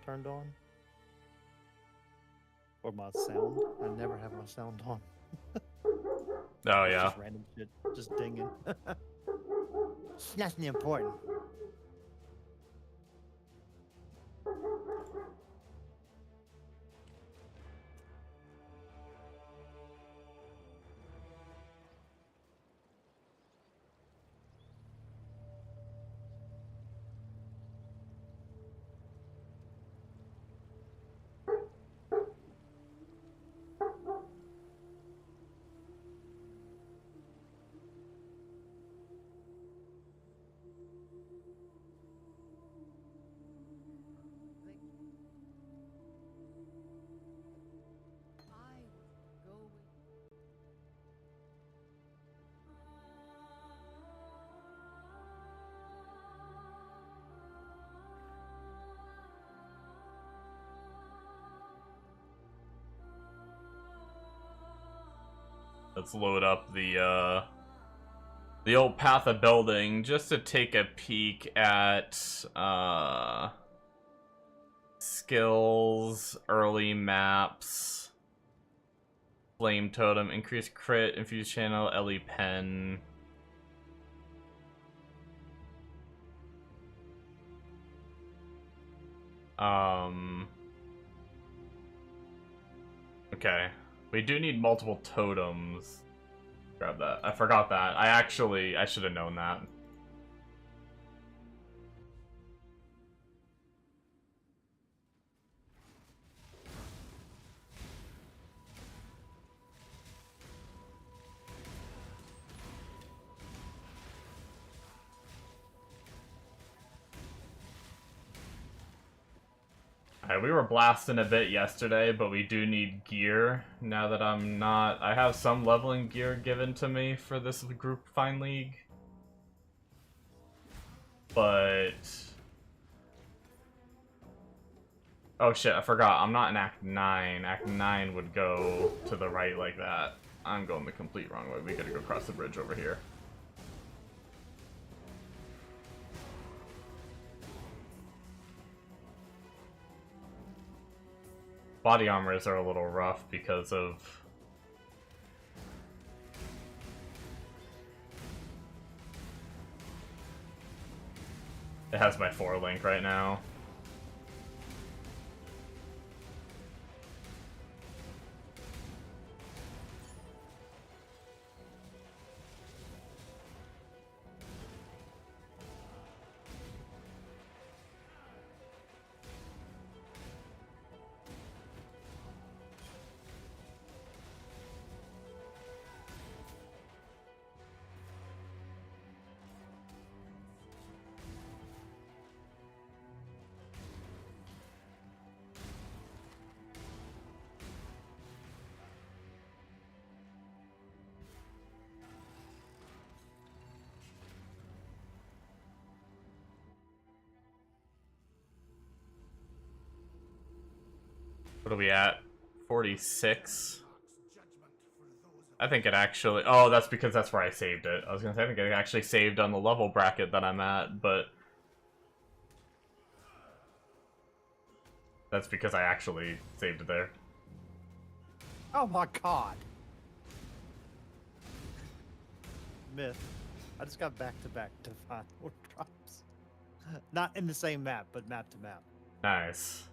turned on. Or my sound. I never have my sound on. Oh, It's yeah. just random shit. Just dinging. Nothing important. Let's load up the old Path of Building just to take a peek at skills, early maps, Flame Totem, increased crit, infused channel, LE pen. Okay. We do need multiple totems. Grab that. I forgot that. I should have known that. Alright, we were blasting a bit yesterday, but we do need gear now that I'm not... I have some leveling gear given to me for this group Fine League. But... oh shit, I forgot. I'm not in Act 9. Act 9 would go to the right like that. I'm going the complete wrong way. We gotta go across the bridge over here. Body armors are a little rough because of... it has my 4 link right now. What are we at? 46? I think it actually... oh, that's because that's where I saved it. I was gonna say, I think it actually saved on the level bracket that I'm at, but... that's because I actually saved it there. Oh my god. Myth. I just got back-to-back divine order drops. Not in the same map, but map to map. Nice.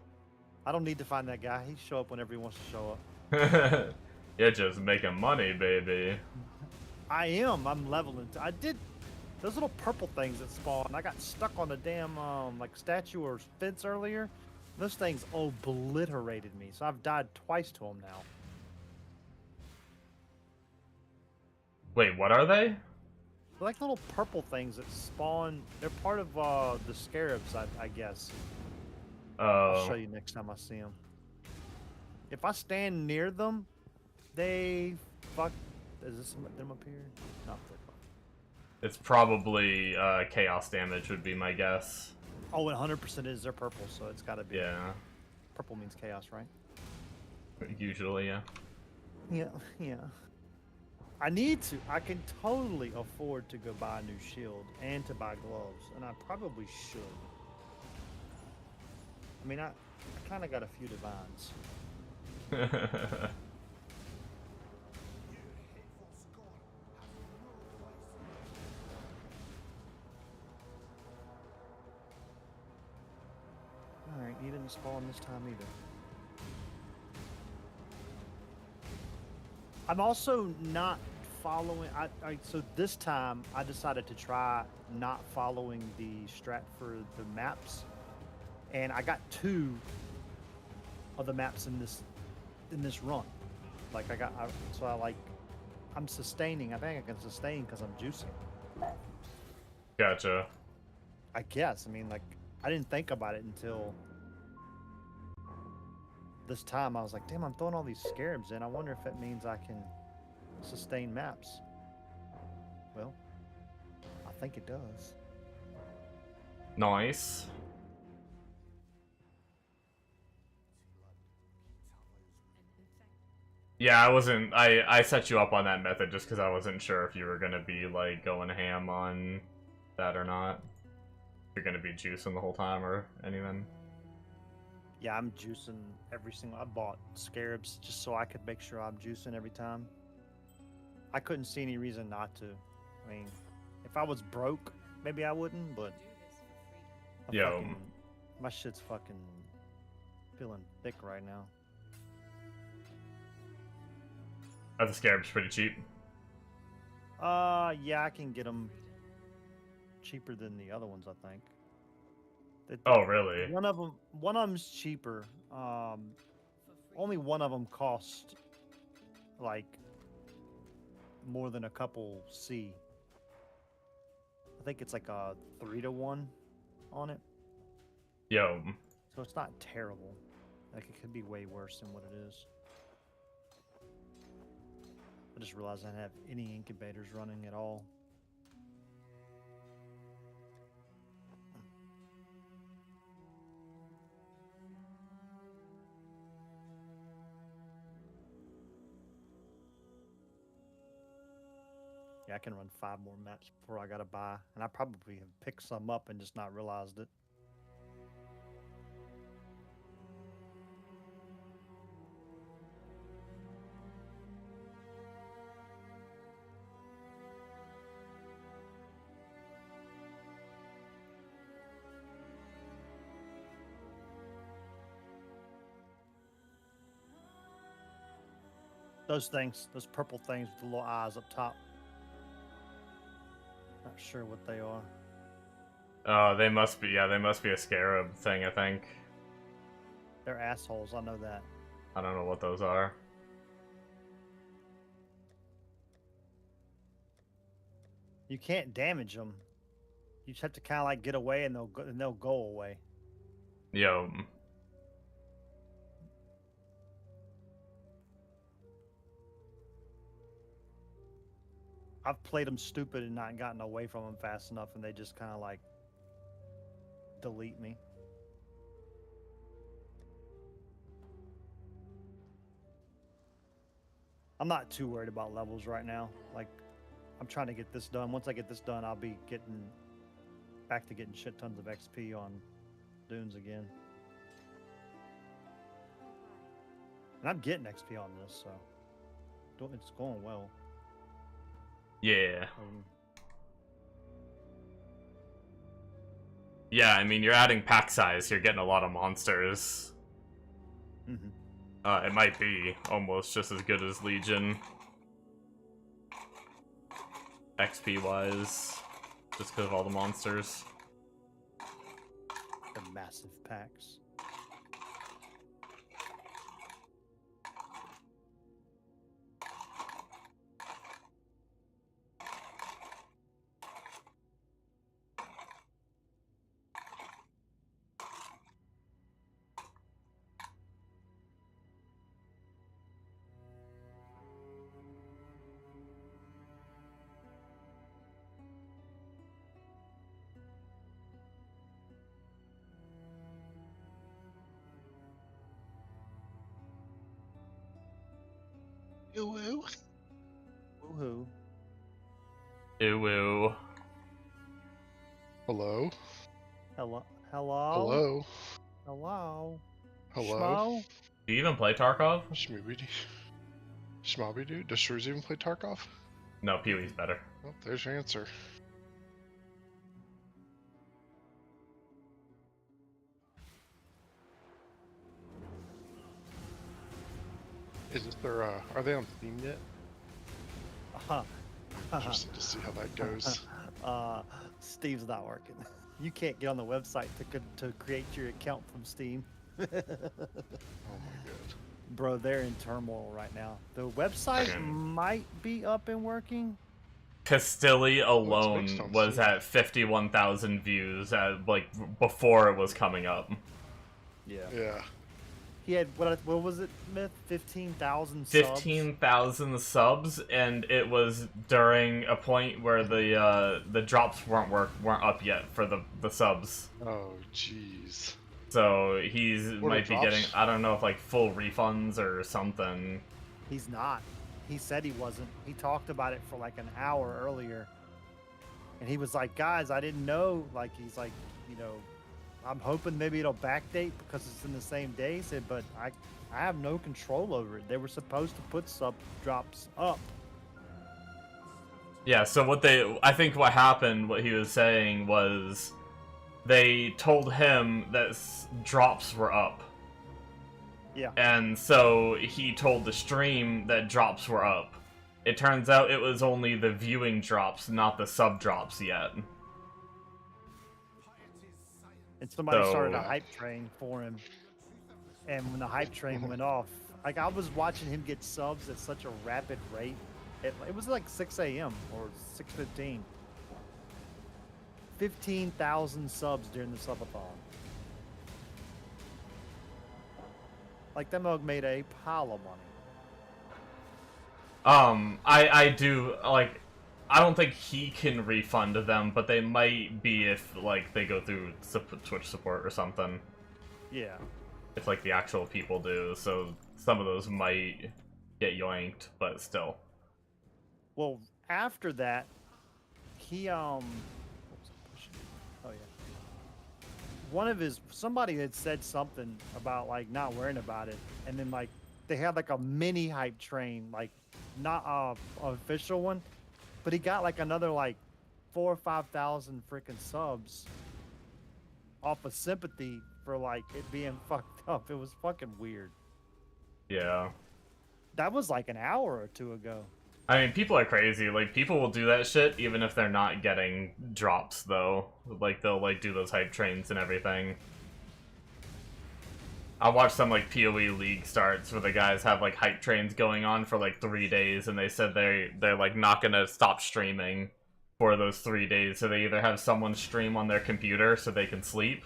I don't need to find that guy. He show up whenever he wants to show up. You're just making money, baby. I am. I'm leveling. I did those little purple things that spawn. I got stuck on a damn like statue or fence earlier. Those things obliterated me. So I've died twice to them now. Wait, what are they? They're like little purple things that spawn. They're part of the scarabs, I guess. I'll show you next time I see them. If I stand near them, they fuck. Is this them up here? No, they're fine. It's probably chaos damage would be my guess. Oh, 100% is. They're purple, so it's got to be. Yeah. Purple means chaos, right? Usually, yeah. Yeah. I need to. I can totally afford to go buy a new shield and to buy gloves, and I probably should. I mean, I kind of got a few divines. Alright, he didn't spawn this time either. I'm also not following. So this time I decided to try not following the strat for the maps, and I got 2 of the maps in this run. Like I'm sustaining. I think I can sustain because I'm juicing. Gotcha. I guess. I mean, like, I didn't think about it until this time. I was like, damn, I'm throwing all these scarabs in. I wonder if it means I can sustain maps. Well, I think it does. Nice. Yeah, I set you up on that method just because I wasn't sure if you were gonna be like going ham on that or not. If you're gonna be juicing the whole time or anything. Yeah, I'm juicing every single. I bought scarabs just so I could make sure I'm juicing every time. I couldn't see any reason not to. I mean, if I was broke, maybe I wouldn't, but my shit's fucking feeling thick right now. Are the scarabs pretty cheap? Yeah, I can get them cheaper than the other ones, I think. Oh, really? One of them's cheaper. Only one of them cost like more than a couple C. I think it's like a 3-to-1 on it. Yo. So it's not terrible. Like, it could be way worse than what it is. I just realized I didn't have any incubators running at all. Yeah, I can run 5 more maps before I gotta buy. And I probably have picked some up and just not realized it. Those things, those purple things with the little eyes up top. Not sure what they are. Oh, they must be a scarab thing, I think. They're assholes, I know that. I don't know what those are. You can't damage them. You just have to kind of like get away, and they'll go away. Yo. I've played them stupid and not gotten away from them fast enough, and they just kind of like delete me. I'm not too worried about levels right now. Like, I'm trying to get this done. Once I get this done, I'll be getting back to getting shit tons of XP on dunes again. And I'm getting XP on this, so it's going well. Yeah. Yeah, I mean, you're adding pack size, you're getting a lot of monsters. Mm-hmm. It might be almost just as good as Legion. XP-wise. Just because of all the monsters. The massive packs. Woo-woo. Woohoo. Ew. Hello? Hello? Hello? Hello? Hello? Hello? Schmo? Do you even play Tarkov? Schmobby dude? Does Shrews even play Tarkov? No, Pee-wee's better. Oh, there's your answer. Is this their, are they on Steam yet? Interested to see how that goes. Steve's not working. You can't get on the website to create your account from Steam. Oh my god. Bro, they're in turmoil right now. The website might be up and working. Castilli alone on was Steam. at 51,000 views like before it was coming up. Yeah. Yeah. He had what was it, Myth? 15,000 subs. 15,000 subs, and it was during a point where the drops weren't up yet for the subs. Oh jeez. So he's What are might be drops? getting, I don't know if like full refunds or something. He's not. He said he wasn't. He talked about it for like an hour earlier. And he was like, guys, I didn't know. Like, he's like, you know, I'm hoping maybe it'll backdate because it's in the same day. He said, but I have no control over it. They were supposed to put sub drops up. Yeah, so I think what happened, what he was saying was they told him that drops were up. Yeah. And so he told the stream that drops were up. It turns out it was only the viewing drops, not the sub drops yet. And somebody started a hype train for him. And when the hype train went off, like I was watching him get subs at such a rapid rate. It was like 6 a.m. or 6:15. 15,000 subs during the subathon. Like that mug made a pile of money. I do, like, I don't think he can refund them, but they might be if, like, they go through Twitch support or something. Yeah. If, like, the actual people do, so some of those might get yoinked, but still. Well, after that, he, what was I pushing? Oh, yeah. Somebody had said something about, like, not worrying about it, and then, like, they had, like, a mini hype train, like, not a official one, but he got like another like 4,000 or 5,000 freaking subs off of sympathy for like it being fucked up. It was fucking weird. Yeah. That was like an hour or two ago. I mean, people are crazy. Like, people will do that shit even if they're not getting drops, though. Like, they'll, like, do those hype trains and everything. I watched some, like, PoE League starts where the guys have, like, hype trains going on for, like, 3 days, and they said they're like, not gonna stop streaming for those 3 days, so they either have someone stream on their computer so they can sleep,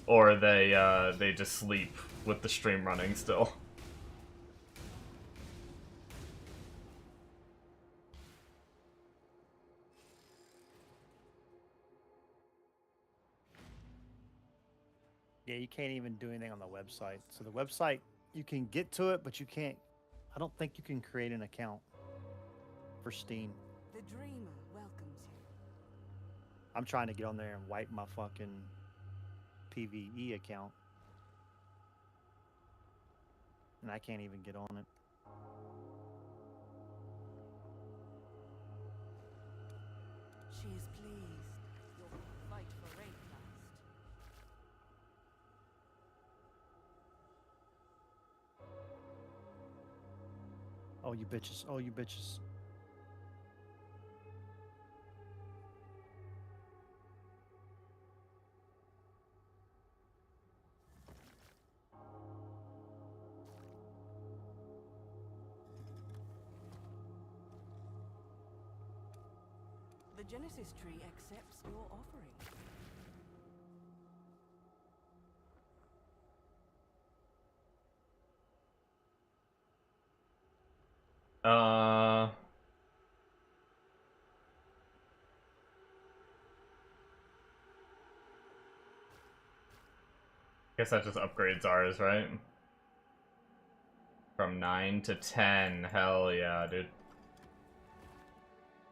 or they just sleep with the stream running still. Yeah, you can't even do anything on the website. So the website, you can get to it, but you can't. I don't think you can create an account for Steam. The dreamer welcomes you. I'm trying to get on there and wipe my fucking PvE account. And I can't even get on it. She is pleased. Your fight for Wraith last. Oh, you bitches. Oh, you bitches. The Genesis tree accepts your offering. Guess that just upgrades ours, right? From 9 to 10. Hell yeah, dude.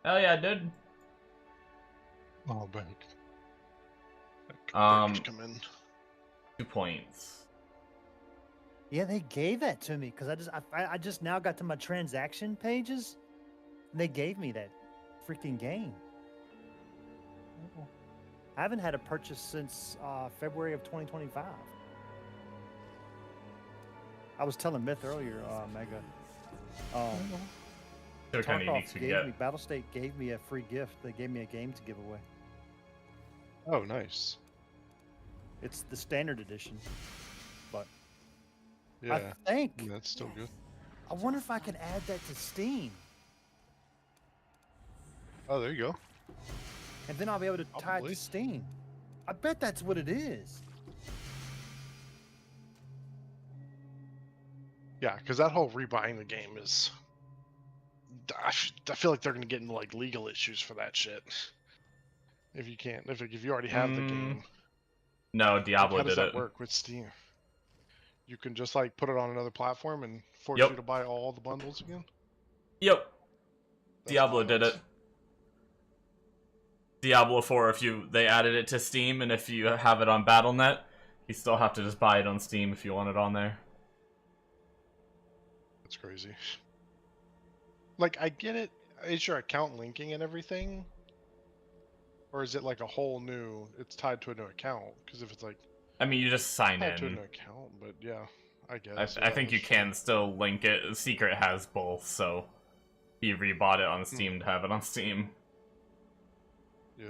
Hell yeah, dude. Oh, but Um, come in. 2 points. Yeah, they gave that to me because I just now got to my transaction pages, and they gave me that freaking game. I haven't had a purchase since February of 2025. I was telling Myth earlier, Mega. They're kind of unique Tarkov to gave get. me, Battlestate gave me a free gift. They gave me a game to give away. Oh, nice. It's the standard edition, but Yeah, I think that's still good. I wonder if I can add that to Steam, Oh, there you go. and then I'll be able to tie it Probably. to Steam. I bet that's what it is. Yeah, because that whole rebuying the game is. I feel like they're gonna get into like legal issues for that shit. If you can't, if you already have the game, No, like, Diablo how does did that it. work with Steam? You can just like put it on another platform and force Yep. you to buy all the bundles again. Yep. That's Diablo did wild. it. Diablo 4, they added it to Steam, and if you have it on BattleNet, you still have to just buy it on Steam if you want it on there. That's crazy. Like, I get it. Is your account linking and everything? Or is it like a whole new, it's tied to a new account? Because if it's like I mean, you just sign tied to a in. new account, but yeah, I guess. I think you can still link it. Secret has both, so he rebought it on Steam to have it on Steam. Yeah.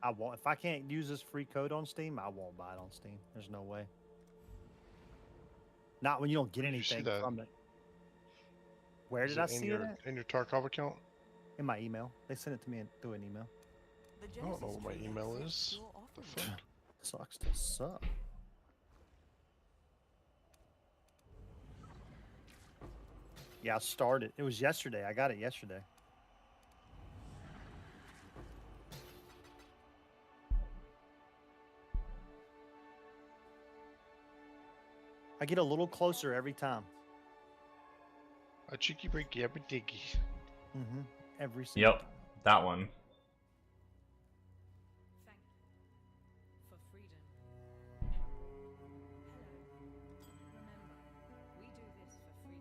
I won't. If I can't use this free code on Steam, I won't buy it on Steam. There's no way. Not when you don't get Where did you see anything that? from it. Where Is did I it in see your, it at? in your Tarkov account? In my email. They sent it to me through an email. The I don't know Genesis what my tree email accepts is. your The offering. fuck? Sucks to suck. Yeah, I started. It was yesterday. I got it yesterday. I get a little closer every time. A cheeky breaky, a diggy. Mm-hmm. Every single Yep, time. that one. Thank you for freedom. Hello. Remember, we do this for freedom.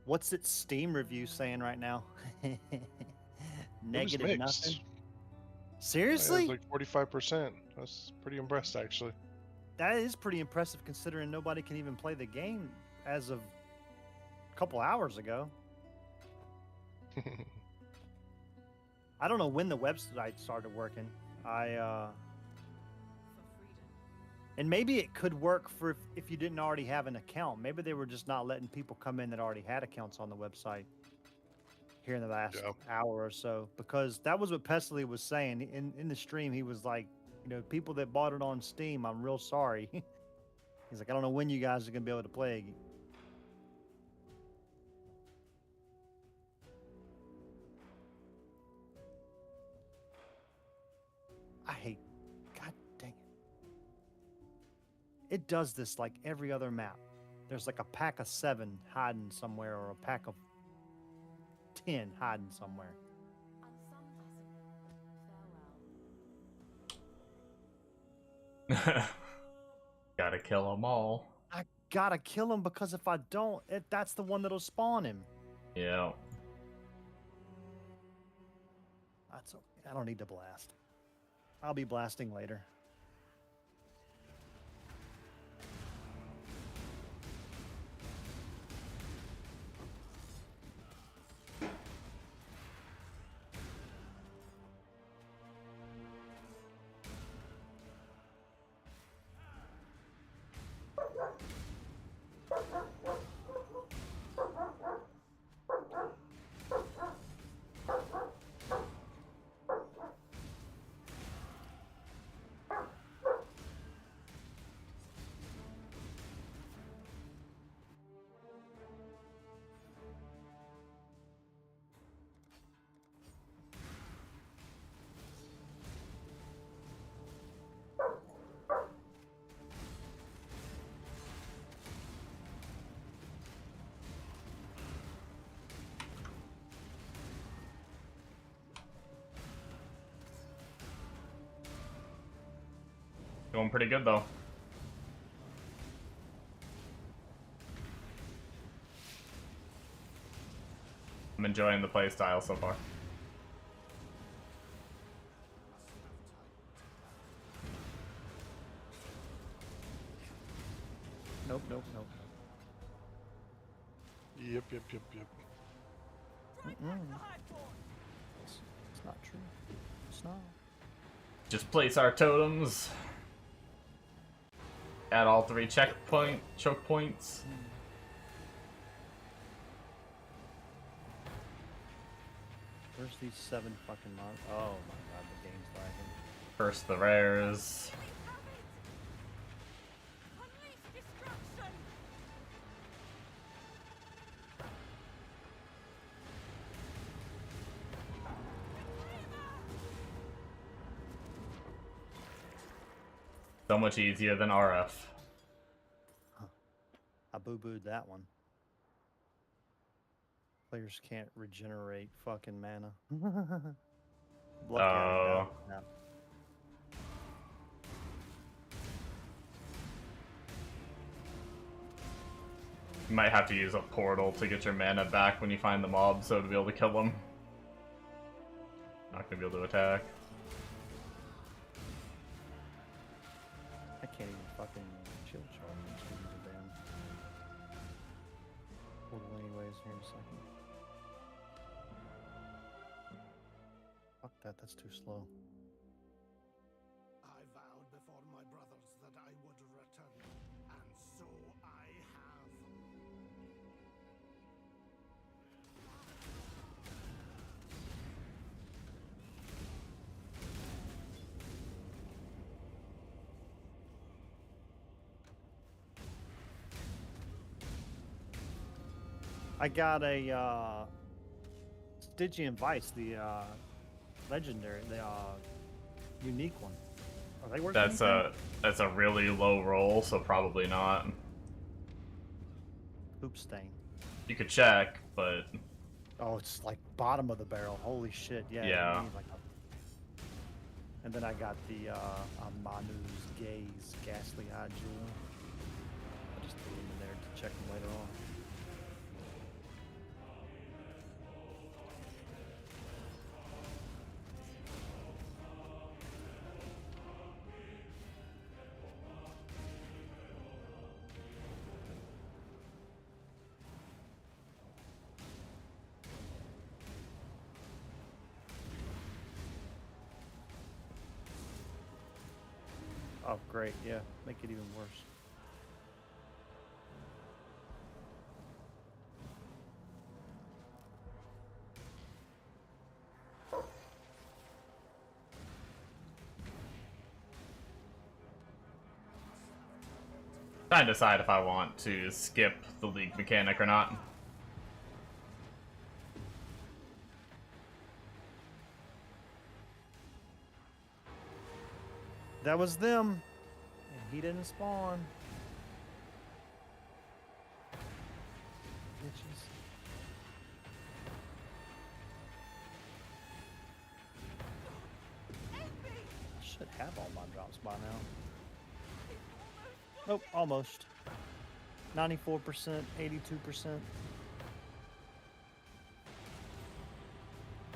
What's its Steam review saying right now? It was Negative mixed. nothing. It Seriously? was like 45%. That's pretty impressed, actually. That is pretty impressive considering nobody can even play the game as of a couple hours ago. I don't know when the website started working. For freedom. And maybe it could work for if you didn't already have an account. Maybe they were just not letting people come in that already had accounts on the website here in the last hour or so. Because that was what Pesley was saying in the stream. He was like, you know, people that bought it on Steam, I'm real sorry. He's like, I don't know when you guys are going to be able to play. I hate, god dang it. It does this like every other map. There's like a pack of 7 hiding somewhere or a pack of 10 hiding somewhere. Farewell. Gotta kill them all. I gotta kill him because if I don't, that's the one that'll spawn him. Yeah. That's okay. I don't need to blast. I'll be blasting later. Going pretty good though. I'm enjoying the playstyle so far. Nope, nope, nope. Yep. Mm-mm. It's not true. It's not. Just place our totems. At all 3 choke points. Where's these 7 fucking monsters? Oh my god, the game's lagging. First the rares. Unleash destruction! So much easier than RF. I boo-booed that one. Players can't regenerate fucking mana. Look at it now. You might have to use a portal to get your mana back when you find the mob, so to be able to kill them. Not gonna be able to attack. I can't even fucking shield charge. I'm just gonna use a damn portal anyways here in a second. Fuck that, that's too slow. I vowed before my brothers that I would return, and so I have. I got a Stygian Vice, the legendary, the unique one. Are they working? That's a really low roll, so probably not. Poop stain. You could check, but Oh, it's like bottom of the barrel. Holy shit! Yeah. Yeah. you need like and then I got the Manu's Gaze Ghastly Eye Jewel. I just threw them in there to check them later on. Oh, great. Yeah, make it even worse. trying to decide if I want to skip the league mechanic or not. That was them. And he didn't spawn. Bitches. I should have all my drops by now. Nope, almost. 94%, 82%.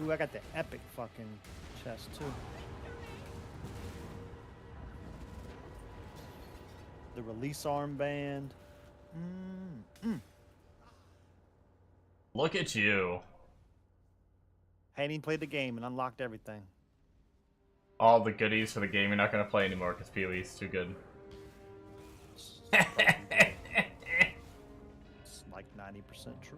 Ooh, I got the epic fucking chest too. The release armband. Look at you. Hadn't even played the game and unlocked everything. All the goodies for the game you're not going to play anymore because PoE's too good. It's like 90% true.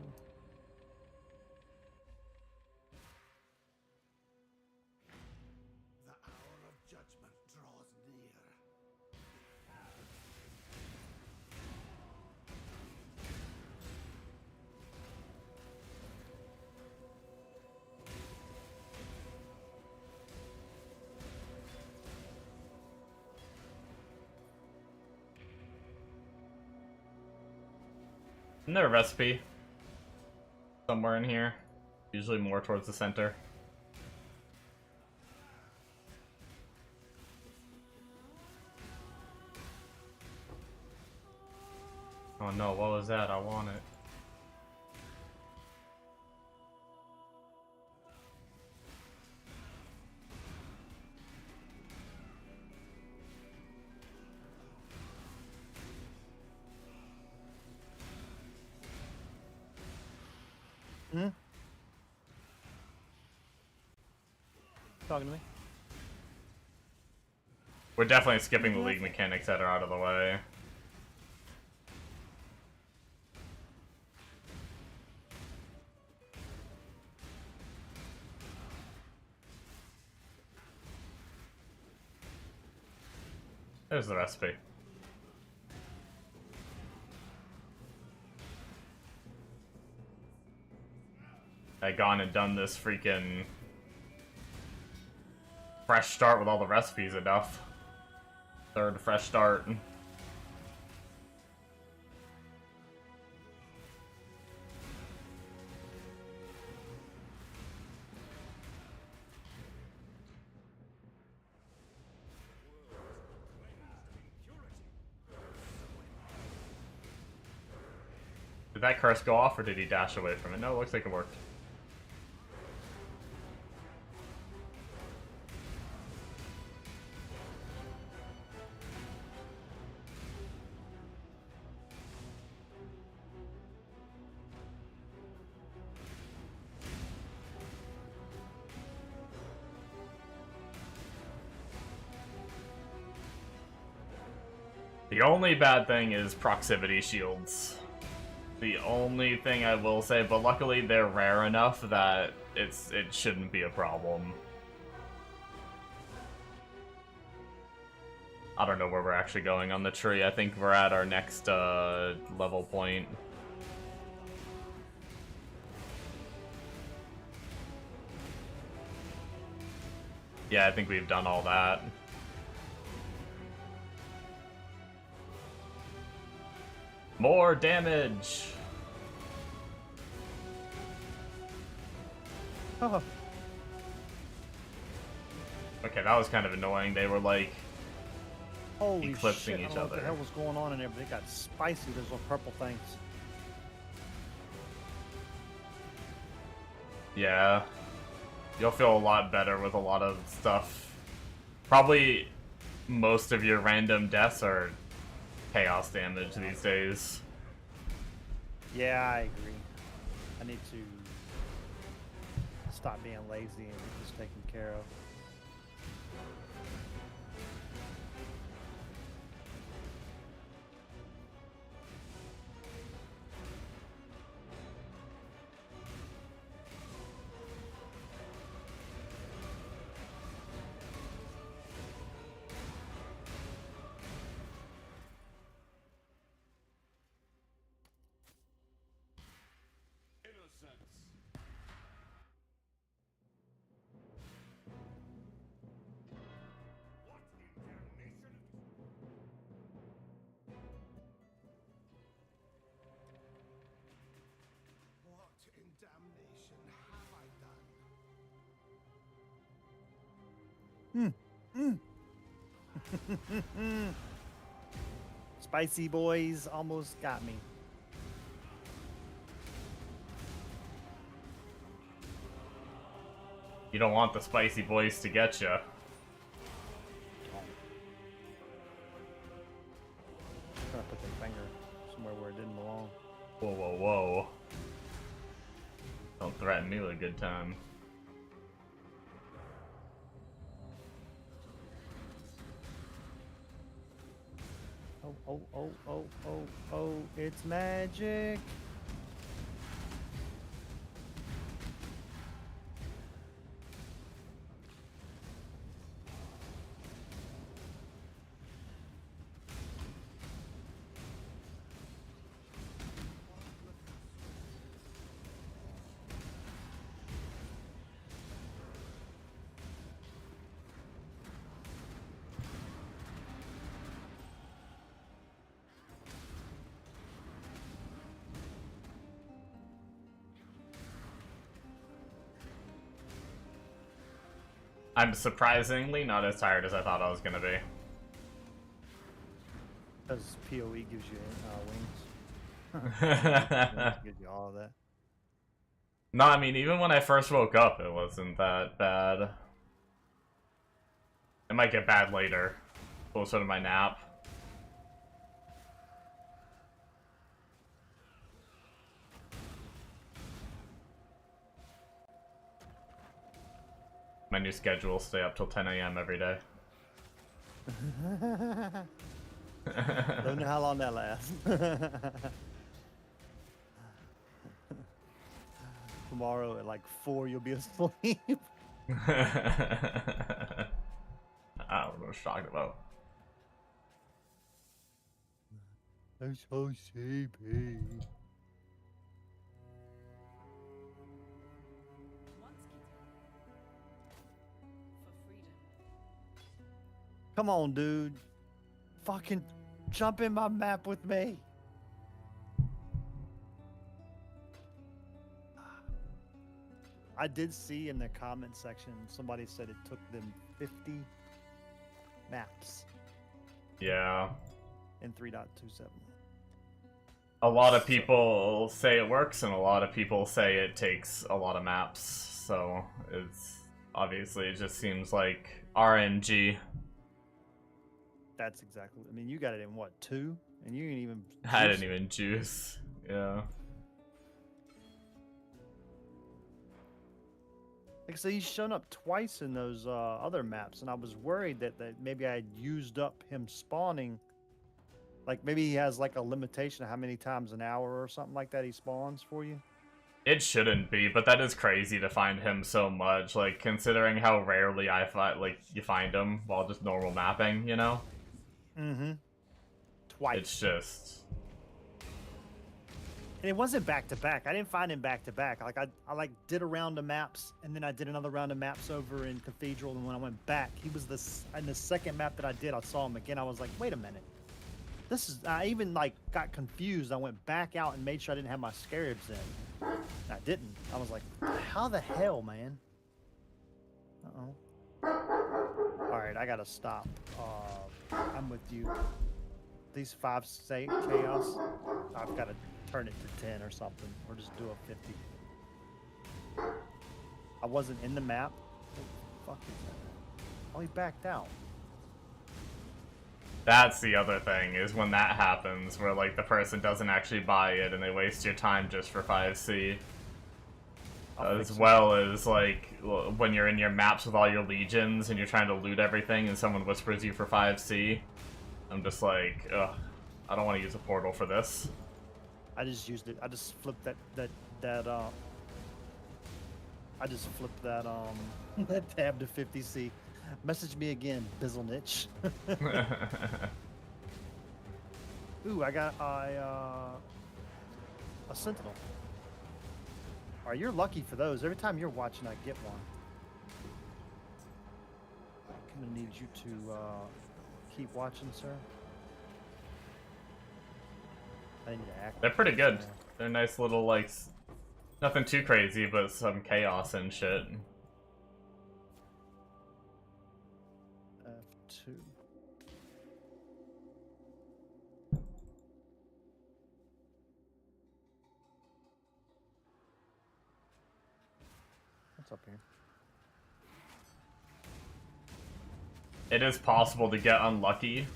The hour of judgment draws near. Isn't there a recipe? Somewhere in here. Usually more towards the center. Oh no, what was that? I want it. Hmm? Talking to me? We're definitely skipping the league mechanics that are out of the way. There's the recipe. I'd gone and done this freaking fresh start with all the recipes enough. Third fresh start. Did that curse go off or did he dash away from it? No, it looks like it worked. The only bad thing is proximity shields. The only thing I will say, but luckily they're rare enough that it shouldn't be a problem. I don't know where we're actually going on the tree. I think we're at our next level point. Yeah, I think we've done all that. More damage! Oh. Okay, that was kind of annoying. They were like Holy eclipsing shit, each I don't know what other. the hell was going on in there, but it got spicy, those little purple things. Yeah. You'll feel a lot better with a lot of stuff. Probably most of your random deaths are chaos damage these days. Yeah, I agree. I need to stop being lazy and get this taken care of. What in damnation have I done? Spicy boys almost got me. You don't want the spicy boys to get you. I'm gonna put their finger somewhere where it didn't belong. Whoa, whoa, whoa. Don't threaten me with a good time. Oh, oh, oh, oh, oh, oh, it's magic. I'm surprisingly not as tired as I thought I was gonna be. Because PoE gives you wings. Gives you all of that. No, I mean, even when I first woke up, it wasn't that bad. It might get bad later, closer to my nap. My new schedule will stay up till 10 a.m. every day. Don't know how long that lasts. Tomorrow at like 4, you'll be asleep. I don't know what you're talking about. I'm so sleepy. For freedom. Come on, dude. Fucking jump in my map with me. I did see in the comment section somebody said it took them 50 maps Yeah. in 3.27. A lot of people say it works, and a lot of people say it takes a lot of maps. So it's obviously, it just seems like RNG. That's exactly. I mean, you got it in what, 2? And you didn't even. I juice didn't it. even juice. Yeah. Like I said, he's shown up twice in those other maps, and I was worried that maybe I had used up him spawning. Like maybe he has like a limitation of how many times an hour or something like that he spawns for you. It shouldn't be, but that is crazy to find him so much. Like, considering how rarely you find him while just normal mapping, you know? Mm-hmm. Twice. It's just... And it wasn't back to back. I didn't find him back to back. Like I like did a round of maps, and then I did another round of maps over in Cathedral. And when I went back, he was in the second map that I did. I saw him again. I was like, wait a minute. This is. I even like got confused. I went back out and made sure I didn't have my scarabs in. I didn't. I was like, how the hell, man? All right, I gotta stop. I'm with you. These 5 say chaos. I've got to turn it to 10 or something, or just do a 50. I wasn't in the map. What the fuck is that? Oh, he backed out. That's the other thing, is when that happens, where, like, the person doesn't actually buy it and they waste your time just for 5C. As well as, like, when you're in your maps with all your legions and you're trying to loot everything and someone whispers you for 5C. I'm just like, ugh, I don't want to use a portal for this. I just used it. I just flipped that I just flipped that that tab to 50C. Message me again, Bizzlenitch. Ooh, I got a Sentinel. Alright, you're lucky for those. Every time you're watching, I get one. I'm gonna need you to keep watching, sir. I need to act. They're pretty good. They're nice little, like, nothing too crazy, but some chaos and shit. F2. What's up here? It is possible to get unlucky,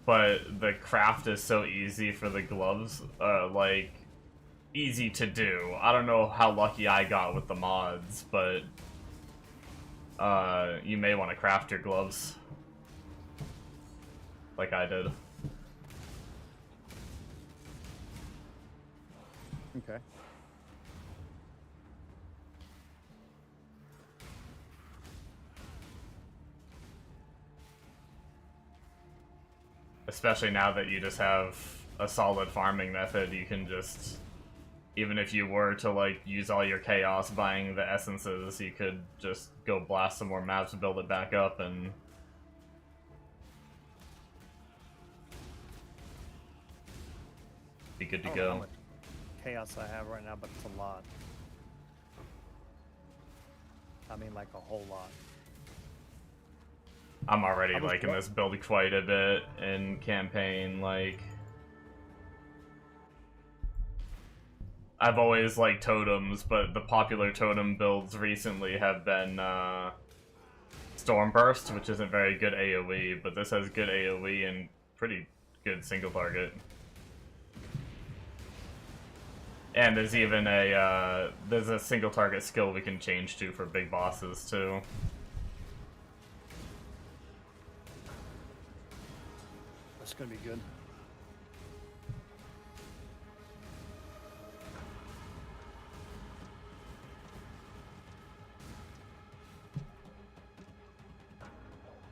but the craft is so easy for the gloves, like, easy to do. I don't know how lucky I got with the mods, but you may want to craft your gloves like I did. Okay. Especially now that you just have a solid farming method, you can just, even if you were to, like, use all your chaos buying the essences, you could just go blast some more maps, build it back up, and be good to I don't know how go. much chaos I have right now, but it's a lot. I mean, like a whole lot. I'm already I was liking wa- this build quite a bit in campaign, like... I've always liked totems, but the popular totem builds recently have been Stormburst, which isn't very good AoE, but this has good AoE and pretty good single target. And there's even there's a single target skill we can change to for big bosses too. That's gonna be good.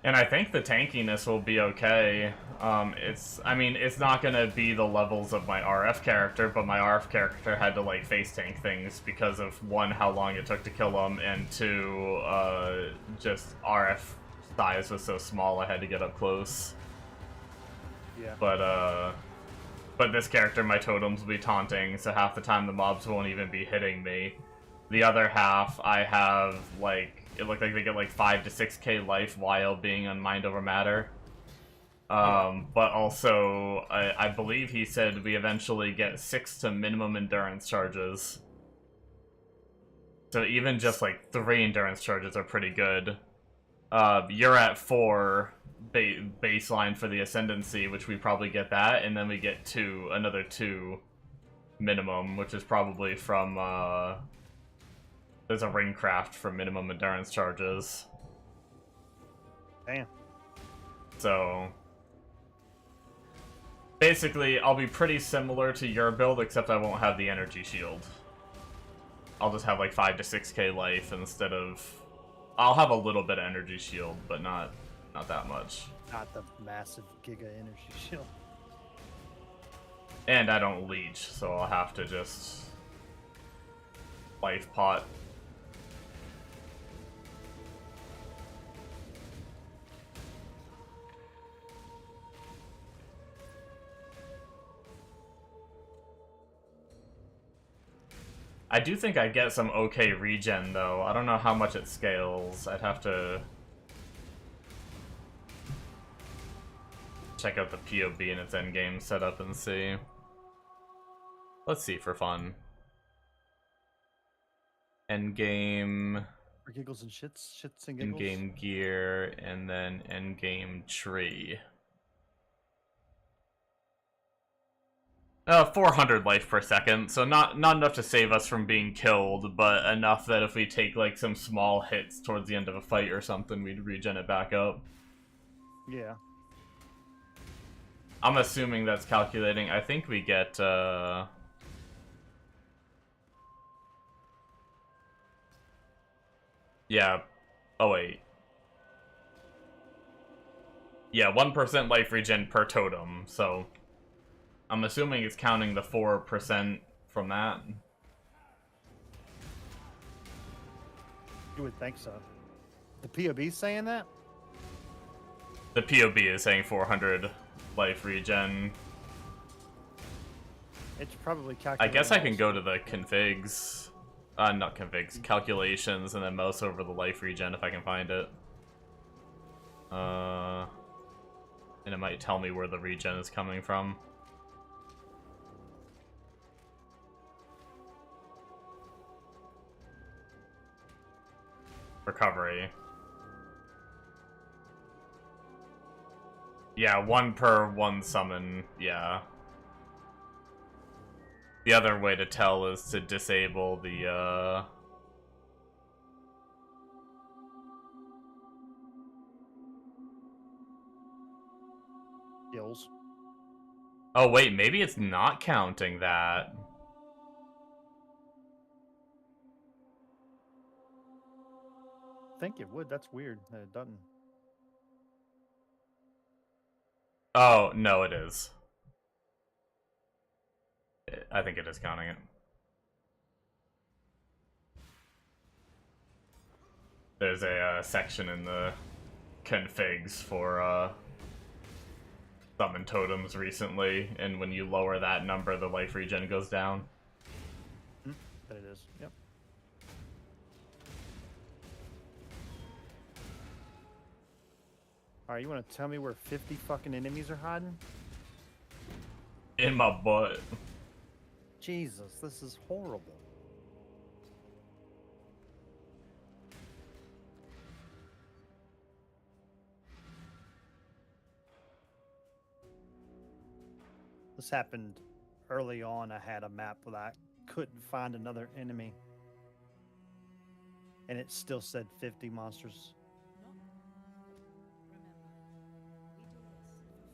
And I think the tankiness will be okay. I mean, it's not gonna be the levels of my RF character, but my RF character had to, like, face tank things because of, one, how long it took to kill them, and two, just RF size was so small I had to get up close. Yeah. But this character, my totems will be taunting, so half the time the mobs won't even be hitting me. The other half, I have, like, it looked like they get like 5 to 6k life while being on Mind Over Matter. But also, I believe he said we eventually get 6 to minimum endurance charges. So even just like 3 endurance charges are pretty good. You're at 4 baseline for the Ascendancy, which we probably get that, and then we get another 2 minimum, which is probably from there's a ring craft for minimum endurance charges. Damn. So basically, I'll be pretty similar to your build, except I won't have the energy shield. I'll just have like 5 to 6k life instead of... I'll have a little bit of energy shield, but not that much. Not the massive giga energy shield. And I don't leech, so I'll have to just life pot. I do think I get some okay regen, though. I don't know how much it scales. I'd have to check out the POB and its endgame setup and see. Let's see for fun. Endgame... For giggles and shits and giggles. Endgame gear, and then endgame tree. 400 life per second, so not enough to save us from being killed, but enough that if we take like some small hits towards the end of a fight or something, we'd regen it back up. Yeah. I'm assuming that's calculating. I think we get yeah. Oh wait. Yeah, 1% life regen per totem, so I'm assuming it's counting the 4% from that. You would think so. The POB saying that? The POB is saying 400 life regen. It's probably calculated. I guess I can go to the configs. Not configs, calculations, and then mouse over the life regen if I can find it. And it might tell me where the regen is coming from. Recovery. Yeah, 1 per 1 summon, yeah. The other way to tell is to disable the, Gills. Oh wait, maybe it's not counting that. I think it would. That's weird that it doesn't. Oh, no, it is. I think it is counting it. There's a section in the configs for summon totems recently, and when you lower that number, the life regen goes down. That it is. Yep. Alright, you want to tell me where 50 fucking enemies are hiding? In my butt. Jesus, this is horrible. This happened early on. I had a map where I couldn't find another enemy. And it still said 50 monsters. Not remember. We do this for freedom.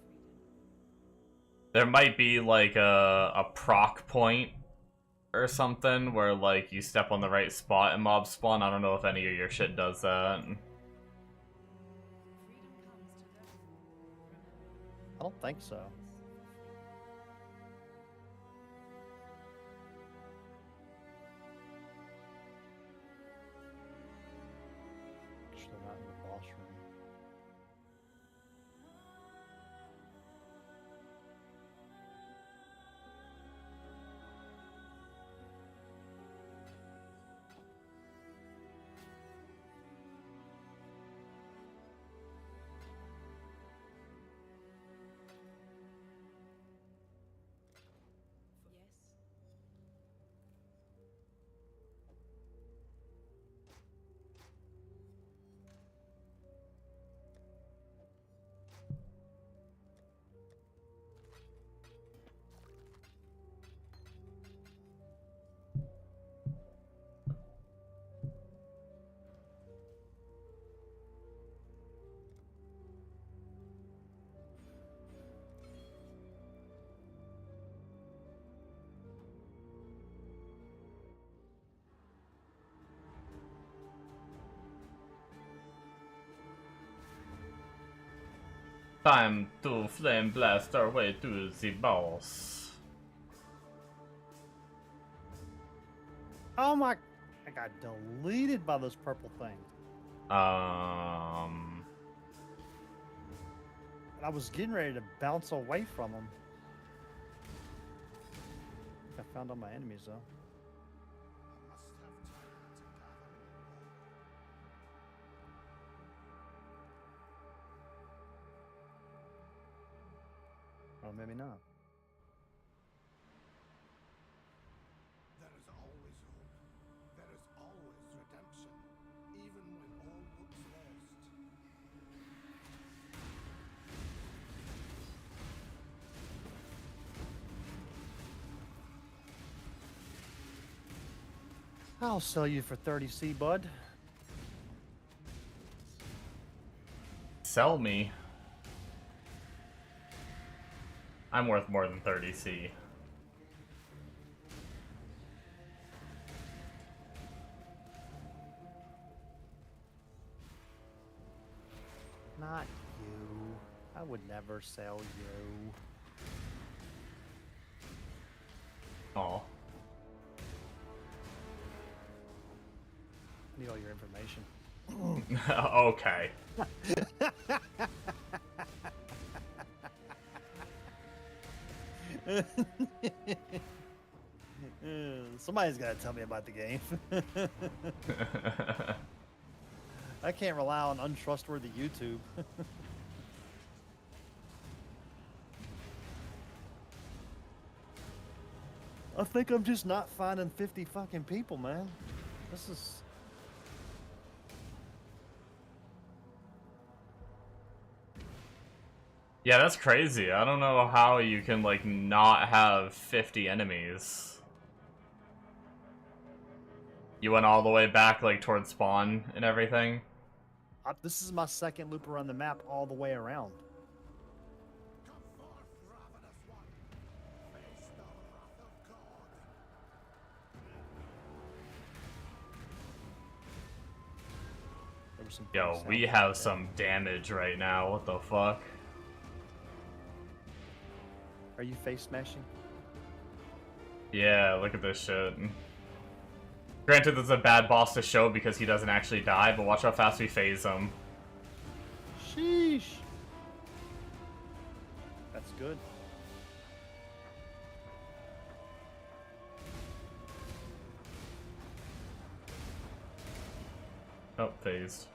There might be like a proc point or something where like you step on the right spot and mobs spawn. I don't know if any of your shit does that. Freedom comes to those. Remember. I don't think so. Actually, not in the boss room. Yes. Time to flame blast our way to the boss. Oh my! I got deleted by those purple things. Um, I was getting ready to bounce away from them. I found all my enemies though. I must have time to gather more. Or maybe not. There is always hope. There is always redemption, even when all looks lost. I'll sell you for 30C, bud. sell me. I'm worth more than 30C. Not you. I would never sell you. Aw. I need all your information. Okay. Somebody's got to tell me about the game. I can't rely on untrustworthy YouTube. I think I'm just not finding 50 fucking people, man. This is... Yeah, that's crazy. I don't know how you can, like, not have 50 enemies. You went all the way back, like, towards spawn and everything? This is my second loop around the map all the way around. Come forth, ravenous one. Face the wrath of God. There was some Yo, pretty we sound have there. some damage right now. What the fuck? Are you face smashing? Yeah, look at this shit. Granted, this is a bad boss to show because he doesn't actually die, but watch how fast we phase him. Sheesh. That's good. Oh, phased.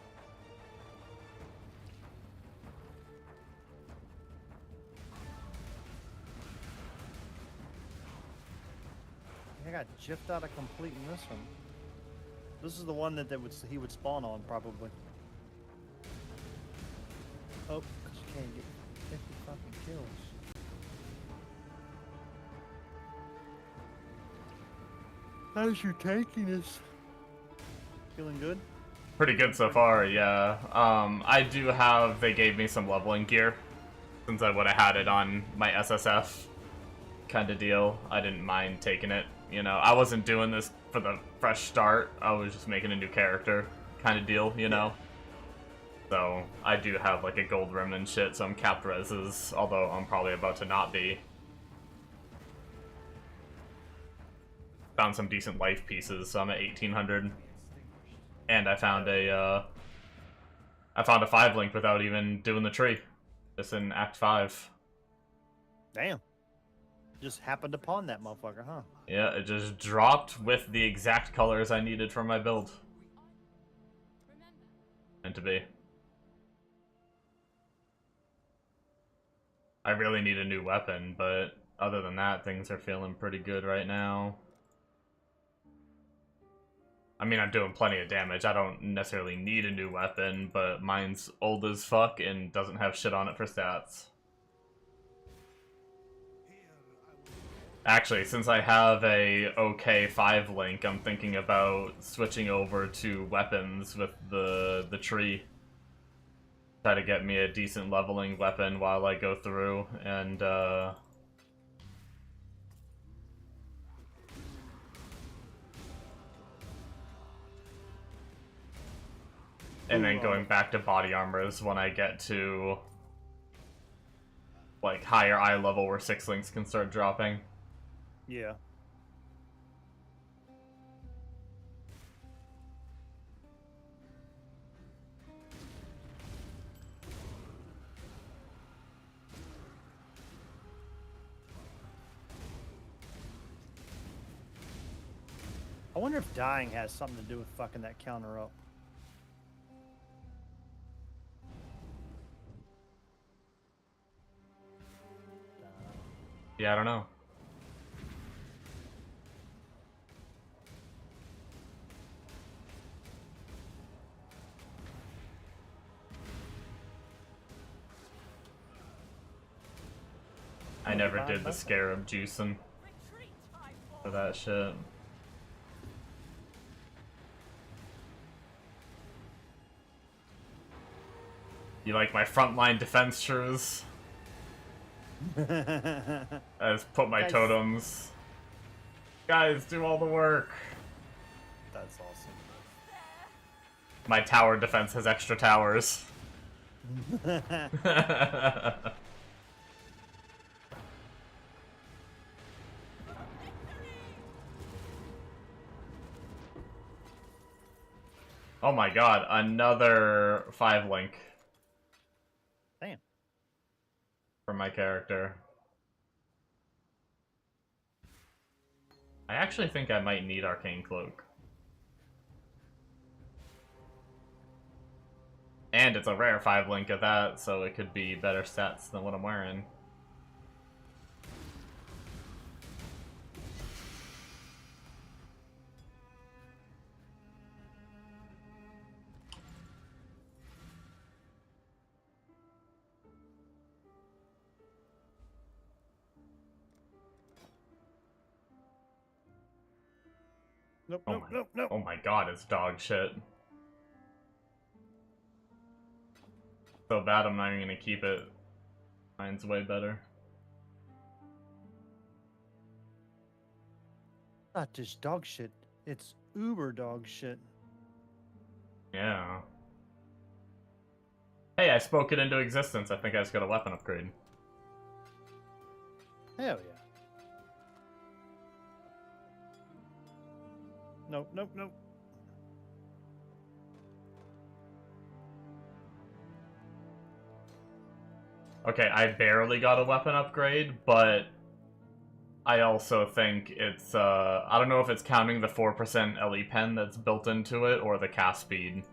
I got gypped out of completing this one. This is the one that he would spawn on, probably. Oh, because you can't get 50 fucking kills. How's your tankiness? Feeling good? Pretty good so far, yeah. I do have, they gave me some leveling gear, since I would have had it on my SSF kind of deal. I didn't mind taking it, you know. I wasn't doing this for the fresh start, I was just making a new character kind of deal, you know. So, I do have like a gold rim and shit, so I'm capped reses, although I'm probably about to not be. Found some decent life pieces, so I'm at 1800. And I found a 5-link without even doing the tree. Just in Act 5. Damn. Just happened upon that motherfucker, huh? Yeah, it just dropped with the exact colors I needed for my build. Meant to be. I really need a new weapon, but other than that, things are feeling pretty good right now. I mean, I'm doing plenty of damage. I don't necessarily need a new weapon, but mine's old as fuck and doesn't have shit on it for stats. Actually, since I have a okay 5-link, I'm thinking about switching over to weapons with the tree. Try to get me a decent leveling weapon while I go through, and then going back to body armors when I get to like higher eye level where 6-links can start dropping. Yeah. I wonder if dying has something to do with fucking that counter up. Yeah, I don't know. I never did the scarab juicing for that shit. You like my frontline defense shrews? I just put my totems. Guys, do all the work. That's awesome. My tower defense has extra towers. Oh my god, another 5-link. Damn. For my character. I actually think I might need Arcane Cloak. And it's a rare 5-link at that, so it could be better stats than what I'm wearing. Nope, nope, nope, nope. Oh my god, it's dog shit. So bad I'm not even gonna keep it. Mine's way better. Not just dog shit. It's uber dog shit. Yeah. Hey, I spoke it into existence. I think I just got a weapon upgrade. Hell yeah. Nope, nope, nope. Okay, I barely got a weapon upgrade, but I also think it's, I don't know if it's counting the 4% LE pen that's built into it, or the cast speed.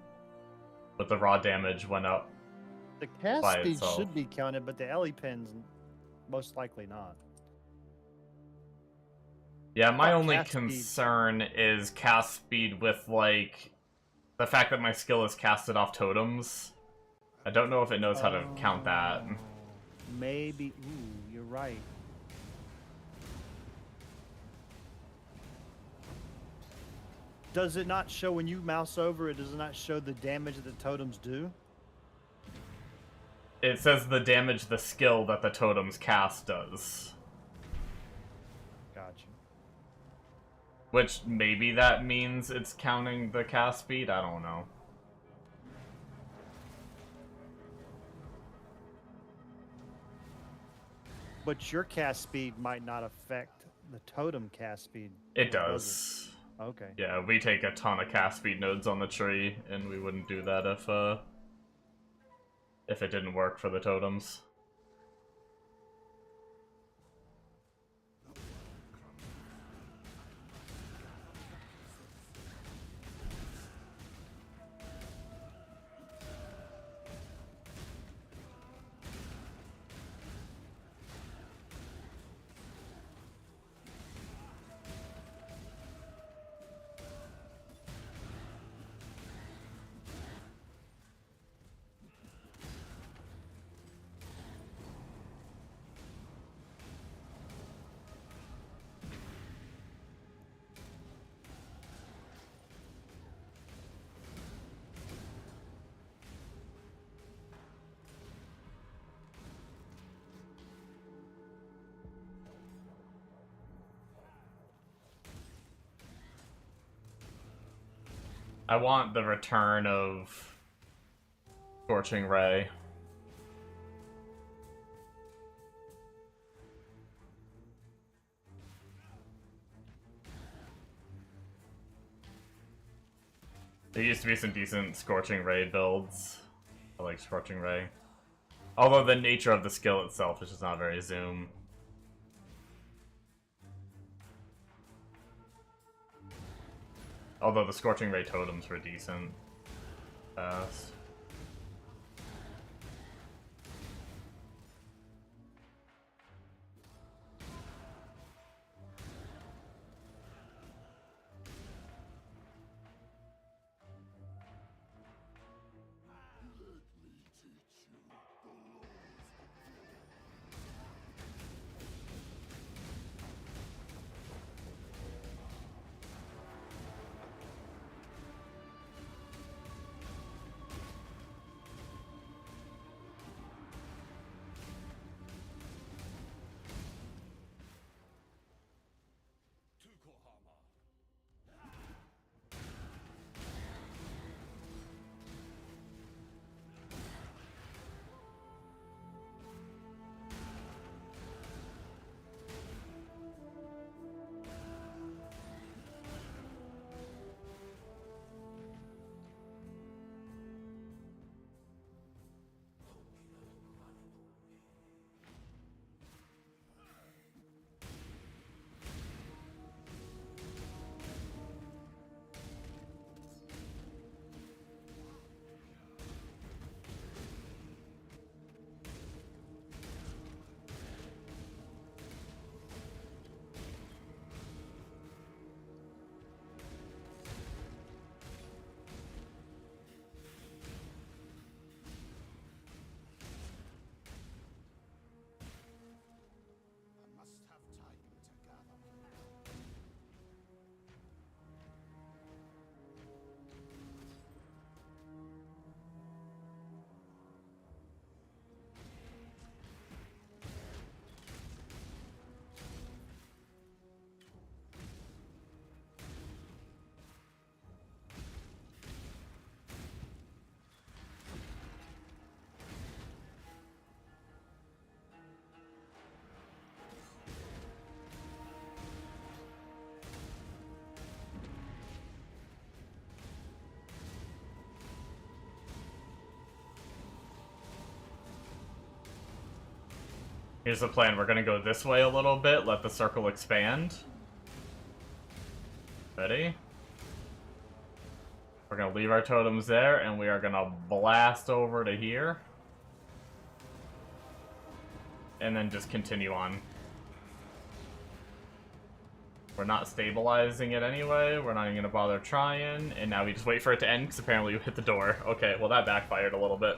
But the raw damage went up. The cast by speed itself. should be counted, but the LE pen's most likely not. Yeah, my thought only cast speed- concern is cast speed with, like, the fact that my skill is casted off totems. I don't know if it knows how to count that. Oh, maybe. Ooh, you're right. Does it not show when you mouse over it? Does it not show the damage that the totems do? It says the damage the skill that the totems cast does. Gotcha. Which maybe that means it's counting the cast speed? I don't know. But your cast speed might not affect the totem cast speed. It or does. it? Okay. Yeah, we take a ton of cast speed nodes on the tree, and we wouldn't do that if it didn't work for the totems. I want the return of Scorching Ray. There used to be some decent Scorching Ray builds. I like Scorching Ray. Although the nature of the skill itself is just not very zoom. Although the Scorching Ray totems were decent. Fast. I must have time to gather. Here's the plan. We're gonna go this way a little bit, let the circle expand. Ready? We're gonna leave our totems there, and we are gonna blast over to here. And then just continue on. We're not stabilizing it anyway. We're not even gonna bother trying. And now we just wait for it to end because apparently you hit the door. Okay, well that backfired a little bit.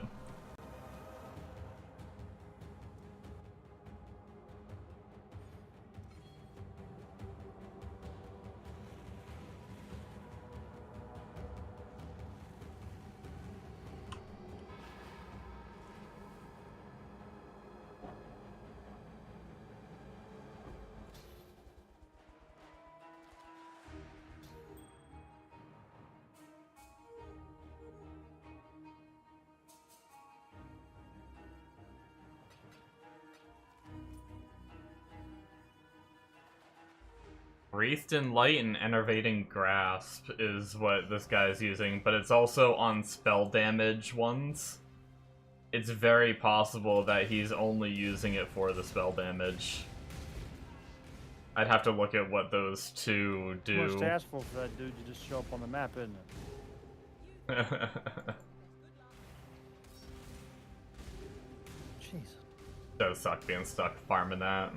Wreathed in Light and Enervating Grasp is what this guy's using, but it's also on spell damage ones. It's very possible that he's only using it for the spell damage. I'd have to look at what those two do. Too much to ask for that dude to just show up on the map, isn't it? Jeez. Does suck being stuck farming that.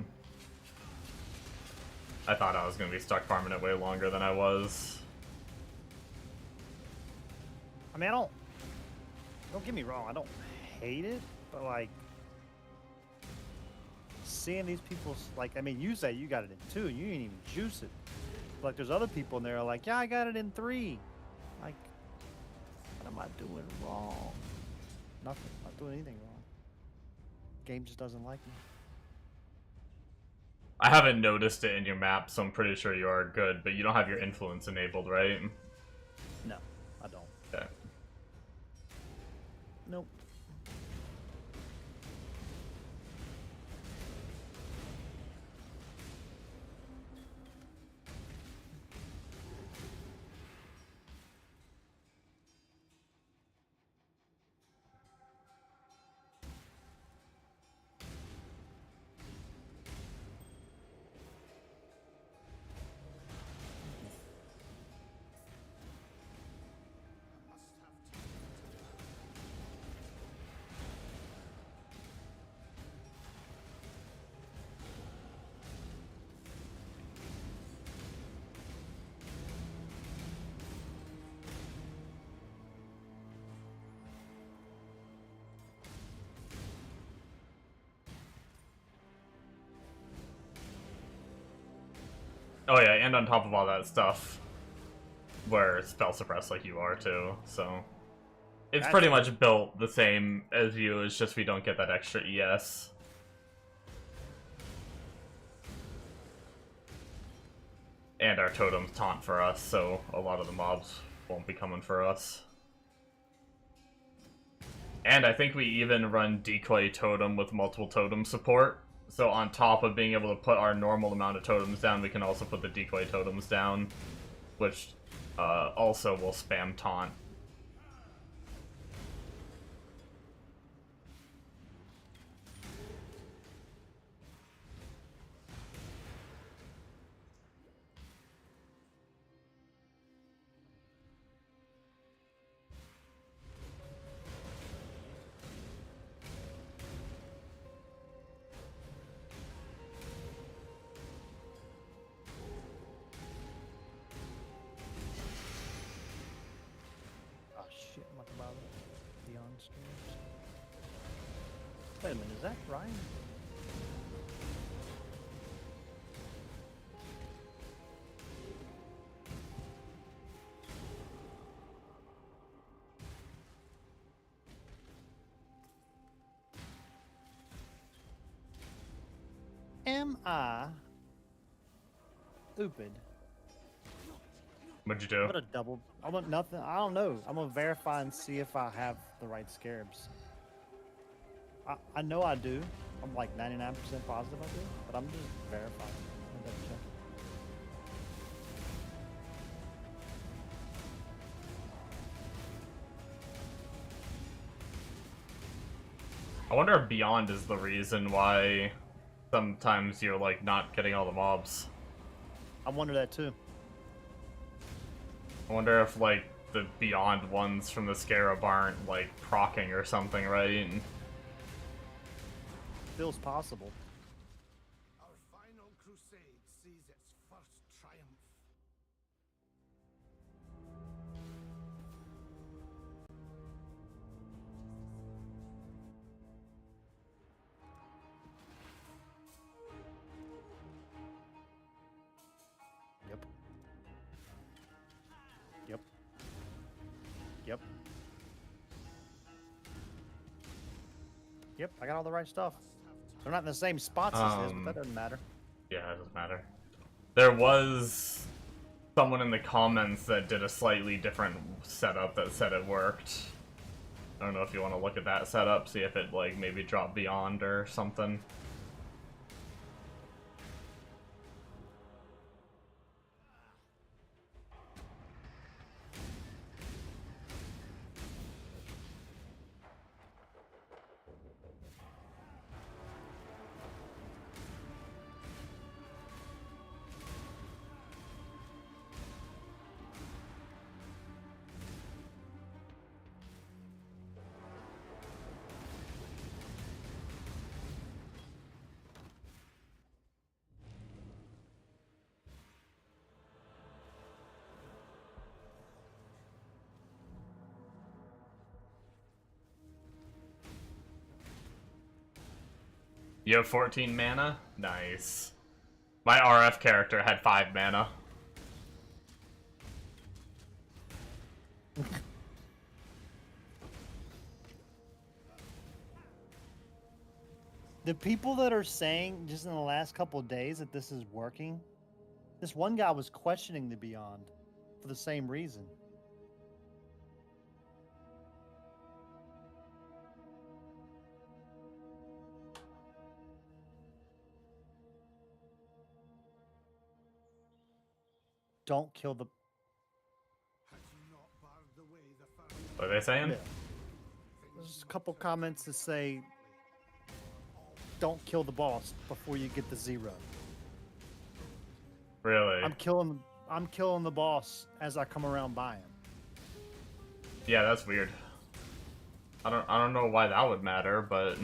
I thought I was going to be stuck farming it way longer than I was. I mean, don't get me wrong, I don't hate it, but like seeing these people, like, I mean, you say you got it in 2 and you didn't even juice it. Like, there's other people in there are like, yeah, I got it in 3. Like, what am I doing wrong? Nothing. I'm not doing anything wrong. Game just doesn't like me. I haven't noticed it in your map, so I'm pretty sure you are good, but you don't have your influence enabled, right? No, I don't. Okay. Nope. Oh yeah, and on top of all that stuff, we're spell suppressed like you are too, so it's pretty much built the same as you, it's just we don't get that extra ES. And our totems taunt for us, so a lot of the mobs won't be coming for us. And I think we even run Decoy Totem with multiple totem support. So on top of being able to put our normal amount of totems down, we can also put the Decoy Totems down, which also will spam taunt. Wait a minute, is that Ryan? Am I stupid? What'd you do? I'm gonna double. I want nothing. I don't know. I'm gonna verify and see if I have the right scarabs. I know I do. I'm like 99% positive I do, but I'm just verifying. I'm gonna double check. I wonder if Beyond is the reason why sometimes you're like not getting all the mobs. I wonder that too. I wonder if like the Beyond ones from the Scarab aren't like proccing or something, right? Feels possible. Our final crusade sees its first triumph. Yep. Yep. Yep. Yep, I got all the right stuff. They're not in the same spots as his, but that doesn't matter. Yeah, it doesn't matter. There was someone in the comments that did a slightly different setup that said it worked. I don't know if you want to look at that setup, see if it, like, maybe dropped beyond or something. You have 14 mana? Nice. My RF character had 5 mana. The people that are saying just in the last couple of days that this is working, this one guy was questioning the Beyond for the same reason. Don't kill the... Had you not barred the way, the first What are they saying? Yeah. There's a couple comments that say, don't kill the boss before you get the 0. Really? I'm killing the boss as I come around by him. Yeah, that's weird. I don't know why that would matter, but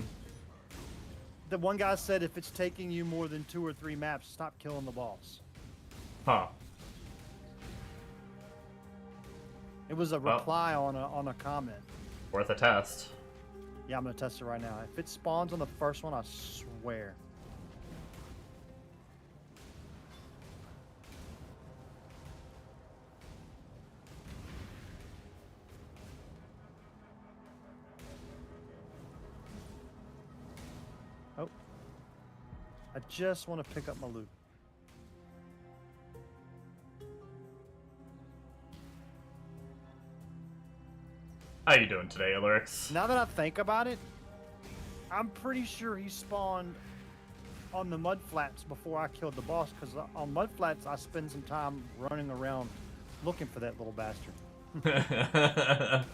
The one guy said if it's taking you more than 2 or 3 maps, stop killing the boss. huh. It was a Well. reply on a comment. Worth a test. Yeah, I'm gonna test it right now. If it spawns on the first one, I swear. Oh. I just want to pick up my loot. How you doing today, Alyrix? Now that I think about it, I'm pretty sure he spawned on the mud flats before I killed the boss, because on mud flats I spend some time running around looking for that little bastard. must have time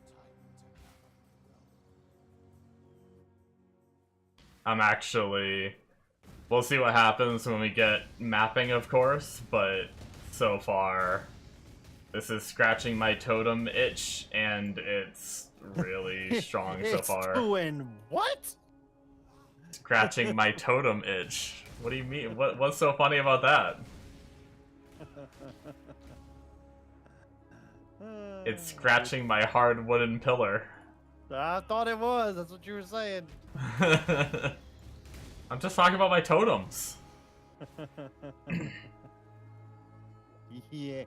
to gather the will. I'm actually... We'll see what happens when we get mapping, of course, but so far, this is scratching my totem itch, and it's really strong so far. It's doing what? Scratching my totem itch. What do you mean? What's so funny about that? It's scratching my hard wooden pillar. I thought it was. That's what you were saying. I'm just talking about my totems. Yeah,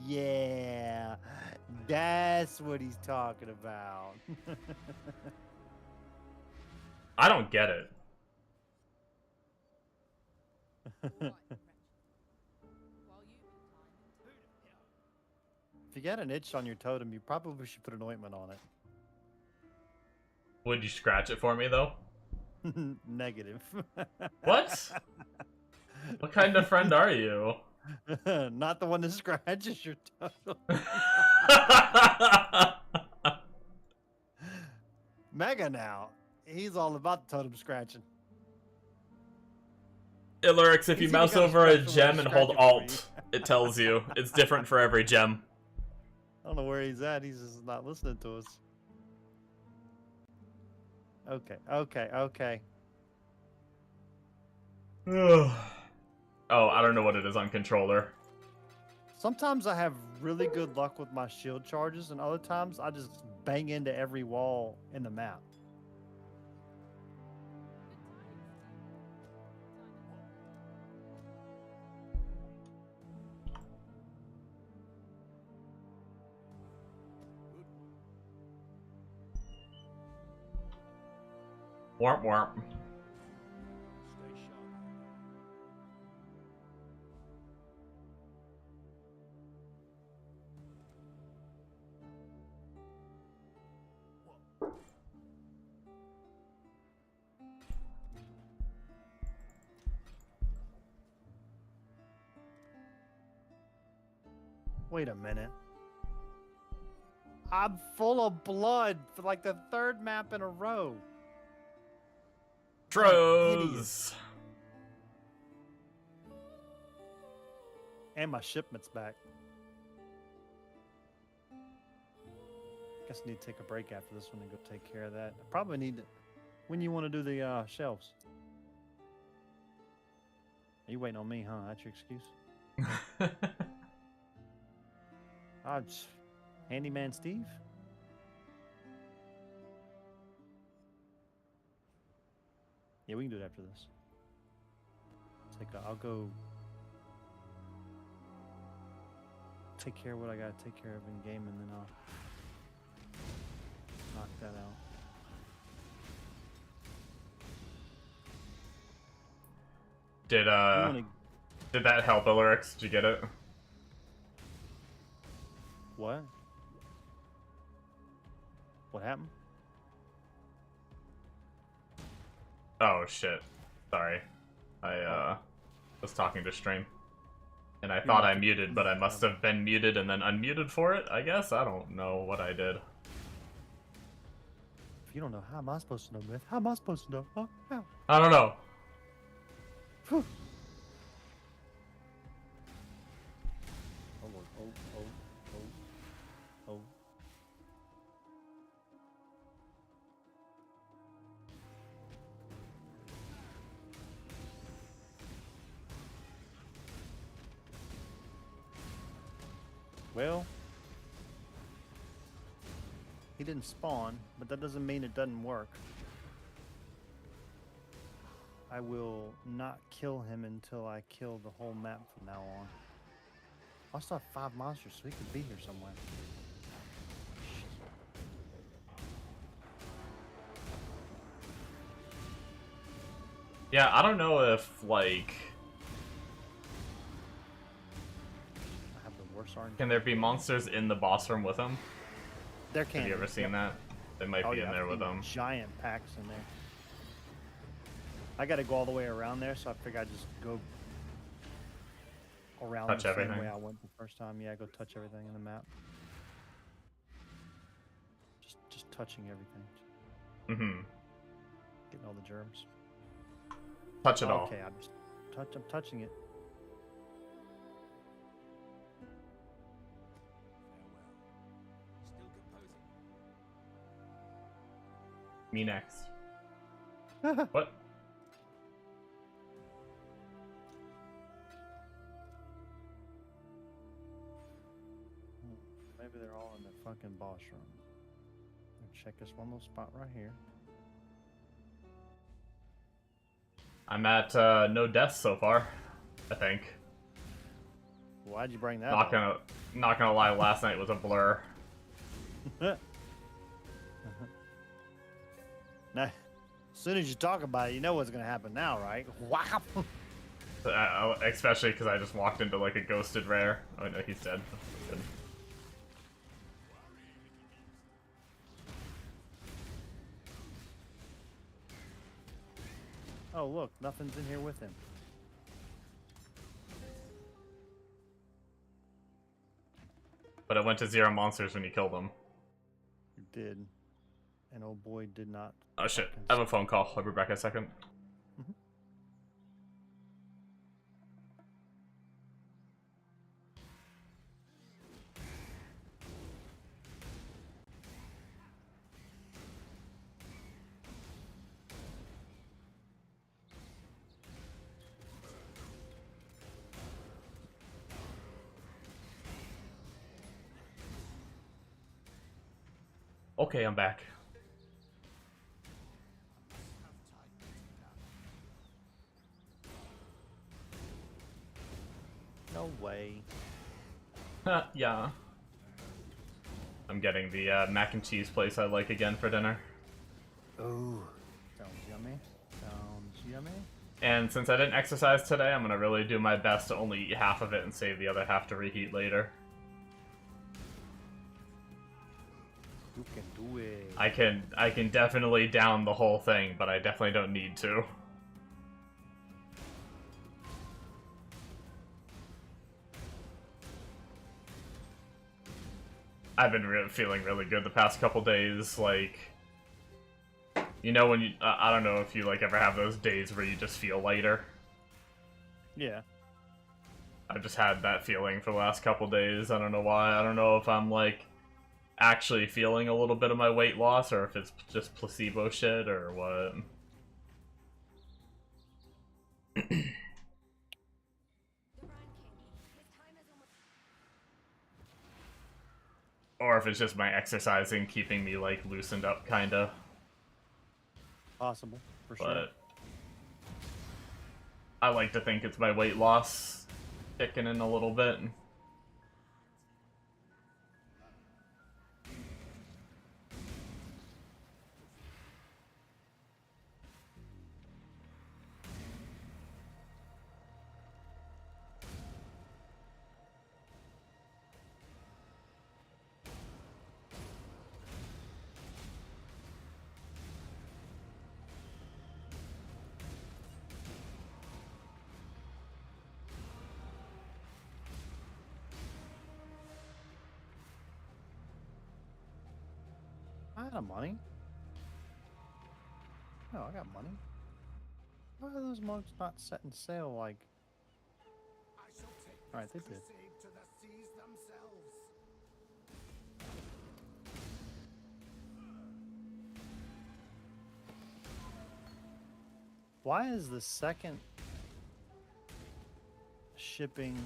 yeah. That's what he's talking about. I don't get it. If you got an itch on your totem, you probably should put an ointment on it. Would you scratch it for me, though? Negative. What? What kind of friend are you? Not the one that scratches your totem. Mega now. He's all about the totem scratching. Ilurix, if you He's mouse even got a over a special way gem to and hold scratch it for Alt, it tells you. It's different for every gem. I don't know where he's at. He's just not listening to us. Okay, okay, okay. Oh, I don't know what it is on controller. Sometimes I have really good luck with my shield charges, and other times I just bang into every wall in the map. Warp warp. Stay sharp. Wait a minute. I'm full of blood for like the third map in a row. Tros. And my shipment's back. Guess I need to take a break after this one and go take care of that. I probably need to... When you want to do the shelves? Are you waiting on me, huh? That's your excuse? Handyman Steve? Yeah, we can do it after this. I'll go take care of what I gotta take care of in game, and then I'll knock that out. Did that help, Illyx? Did you get it? What? What happened? Oh shit. Sorry. I was talking to stream. And I thought I muted, but I must have been muted and then unmuted for it, I guess? I don't know what I did. If you don't know, how am I supposed to know, Myth? How am I supposed to know? Huh? How? I don't know. Whew. Oh Lord. Oh. Well, he didn't spawn, but that doesn't mean it doesn't work. I will not kill him until I kill the whole map from now on. I still have 5 monsters, so he could be here somewhere. Yeah, I don't know if, like... I have the worst RNG. Can there be monsters in the boss room with him? There can Have you ever seen that? They might be in there with them. Giant packs in there. I gotta go all the way around there, so I figure I just go around Touch the same everything. way I went the first time. Yeah, go touch everything in the map. Just touching everything. Mm-hmm. Getting all the germs. Touch it all. Okay, I'm touching it. Farewell. Still composing. Me next. What? Maybe they're all in the fucking boss room. Check this one little spot right here. I'm at no deaths so far, I think. Why'd you bring that Not gonna lie, last night was a blur. up? Now, as soon as you talk about it, you know what's gonna happen now, right? Wow. Especially because I just walked into like a ghosted rare. Oh no, he's dead. Good. Oh look, nothing's in here with him. But it went to 0 monsters when you killed him. It did. And old boy did not. Oh shit, I have a phone call. I'll be back in a second. Okay, I'm back. No way. Yeah. I'm getting the mac and cheese place I like again for dinner. Ooh. Sounds yummy. Sounds yummy. And since I didn't exercise today, I'm gonna really do my best to only eat half of it and save the other half to reheat later. You can do it. I can definitely down the whole thing, but I definitely don't need to. I've been feeling really good the past couple days, like, you know, when you, I don't know if you, like, ever have those days where you just feel lighter. Yeah. I've just had that feeling for the last couple days. I don't know why. I don't know if I'm, like, actually feeling a little bit of my weight loss, or if it's just placebo shit, or what. Or if it's just my exercising keeping me, like, loosened up, kinda. Possible, for sure. But I like to think it's my weight loss kicking in a little bit. I got money. No, I got money. Why are those mugs not setting sail like... I shall take Alright, they this did. crusade to the seas themselves. Why is the second shipping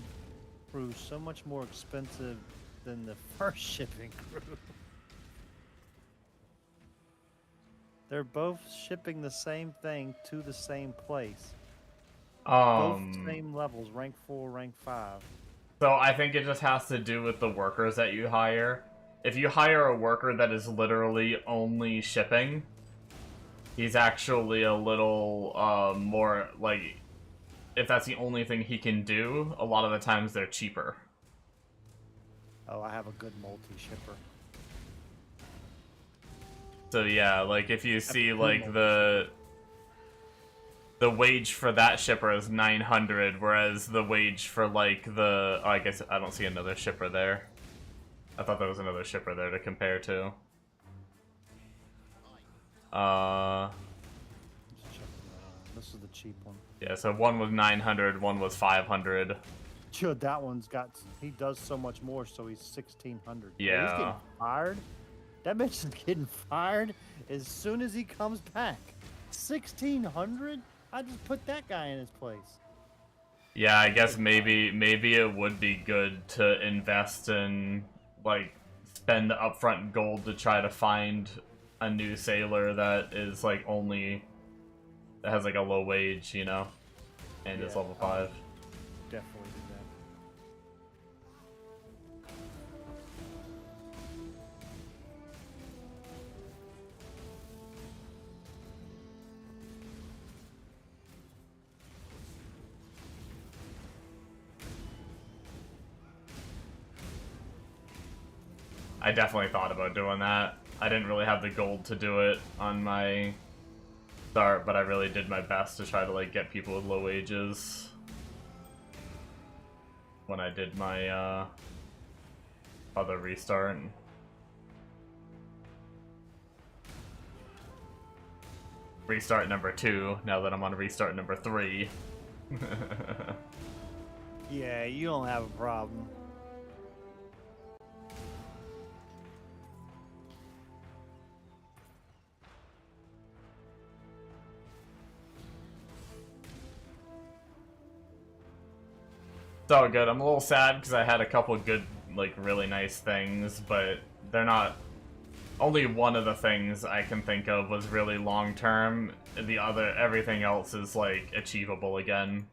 crew so much more expensive than the first shipping crew? They're both shipping the same thing to the same place. Both same levels, rank 4, rank 5. So I think it just has to do with the workers that you hire. If you hire a worker that is literally only shipping, he's actually a little more, like, if that's the only thing he can do, a lot of the times they're cheaper. Oh, I have a good multi-shipper. So yeah, like if you see like the wage for that shipper is 900, whereas the wage for like the, oh, I guess I don't see another shipper there. I thought there was another shipper there to compare to. Just check this is the cheap one. Yeah, so one was 900, one was 500. Sure, that one's got, he does so much more, so he's 1600. Yeah. He's getting fired. That bitch is getting fired as soon as he comes back. 1600? I just put that guy in his place. Yeah, I guess maybe it would be good to invest in, like, spend the upfront gold to try to find a new sailor that is like only, that has like a low wage, you know, and is level 5. Definitely do that. I definitely thought about doing that. I didn't really have the gold to do it on my start, but I really did my best to try to like get people with low wages when I did my other restart. Restart number 2, now that I'm on restart number 3. Yeah, you don't have a problem. It's all good. I'm a little sad because I had a couple good, like, really nice things, but they're not only one of the things I can think of was really long term. The other, everything else is like achievable again.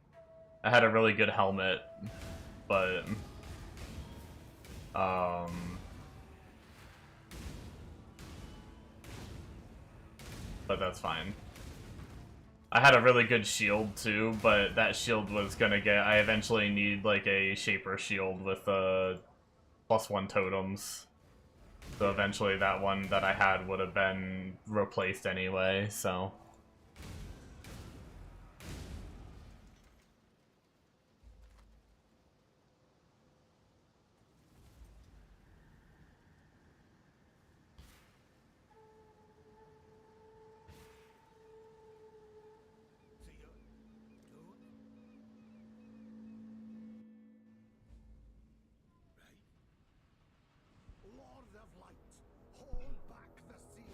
I had a really good helmet, but but that's fine. I had a really good shield too, but that shield was gonna get. I eventually need like a Shaper shield with +1 totems. So eventually that one that I had would have been replaced anyway, so. See you, dude. Right. Lord of Light, hold back the sea,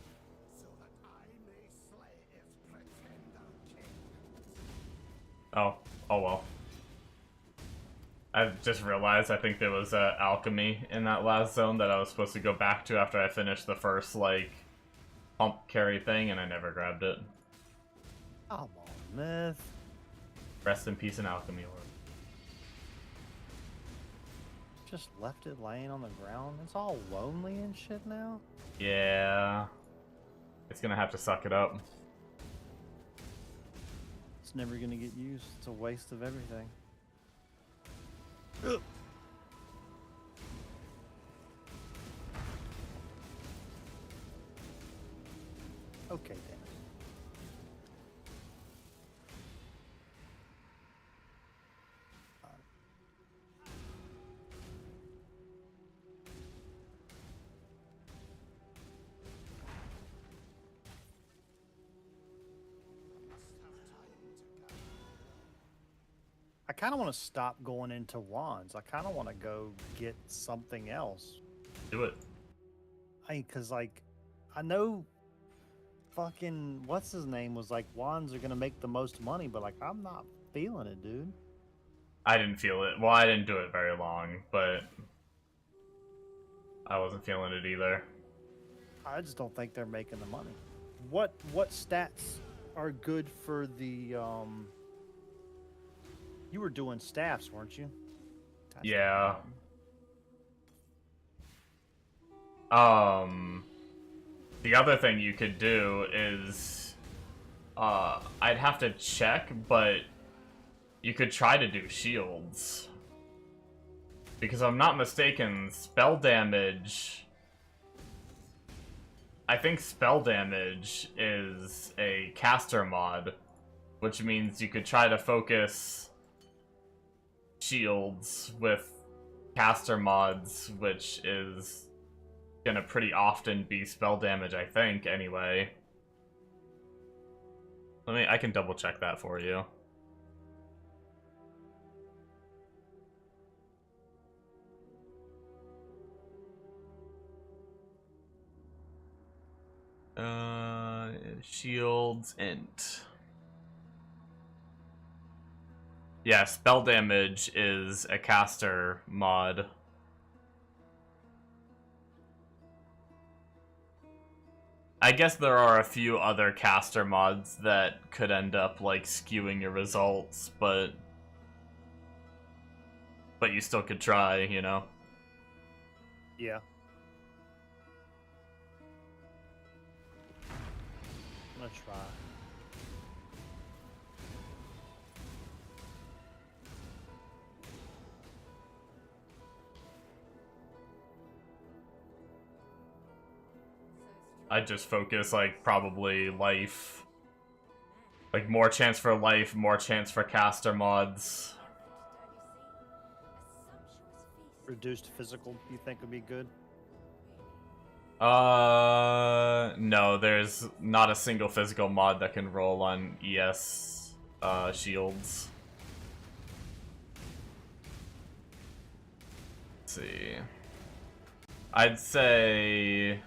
so that I may slay its pretender king. Oh well. I just realized I think there was alchemy in that last zone that I was supposed to go back to after I finished the first, like, pump carry thing, and I never grabbed it. Come on, Myth. Rest in peace in alchemy orb. Just left it laying on the ground. It's all lonely and shit now. Yeah. It's gonna have to suck it up. It's never gonna get used. It's a waste of everything. Ugh. Okay, then. I kind of want to stop going into wands. I kind of want to go get something else. Do it. Cause like, I know fucking, what's his name was like, wands are gonna make the most money, but like, I'm not feeling it, dude. I didn't feel it. Well, I didn't do it very long, but I wasn't feeling it either. I just don't think they're making the money. What stats are good for the, you were doing staffs, weren't you? Yeah. The other thing you could do is, I'd have to check, but you could try to do shields. Because if I'm not mistaken, spell damage... I think spell damage is a caster mod, which means you could try to focus shields with caster mods, which is gonna pretty often be spell damage, I think, anyway. I can double check that for you. Shields int. Yeah, spell damage is a caster mod. I guess there are a few other caster mods that could end up, like, skewing your results, but you still could try, you know? Yeah. I'm gonna try. I'd just focus, like, probably life. Like, more chance for life, more chance for caster mods. Reduced physical, you think would be good? No, there's not a single physical mod that can roll on ES, shields. Let's see. I'd say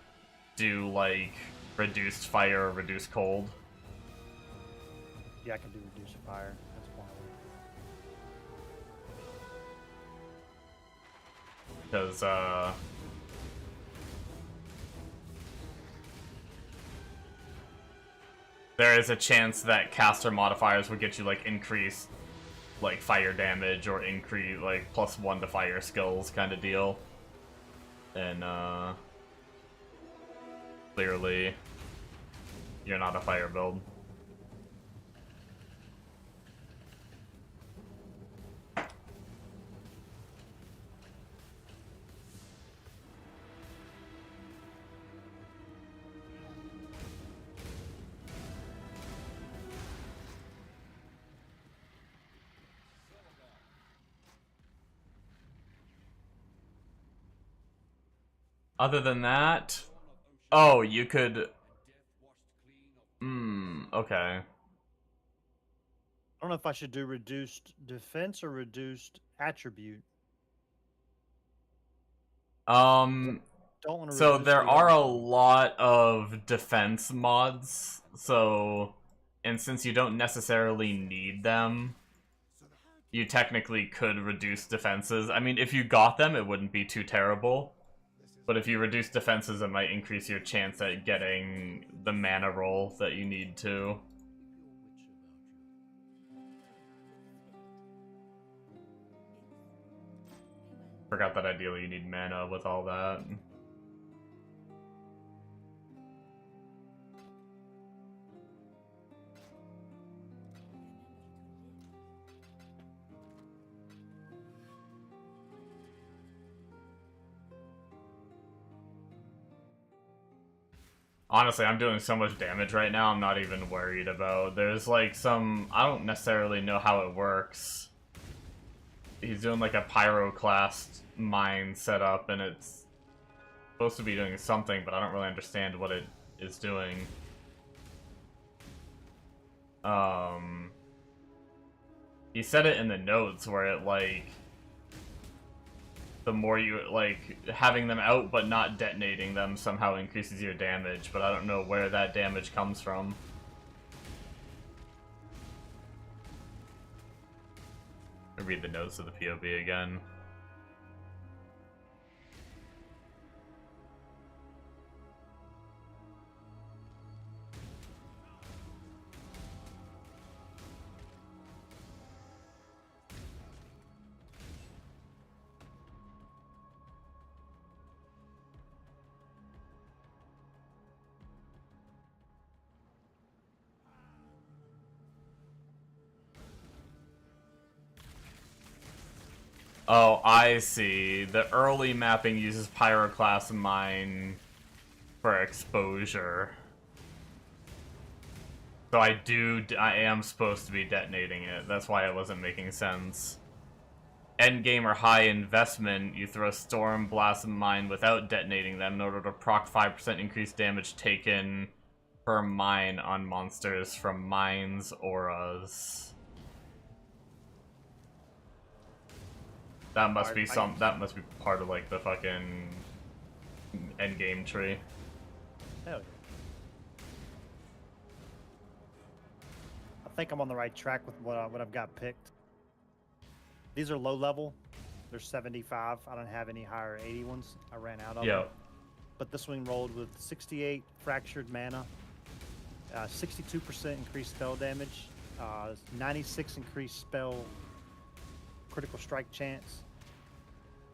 do, like, reduced fire or reduced cold. Yeah, I can do reduced fire. That's one of them. Because, there is a chance that caster modifiers would get you like increased like fire damage or increase like +1 to fire skills kind of deal. And clearly you're not a fire build. Other than that, oh, you could. Okay. I don't know if I should do reduced defense or reduced attribute. Don't want to. So there are a lot of defense mods, and since you don't necessarily need them, you technically could reduce defenses. I mean, if you got them, it wouldn't be too terrible. But if you reduce defenses, it might increase your chance at getting the mana roll that you need to. Forgot that ideally you need mana with all that. Honestly, I'm doing so much damage right now, I'm not even worried about. There's like some... I don't necessarily know how it works. He's doing like a pyroclast mine setup, and it's supposed to be doing something, but I don't really understand what it is doing. He said it in the notes where it like... the more you, like, having them out but not detonating them somehow increases your damage, but I don't know where that damage comes from. I'll read the notes of the POV again. Oh, I see. The early mapping uses Pyroclast Mine for exposure. So I am supposed to be detonating it. That's why it wasn't making sense. Endgame or high investment, you throw Storm Blast Mine without detonating them in order to proc 5% increased damage taken per mine on monsters from mines auras. That must be that must be part of like the fucking endgame tree. Hell yeah. I think I'm on the right track with what I've got picked. These are low level. They're 75. I don't have any higher 80 ones. I ran out of them. But this one rolled with 68 fractured mana, 62% increased spell damage, 96 increased spell critical strike chance,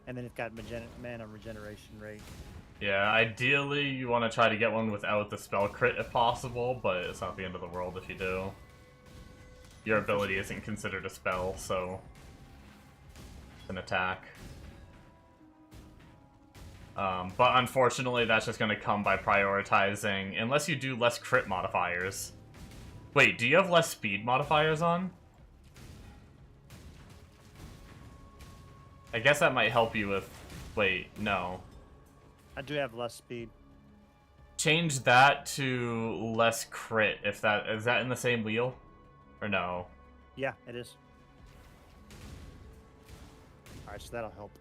and then it's got mana regeneration rate. Yeah, ideally you want to try to get one without the spell crit if possible, but it's not the end of the world if you do. Your ability isn't considered a spell, so it's an attack. But unfortunately that's just going to come by prioritizing, unless you do less crit modifiers. Wait, do you have less speed modifiers on? I guess that might help you with... Wait, no. I do have less speed. Change that to less crit, if that... Is that in the same wheel? Or no? Yeah, it is. Alright, so that'll help.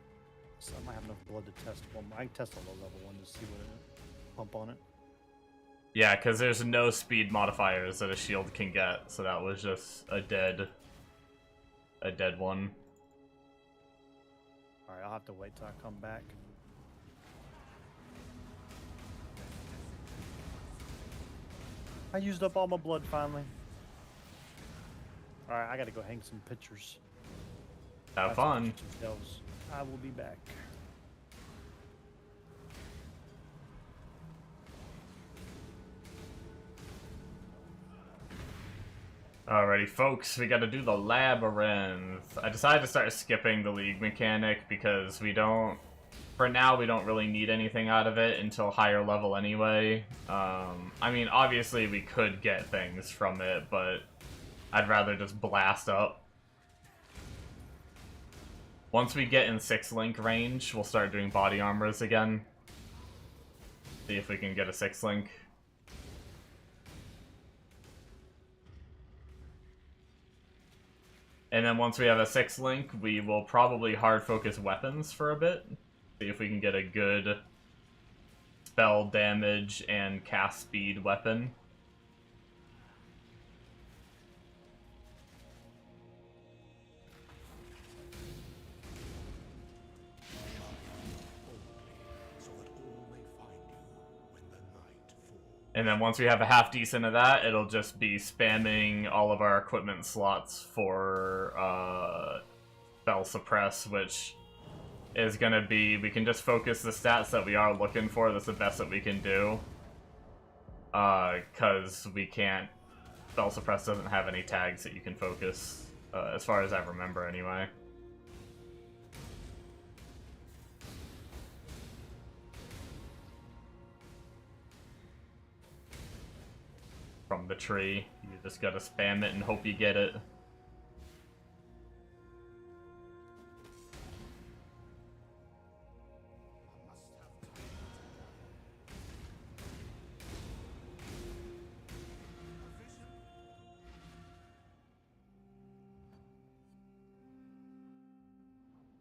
So I might have enough blood to test one. I can test a low level one to see what it pump on it. Yeah, because there's no speed modifiers that a shield can get, so that was just a dead one. Alright, I'll have to wait till I come back. I used up all my blood finally. Alright, I gotta go hang some pictures. Have fun. I will be back. Alrighty, folks, we gotta do the labyrinth. I decided to start skipping the league mechanic because we don't... For now, we don't really need anything out of it until higher level anyway. I mean, obviously we could get things from it, but I'd rather just blast up. Once we get in 6-link range, we'll start doing body armors again. See if we can get a 6-link. And then once we have a 6-link, we will probably hard focus weapons for a bit. See if we can get a good spell damage and cast speed weapon. And then once we have a half decent of that, it'll just be spamming all of our equipment slots for spell suppress, which is gonna be, we can just focus the stats that we are looking for. That's the best that we can do. Because we can't, spell suppress doesn't have any tags that you can focus, as far as I remember anyway. From the tree. You just gotta spam it and hope you get it.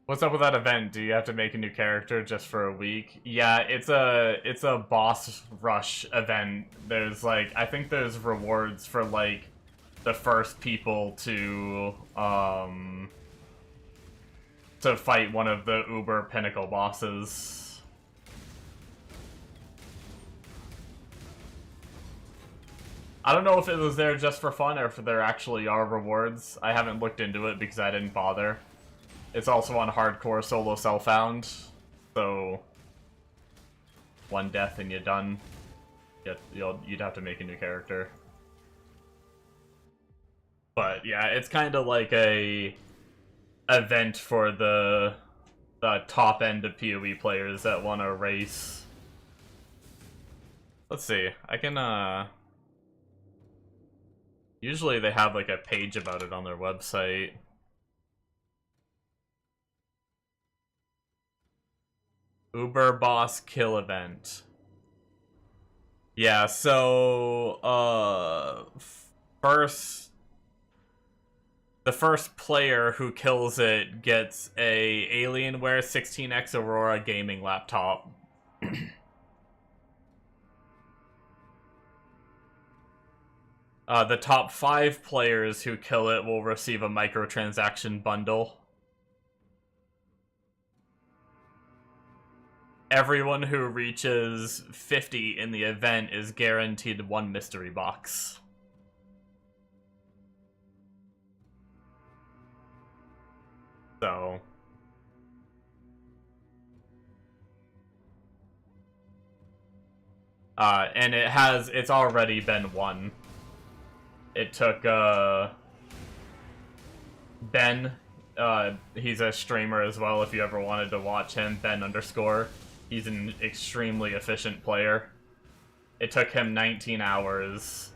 What's up with that event? Do you have to make a new character just for a week? Yeah, it's a boss rush event. There's like, I think there's rewards for like the first people to fight one of the Uber Pinnacle bosses. I don't know if it was there just for fun or if there actually are rewards. I haven't looked into it because I didn't bother. It's also on hardcore solo self-found, so one death and you're done. You'd have to make a new character. But yeah, it's kind of like a event for the top end of PoE players that want to race. Let's see, I can usually they have like a page about it on their website. Uber boss kill event. Yeah, so the first player who kills it gets a Alienware 16X Aurora gaming laptop. The top 5 players who kill it will receive a microtransaction bundle. Everyone who reaches 50 in the event is guaranteed 1 mystery box. So... and it's already been won. It took, Ben, he's a streamer as well if you ever wanted to watch him, Ben _. He's an extremely efficient player. It took him 19 hours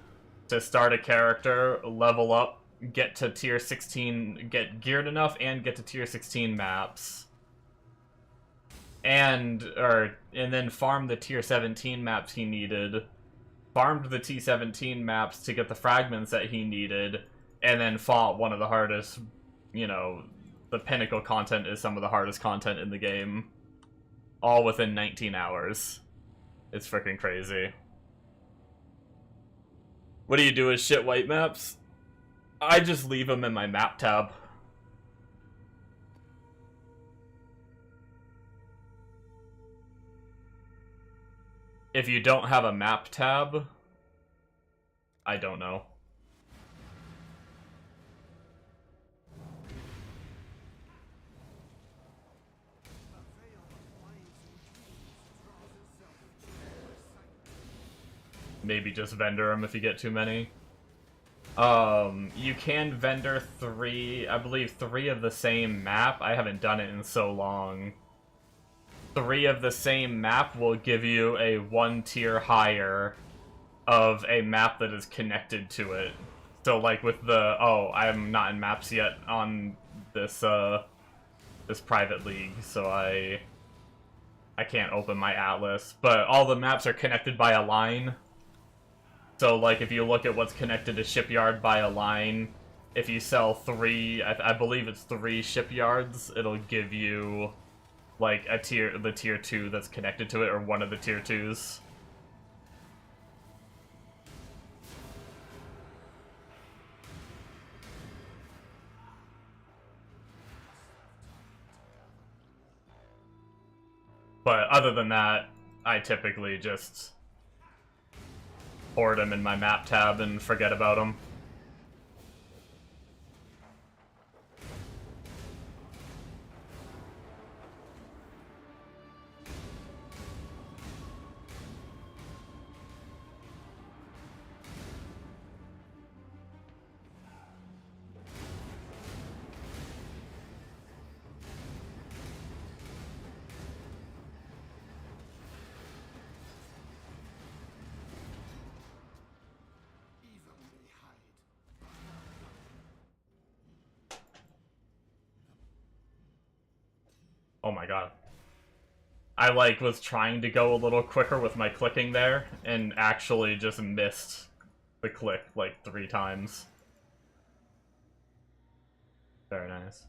to start a character, level up, get to tier 16, get geared enough, and get to tier 16 maps. And then farm the tier 17 maps he needed, farmed the T17 maps to get the fragments that he needed, and then fought one of the hardest, you know, the pinnacle content is some of the hardest content in the game. All within 19 hours. It's freaking crazy. What do you do with shit white maps? I just leave them in my map tab. If you don't have a map tab, I don't know. Maybe just vendor them if you get too many. You can vendor 3, I believe 3 of the same map. I haven't done it in so long. 3 of the same map will give you a 1 tier higher of a map that is connected to it. So like with the, oh, I'm not in maps yet on this, this private league, so I can't open my atlas, but all the maps are connected by a line. So, like, if you look at what's connected to Shipyard by a line, if you sell 3, I believe it's 3 shipyards, it'll give you, like, the tier 2 that's connected to it, or one of the tier 2s. But other than that, I typically just hoard them in my map tab and forget about them. Oh my god. I, like, was trying to go a little quicker with my clicking there, and actually just missed the click, like, 3 times. Very nice.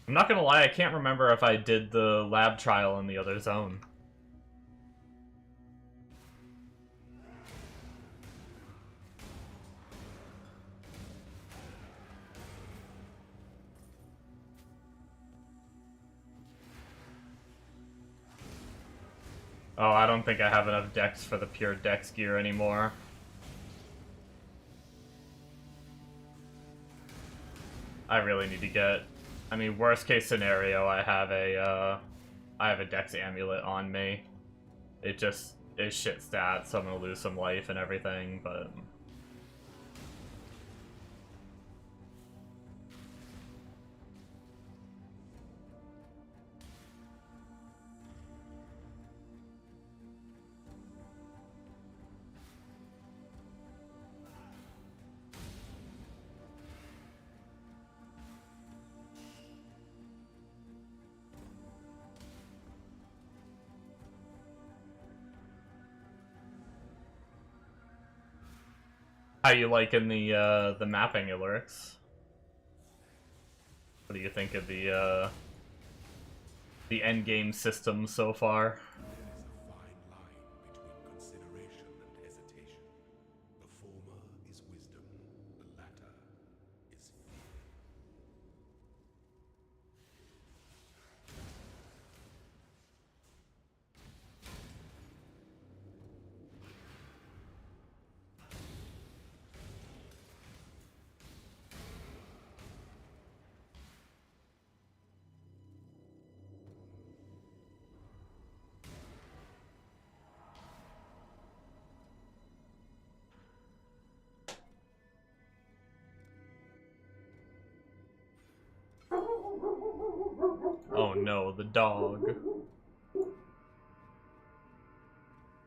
I'm not gonna lie, I can't remember if I did the lab trial in the other zone. Oh, I don't think I have enough dex for the pure dex gear anymore. I really need to get... I mean, worst case scenario, I have a dex amulet on me. It just is shit stats, so I'm gonna lose some life and everything, but... How you liking the mapping alerts? What do you think of the endgame system so far? There is a fine line between consideration and hesitation. The former is wisdom, the latter is fear. Oh no, the dog.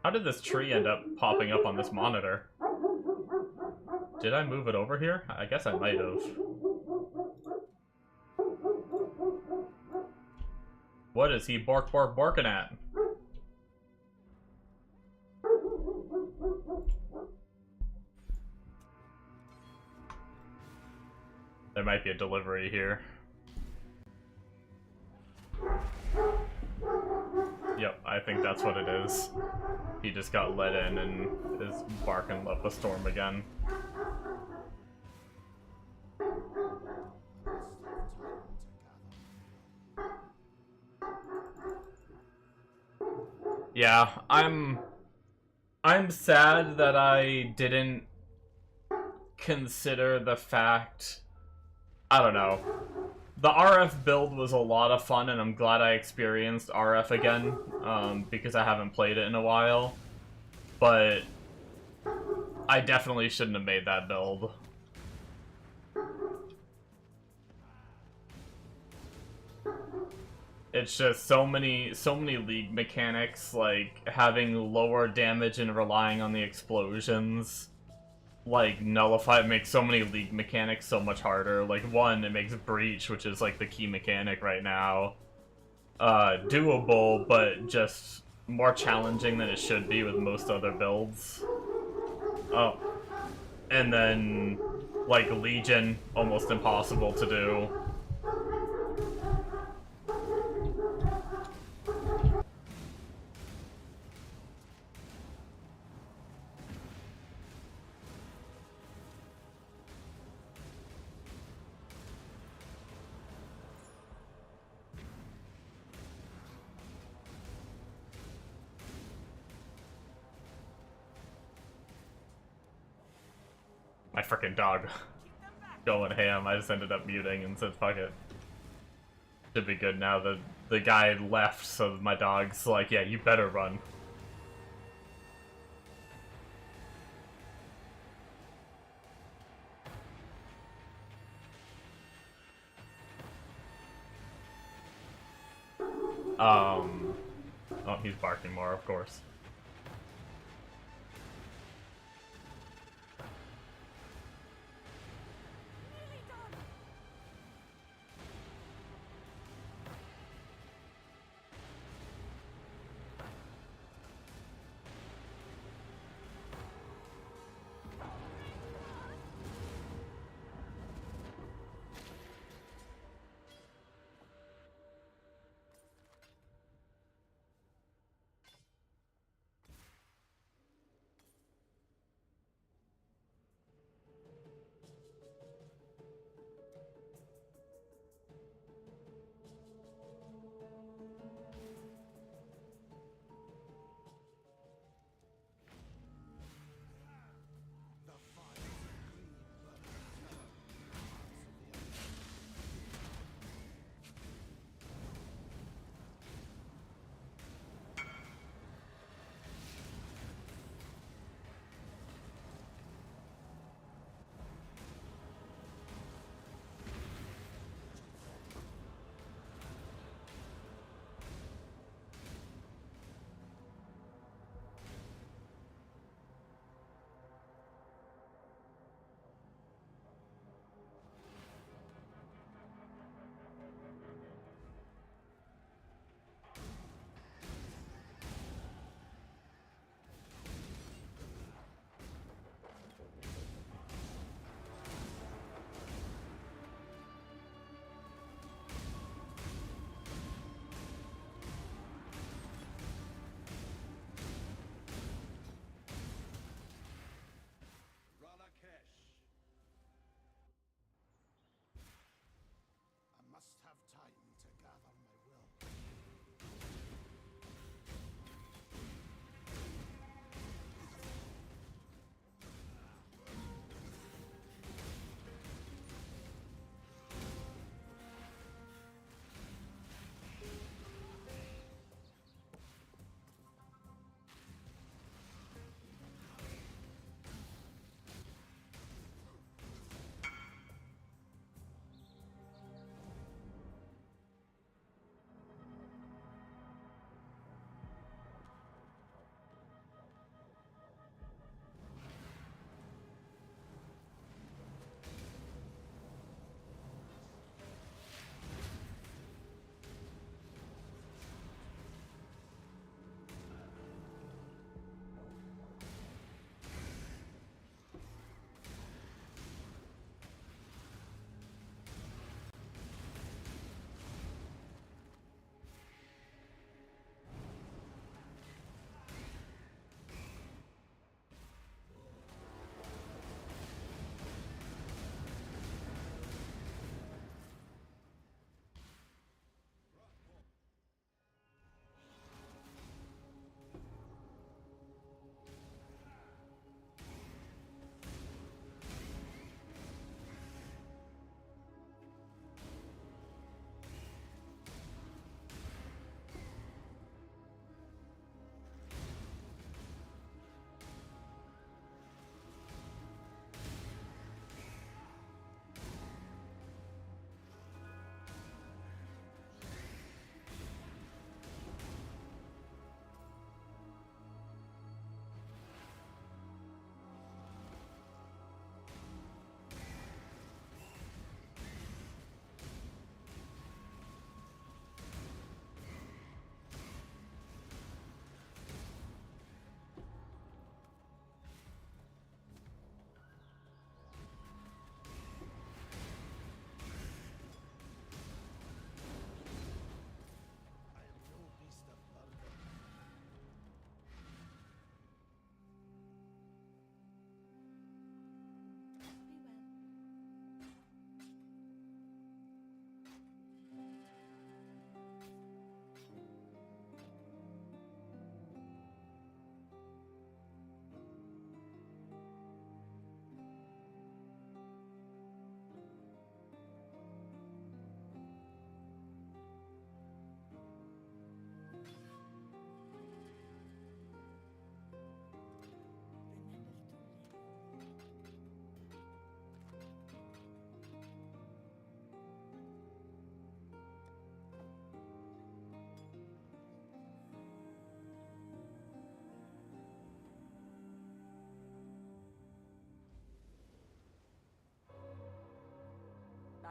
How did this tree end up popping up on this monitor? Did I move it over here? I guess I might have. What is he barking at? There might be a delivery here. Yep, I think that's what it is. He just got let in and is barking up a storm again. Yeah, I'm sad that I didn't consider the fact, I don't know. The RF build was a lot of fun, and I'm glad I experienced RF again, because I haven't played it in a while. But I definitely shouldn't have made that build. It's just so many League mechanics, like having lower damage and relying on the explosions. Like, nullify makes so many League mechanics so much harder. Like, one, it makes Breach, which is like the key mechanic right now, doable, but just more challenging than it should be with most other builds. Oh. And then, like, Legion, almost impossible to do. My frickin' dog going ham. I just ended up muting and said, fuck it. Should be good now. The guy left, so my dog's like, yeah, you better run. Oh, he's barking more, of course.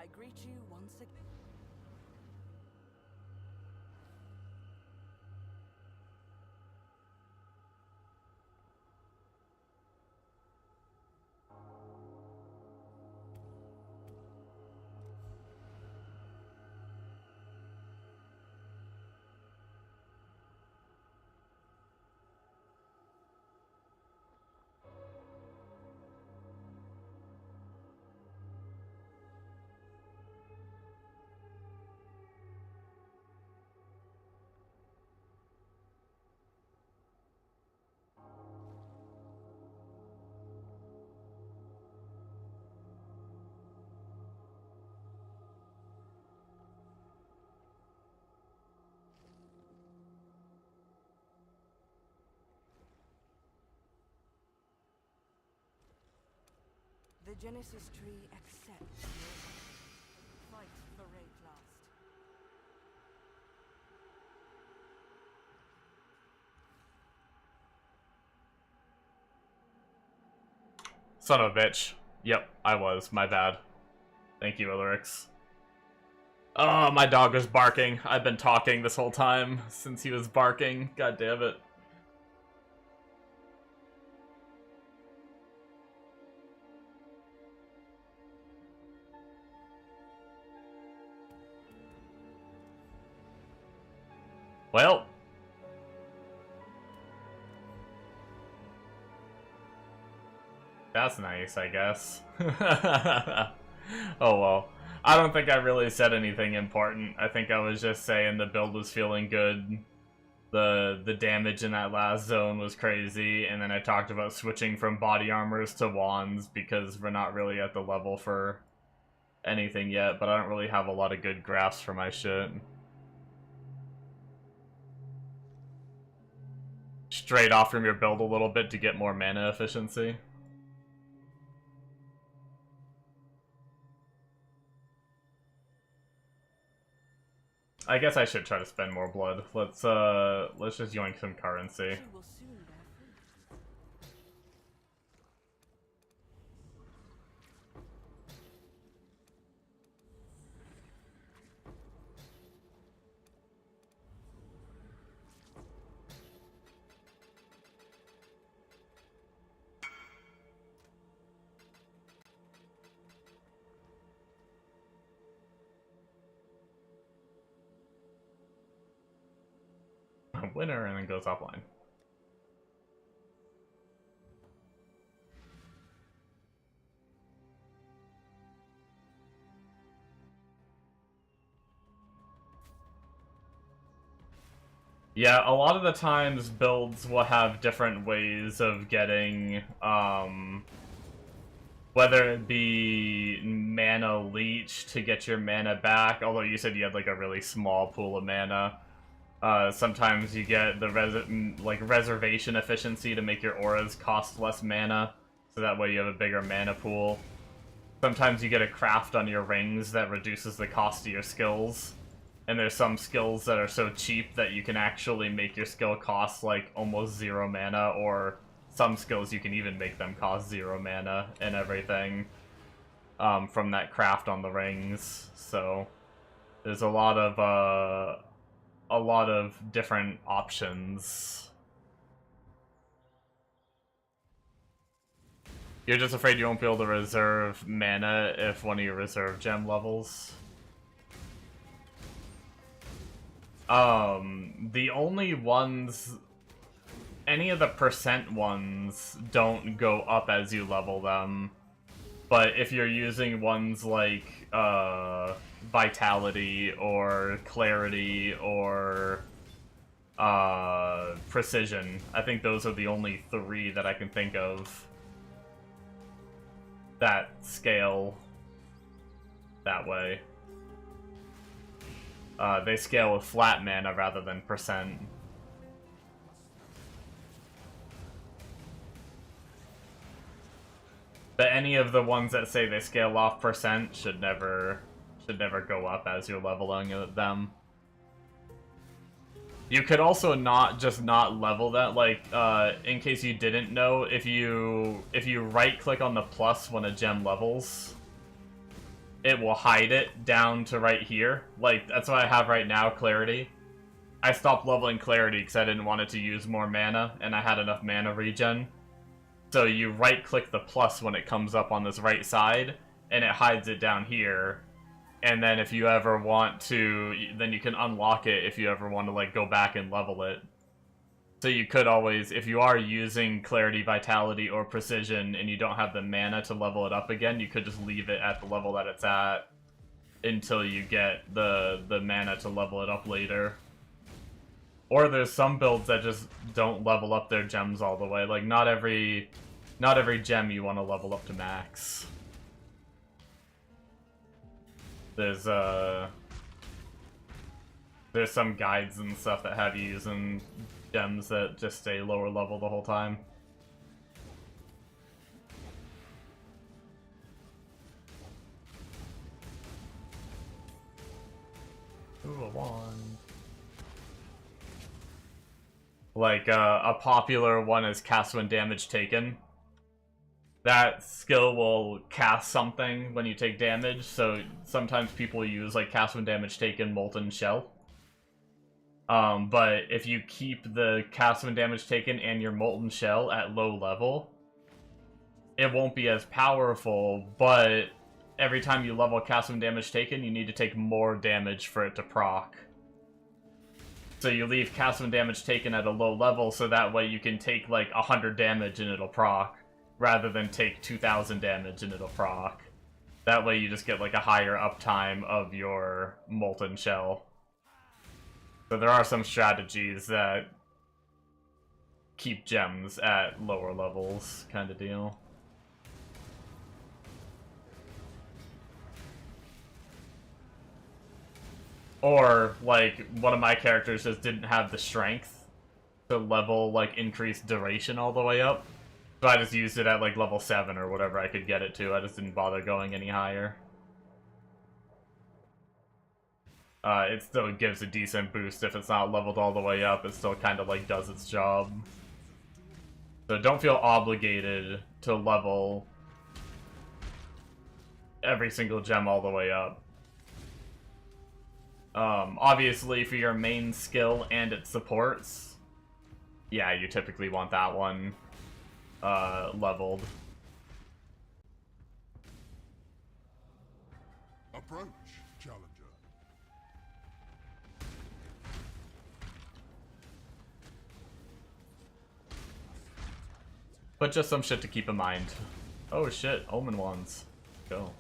I greet you once again. The Genesis tree accepts your fight for Rate last. Son of a bitch. Yep, I was. My bad. Thank you, Illyrix. Oh, my dog was barking. I've been talking this whole time since he was barking. God damn it. Well. That's nice, I guess. Oh well. I don't think I really said anything important. I think I was just saying the build was feeling good. The damage in that last zone was crazy, and then I talked about switching from body armors to wands because we're not really at the level for anything yet, but I don't really have a lot of good graphs for my shit. Straight off from your build a little bit to get more mana efficiency. I guess I should try to spend more blood. Let's just yoink some currency. She will soon bear fruit. Winner, and then goes offline. Yeah, a lot of the times builds will have different ways of getting, whether it be mana leech to get your mana back, although you said you had like a really small pool of mana. Sometimes you get the reservation efficiency to make your auras cost less mana, so that way you have a bigger mana pool. Sometimes you get a craft on your rings that reduces the cost of your skills. And there's some skills that are so cheap that you can actually make your skill cost like almost 0 mana, or some skills you can even make them cost 0 mana and everything from that craft on the rings. So there's a lot of different options. You're just afraid you won't be able to reserve mana if one of your reserve gem levels. The only ones, any of the percent ones don't go up as you level them. But if you're using ones like, Vitality, or Clarity, or, Precision, I think those are the only 3 that I can think of that scale that way. They scale with flat mana rather than percent. But any of the ones that say they scale off percent should never go up as you're leveling them. You could also not level that, like, in case you didn't know, if you right click on the plus when a gem levels, it will hide it down to right here. Like, that's what I have right now, Clarity. I stopped leveling Clarity because I didn't want it to use more mana, and I had enough mana regen. So you right-click the plus when it comes up on this right side, and it hides it down here. And then if you ever want to, then you can unlock it if you ever want to, like, go back and level it. So you could always, if you are using Clarity, Vitality, or Precision, and you don't have the mana to level it up again, you could just leave it at the level that it's at until you get the mana to level it up later. Or there's some builds that just don't level up their gems all the way. Like, not every gem you want to level up to max. There's some guides and stuff that have you using gems that just stay lower level the whole time. Ooh, a wand. Like, a popular one is cast when damage taken. That skill will cast something when you take damage, so sometimes people use, like, cast when damage taken, Molten Shell. But if you keep the cast when damage taken and your Molten Shell at low level, it won't be as powerful, but every time you level cast when damage taken, you need to take more damage for it to proc. So you leave cast when damage taken at a low level, so that way you can take like 100 damage and it'll proc, rather than take 2000 damage and it'll proc. That way you just get like a higher uptime of your Molten Shell. So there are some strategies that keep gems at lower levels, kind of deal. Or, like, one of my characters just didn't have the strength to level, like, increased duration all the way up. So I just used it at, like, level 7 or whatever I could get it to. I just didn't bother going any higher. It still gives a decent boost if it's not leveled all the way up. It still kind of, like, does its job. So don't feel obligated to level every single gem all the way up. Obviously, for your main skill and its supports, yeah, you typically want that one leveled. Approach, challenger. But just some shit to keep in mind. Oh shit, Omen Wands. Go.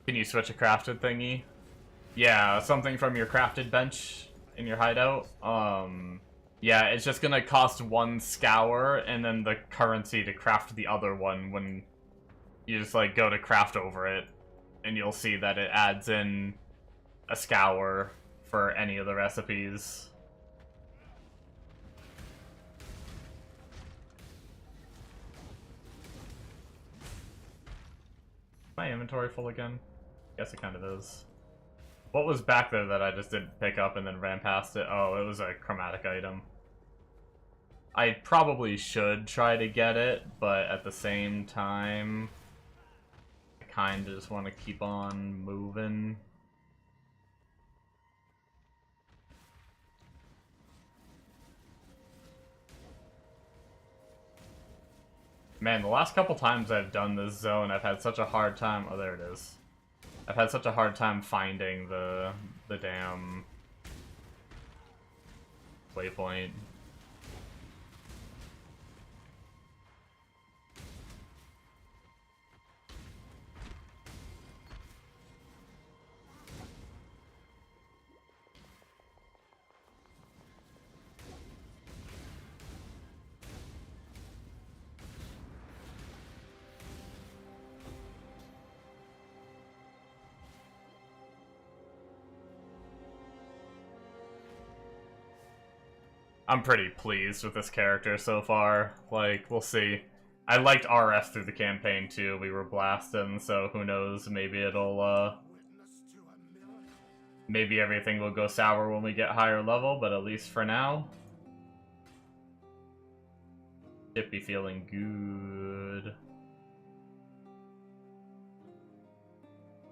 Can you switch a crafted thingy? Yeah, something from your crafted bench in your hideout. Yeah, it's just gonna cost 1 scour and then the currency to craft the other one when you just like go to craft over it, and you'll see that it adds in a scour for any of the recipes. My inventory full again? Guess it kind of is. What was back there that I just didn't pick up and then ran past it? Oh, it was a chromatic item. I probably should try to get it, but at the same time, I kind of just want to keep on moving. Man, the last couple times I've done this zone, I've had such a hard time. Oh, there it is. I've had such a hard time finding the damn waypoint. I'm pretty pleased with this character so far. Like, we'll see. I liked RF through the campaign too. We were blasting, so who knows? Maybe it'll maybe everything will go sour when we get higher level, but at least for now, should be feeling good.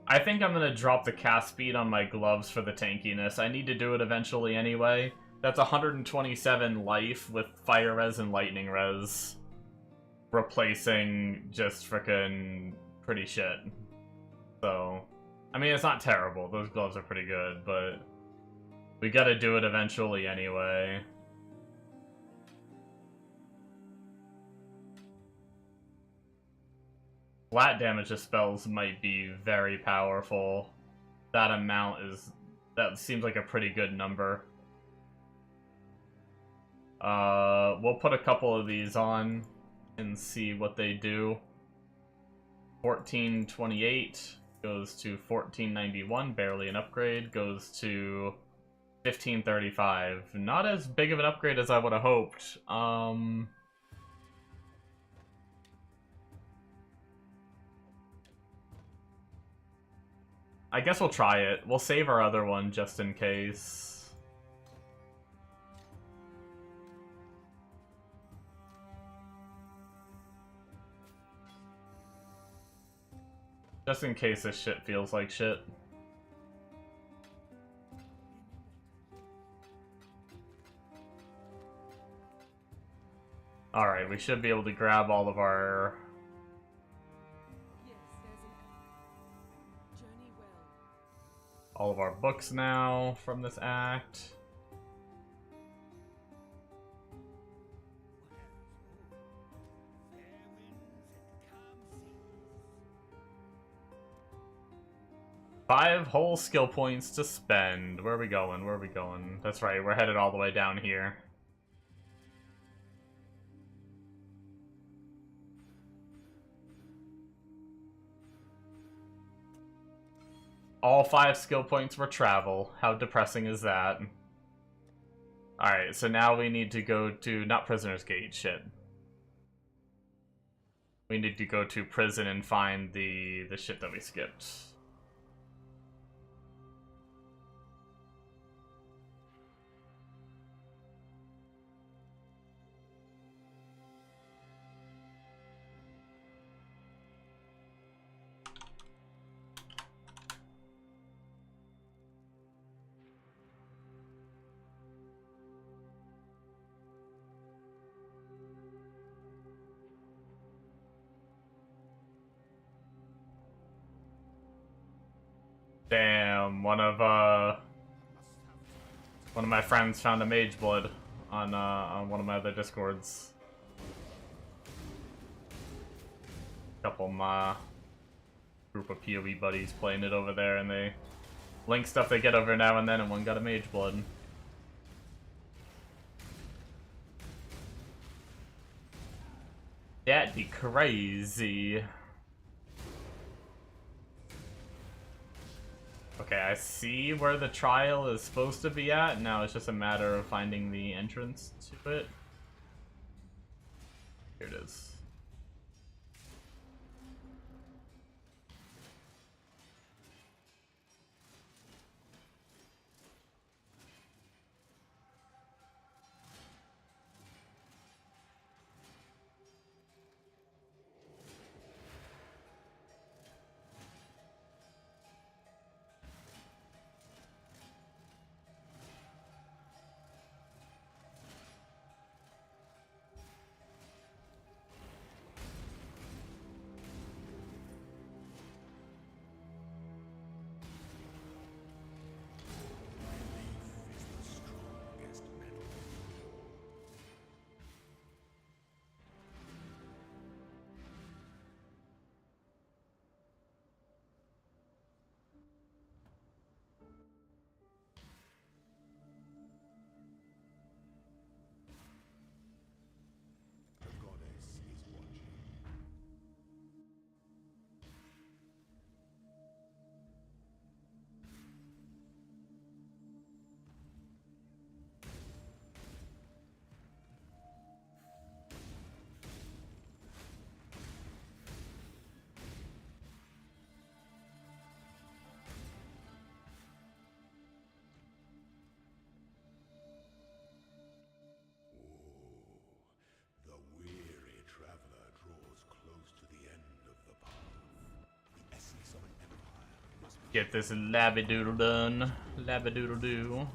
I think I'm gonna drop the cast speed on my gloves for the tankiness. I need to do it eventually anyway. That's 127 life with fire res and lightning res, replacing just frickin' pretty shit. So, I mean, it's not terrible. Those gloves are pretty good, but we gotta do it eventually anyway. Flat damage of spells might be very powerful. That seems like a pretty good number. We'll put a couple of these on and see what they do. 1428 goes to 1491, barely an upgrade, goes to 1535. Not as big of an upgrade as I would have hoped. I guess we'll try it. We'll save our other one just in case. Just in case this shit feels like shit. Alright, we should be able to grab all of our... Yes, there's an journey well. all of our books now from this act. Five whole skill points to spend. Where are we going? Where are we going? That's right, we're headed all the way down here. All 5 skill points were travel. How depressing is that? Alright, so now we need to go to... not Prisoner's Gate, shit. We need to go to prison and find the shit that we skipped. Damn, one of my friends found a mage blood on one of my other discords. Couple of my group of PoE buddies playing it over there, and they link stuff they get over now and then, and one got a mage blood. That'd be crazy. Okay, I see where the trial is supposed to be at. Now it's just a matter of finding the entrance to it. Here it is. Get this labradoodle done. Labradoodle doo.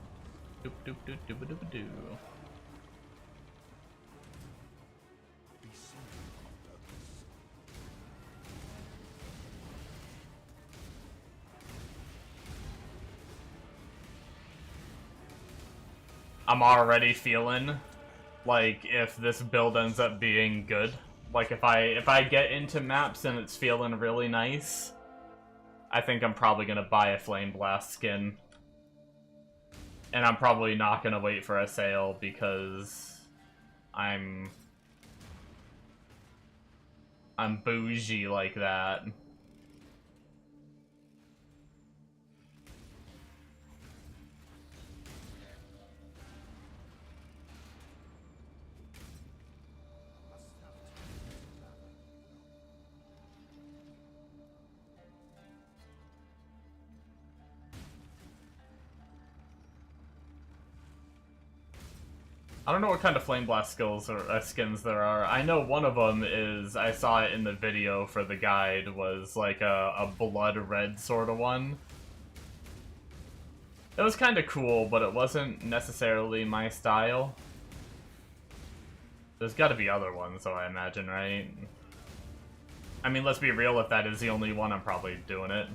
Doop doop doop doop doop doo. Be seen after this. I'm already feeling like if this build ends up being good, like if I get into maps and it's feeling really nice, I think I'm probably gonna buy a Flame Blast skin. And I'm probably not gonna wait for a sale because I'm bougie like that. I don't know what kind of Flame Blast skills or skins there are. I know one of them is, I saw it in the video for the guide, was like a blood red sort of one. It was kind of cool, but it wasn't necessarily my style. There's got to be other ones, though, I imagine, right? I mean, let's be real, if that is the only one, I'm probably doing it.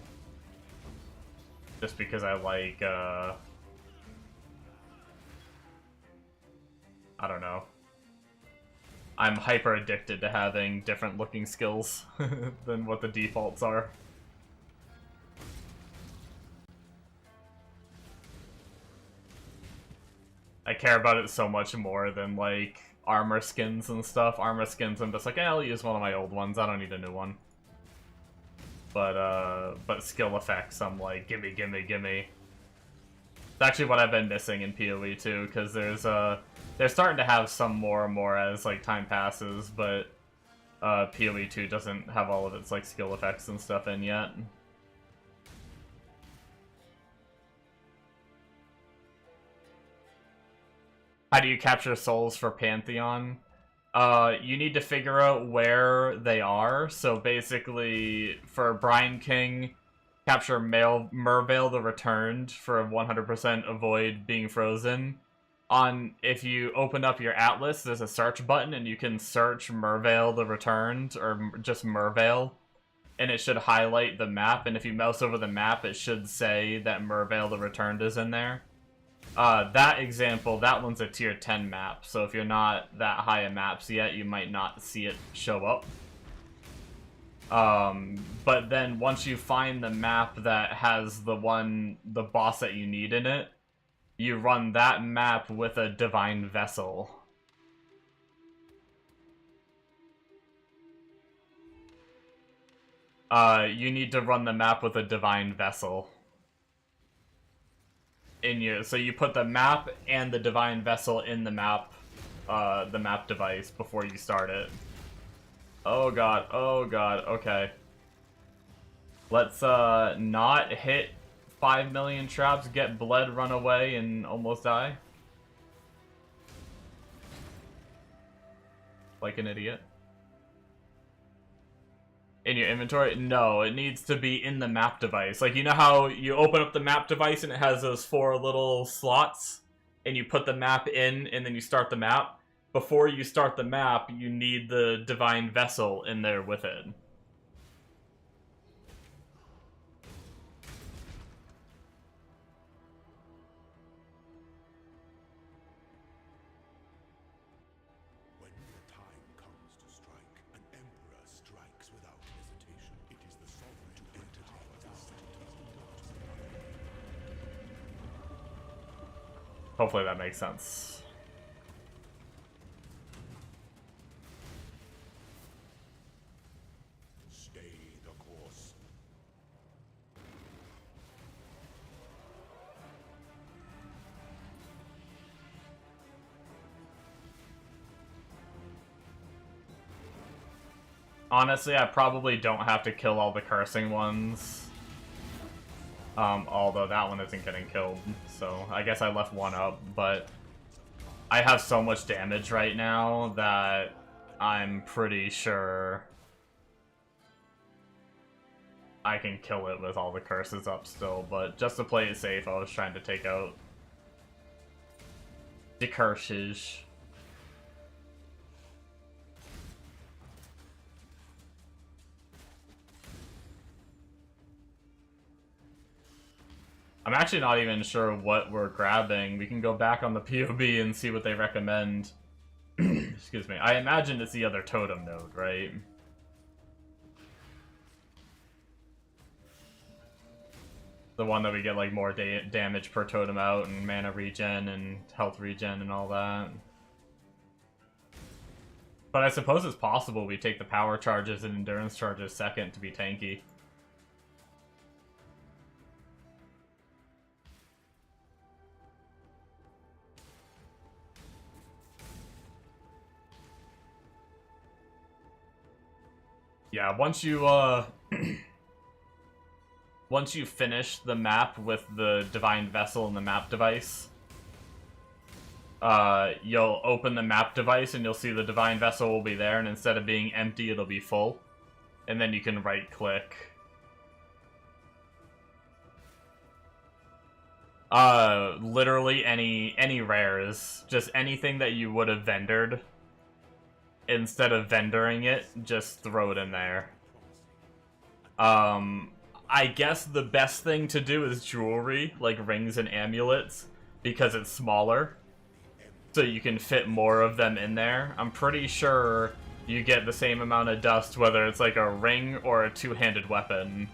Just because I like, I don't know. I'm hyper addicted to having different looking skills than what the defaults are. I care about it so much more than like armor skins and stuff. Armor skins, I'm just like, eh, I'll use one of my old ones. I don't need a new one. But skill effects, I'm like, gimme, gimme, gimme. It's actually what I've been missing in PoE too, because they're starting to have some more and more as like time passes, but PoE 2 doesn't have all of its like skill effects and stuff in yet. How do you capture souls for Pantheon? You need to figure out where they are. So basically, for Brine King, capture Merveil the Returned for 100% avoid being frozen. If you open up your atlas, there's a search button, and you can search Merveil the Returned, or just Merveil, and it should highlight the map, and if you mouse over the map, it should say that Merveil the Returned is in there. That example, that one's a tier 10 map, so if you're not that high in maps yet, you might not see it show up. But then once you find the map that has the boss that you need in it, you run that map with a Divine Vessel. You need to run the map with a Divine Vessel. So you put the map and the Divine Vessel in the map device before you start it. Oh god, okay. Let's not hit 5 million traps, get bled, run away, and almost die. Like an idiot. In your inventory? No, it needs to be in the map device. Like, you know how you open up the map device and it has those 4 little slots? And you put the map in and then you start the map? Before you start the map, you need the Divine Vessel in there with it. When the time comes to strike, an emperor strikes without hesitation. It is the sovereign to entertain the Hopefully that makes sense. Stay the course. Honestly, I probably don't have to kill all the cursing ones. Although that one isn't getting killed, so I guess I left one up, but I have so much damage right now that I'm pretty sure I can kill it with all the curses up still, but just to play it safe, I was trying to take out the curses. I'm actually not even sure what we're grabbing. We can go back on the POB and see what they recommend. Excuse me. I imagine it's the other totem node, right? The one that we get like more damage per totem out and mana regen and health regen and all that. But I suppose it's possible we take the power charges and endurance charges second to be tanky. Yeah, once you once you finish the map with the Divine Vessel and the map device, you'll open the map device and you'll see the Divine Vessel will be there, and instead of being empty, it'll be full. And then you can right-click. Literally any rares. Just anything that you would have vendored. Instead of vendoring it, just throw it in there. I guess the best thing to do is jewelry, like rings and amulets, because it's smaller. So you can fit more of them in there. I'm pretty sure you get the same amount of dust whether it's like a ring or a two-handed weapon.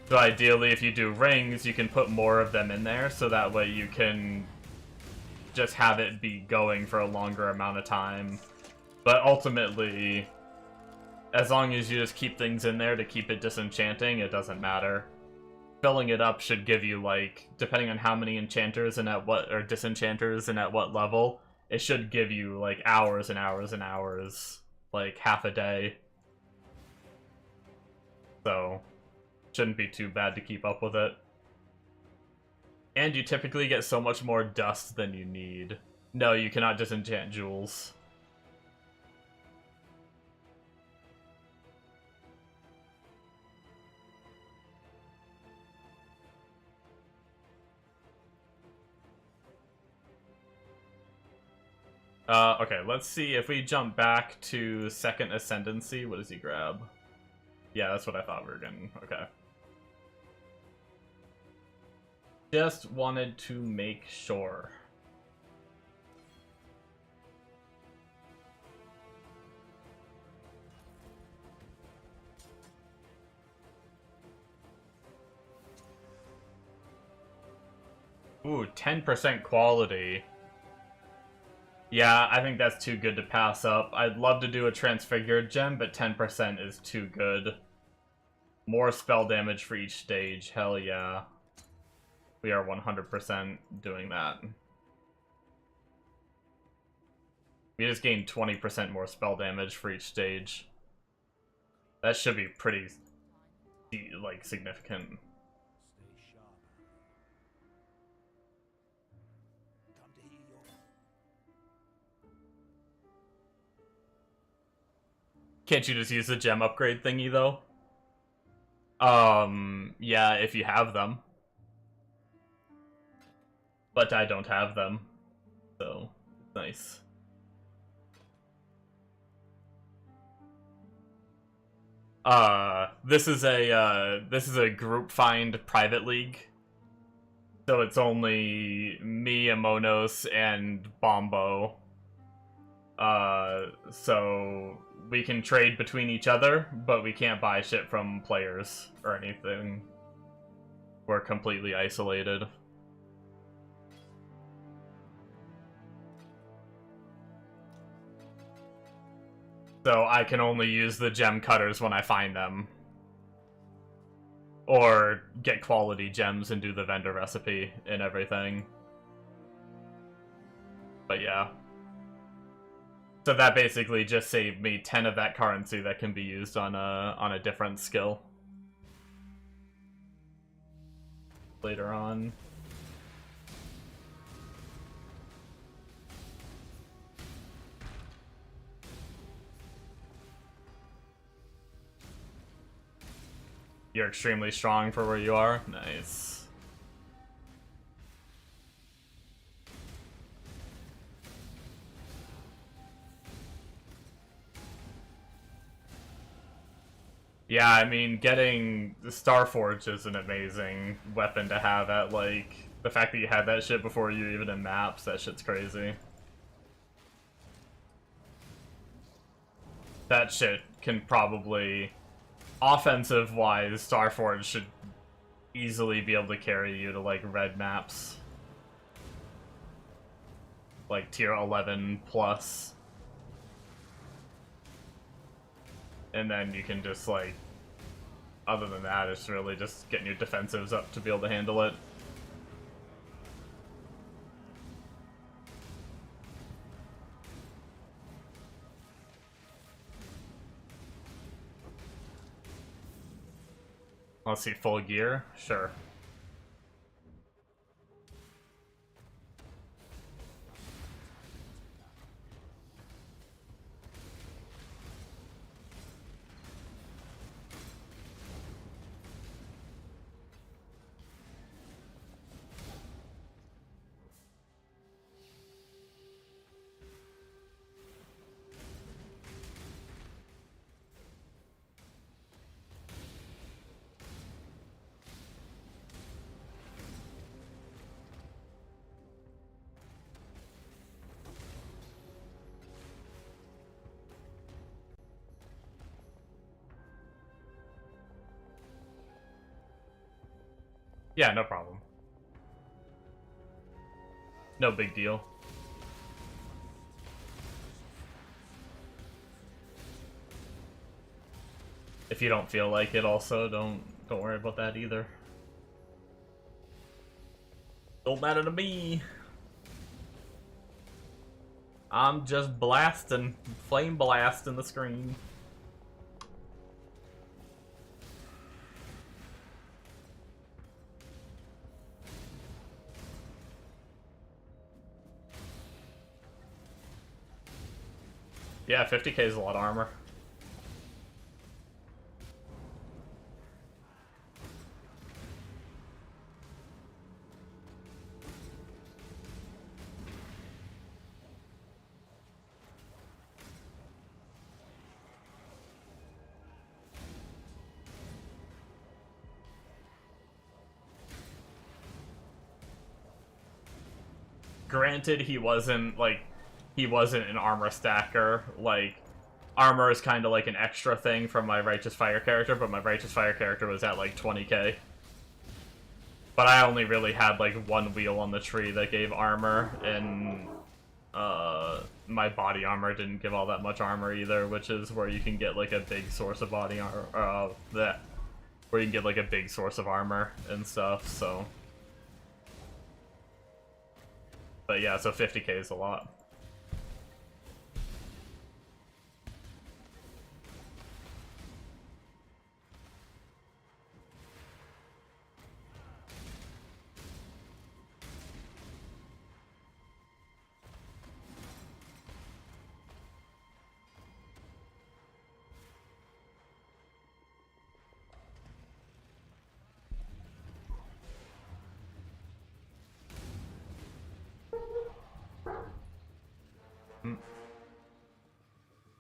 So ideally, if you do rings, you can put more of them in there, so that way you can just have it be going for a longer amount of time. But ultimately, as long as you just keep things in there to keep it disenchanting, it doesn't matter. Filling it up should give you, like, depending on how many enchanters and at what, or disenchanters and at what level, it should give you, like, hours and hours and hours, like, half a day. So, shouldn't be too bad to keep up with it. And you typically get so much more dust than you need. No, you cannot disenchant jewels. Okay, let's see if we jump back to second ascendancy. What does he grab? Yeah, that's what I thought we were getting. Okay. Just wanted to make sure. Ooh, 10% quality. Yeah, I think that's too good to pass up. I'd love to do a Transfigured gem, but 10% is too good. More spell damage for each stage, hell yeah. We are 100% doing that. We just gained 20% more spell damage for each stage. That should be pretty, like, significant. Can't you just use the gem upgrade thingy, though? Yeah, if you have them. But I don't have them. So, nice. This is a group find private league. So it's only me, Amonos, and Bombo. So we can trade between each other, but we can't buy shit from players or anything. We're completely isolated. So I can only use the gem cutters when I find them. Or get quality gems and do the vendor recipe and everything. But yeah. So that basically just saved me 10 of that currency that can be used on a different skill. Later on. You're extremely strong for where you are? Nice. Yeah, I mean, getting the Starforge is an amazing weapon to have at, like, the fact that you had that shit before you even in maps, that shit's crazy. That shit can probably, offensive-wise, Starforge should easily be able to carry you to, like, red maps. Like, tier 11 plus. And then you can just, like, other than that, it's really just getting your defensives up to be able to handle it. Let's see, full gear? Sure. Yeah, no problem. No big deal. If you don't feel like it also, don't worry about that either. Don't matter to me. I'm just blasting, flame blasting the screen. Yeah, 50k is a lot of armor. Granted, he wasn't an armor stacker. Like, armor is kind of like an extra thing from my Righteous Fire character, but my Righteous Fire character was at like 20k. But I only really had like one wheel on the tree that gave armor, and my body armor didn't give all that much armor either, which is where you can get like a big source of body armor, where you can get like a big source of armor and stuff, so. But yeah, so 50k is a lot.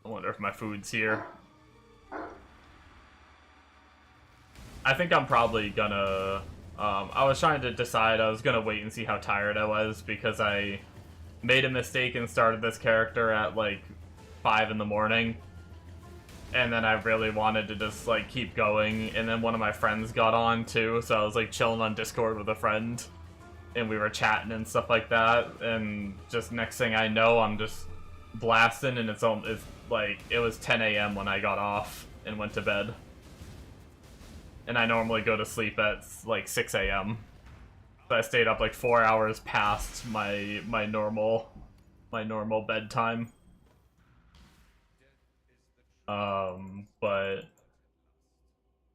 I wonder if my food's here. I think I'm probably gonna... I was trying to decide, I was gonna wait and see how tired I was, because I made a mistake and started this character at like 5 in the morning. And then I really wanted to just like keep going, and then one of my friends got on too, so I was like chilling on Discord with a friend. And we were chatting and stuff like that, and just next thing I know, I'm just blasting, and it's like, it was 10 a.m. when I got off and went to bed. And I normally go to sleep at like 6 a.m. So I stayed up like 4 hours past my normal bedtime. But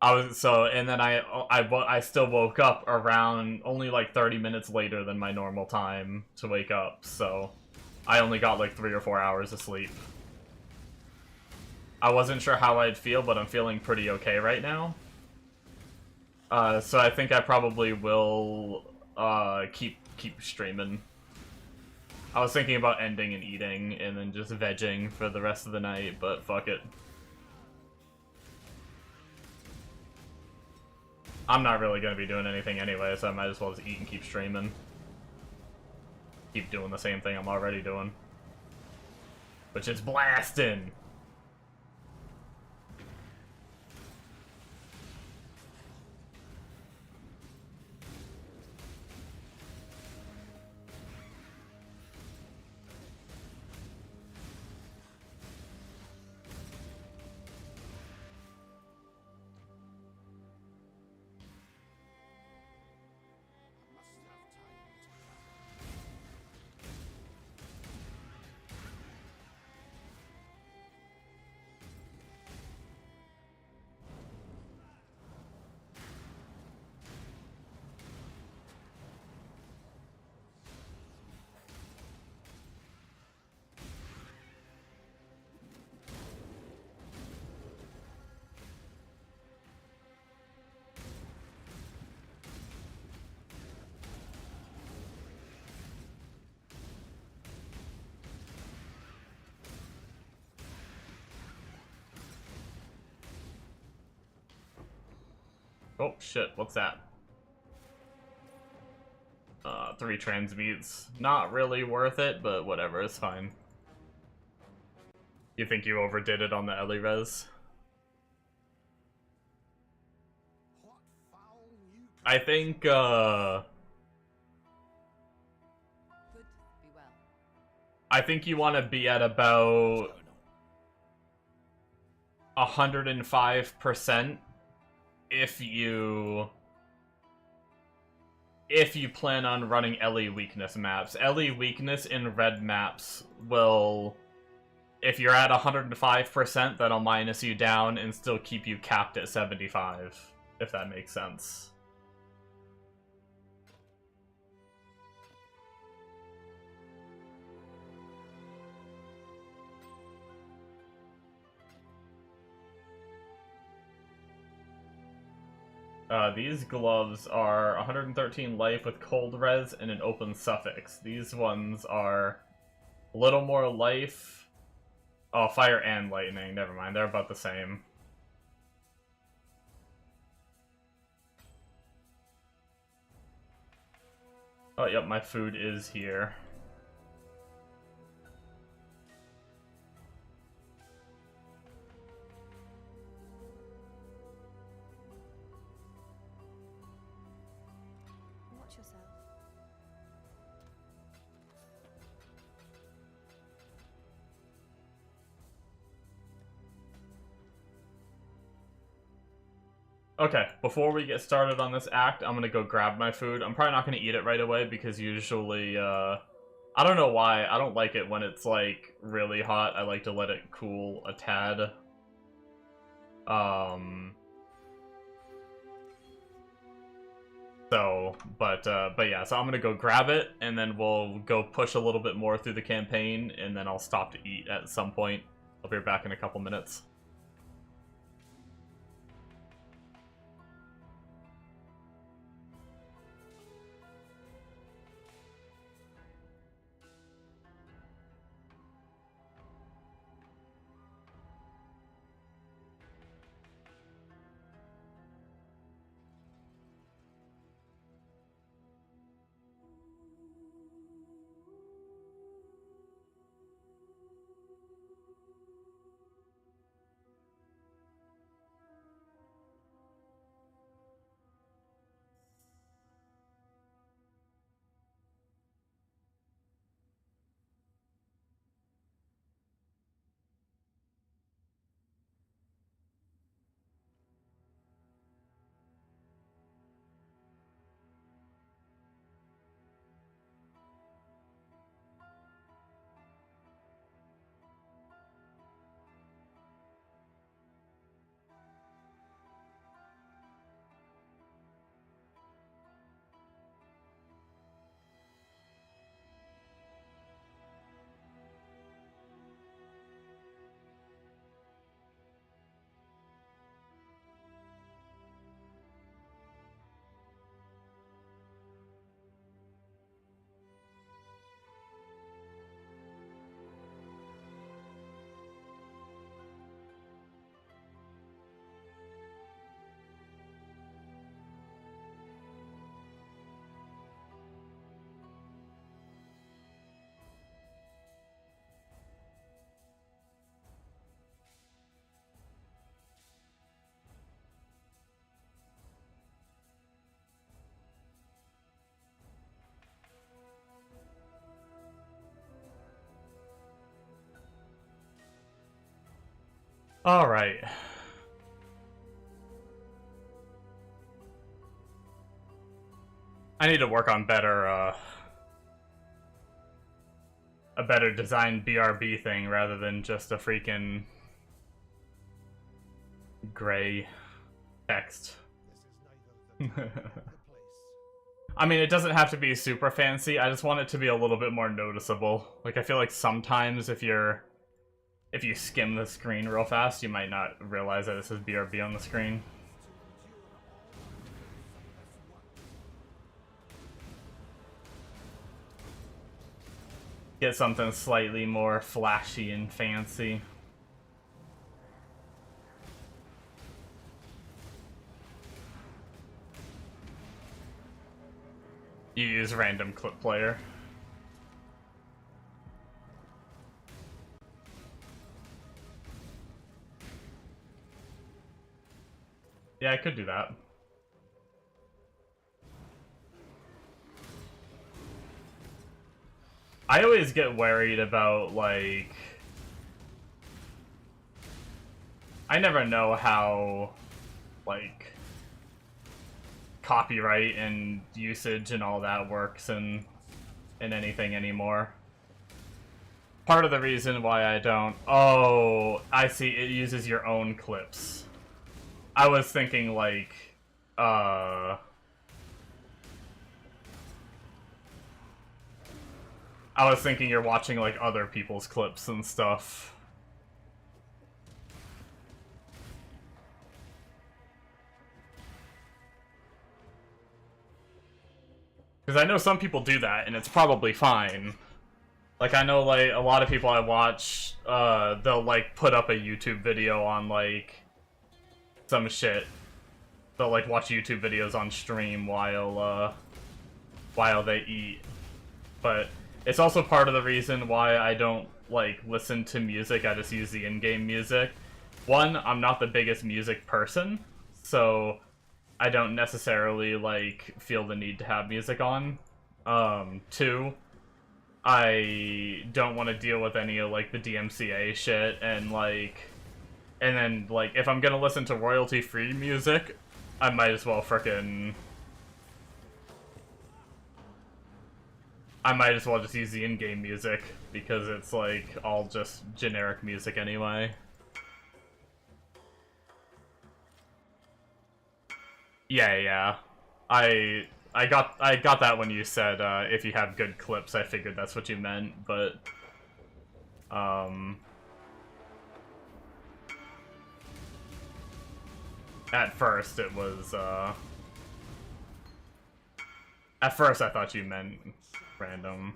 and then I still woke up around only like 30 minutes later than my normal time to wake up, so I only got like 3 or 4 hours of sleep. I wasn't sure how I'd feel, but I'm feeling pretty okay right now. So I think I probably will keep streaming. I was thinking about ending and eating and then just vegging for the rest of the night, but fuck it. I'm not really gonna be doing anything anyway, so I might as well just eat and keep streaming. Keep doing the same thing I'm already doing. Which is blasting! Oh shit, what's that? 3 transmutes. Not really worth it, but whatever, it's fine. You think you overdid it on the Ellie res? I think, Good. Be well. I think you want to be at about 105% if you plan on Ellie weakness maps. Ellie weakness in red maps will, if you're at 105%, that'll minus you down and still keep you capped at 75, if that makes sense. These gloves are 113 life with cold res and an open suffix. These ones are a little more life. Oh, fire and lightning. Never mind, they're about the same. Oh, yep, my food is here. Watch yourself. Okay, before we get started on this act, I'm gonna go grab my food. I'm probably not gonna eat it right away because usually, I don't know why, I don't like it when it's, like, really hot. I like to let it cool a tad. But yeah, so I'm gonna go grab it, and then we'll go push a little bit more through the campaign, and then I'll stop to eat at some point. I'll be back in a couple minutes. All right. I need to work on a better designed BRB thing rather than just a freaking gray text. I mean, it doesn't have to be super fancy. I just want it to be a little bit more noticeable. Like, I feel like sometimes if you skim the screen real fast, you might not realize that this is BRB on the screen. Get something slightly more flashy and fancy. You use random clip player. Yeah, I could do that. I always get worried about, like... I never know how, like, copyright and usage and all that works in anything anymore. Part of the reason why I don't... Oh, I see, it uses your own clips. I was thinking, like, I was thinking you're watching, like, other people's clips and stuff. Because I know some people do that, and it's probably fine. Like, I know, like, a lot of people I watch, they'll, like, put up a YouTube video on, like, some shit. They'll, like, watch YouTube videos on stream while they eat. But it's also part of the reason why I don't, like, listen to music. I just use the in-game music. One, I'm not the biggest music person, so I don't necessarily, like, feel the need to have music on. Two, I don't want to deal with any of, like, the DMCA shit, and, like... And then, like, if I'm gonna listen to royalty-free music, I might as well frickin'... I might as well just use the in-game music, because it's, like, all just generic music anyway. Yeah. I got that when you said, if you have good clips. I figured that's what you meant, but... At first, it was, At first, I thought you meant random.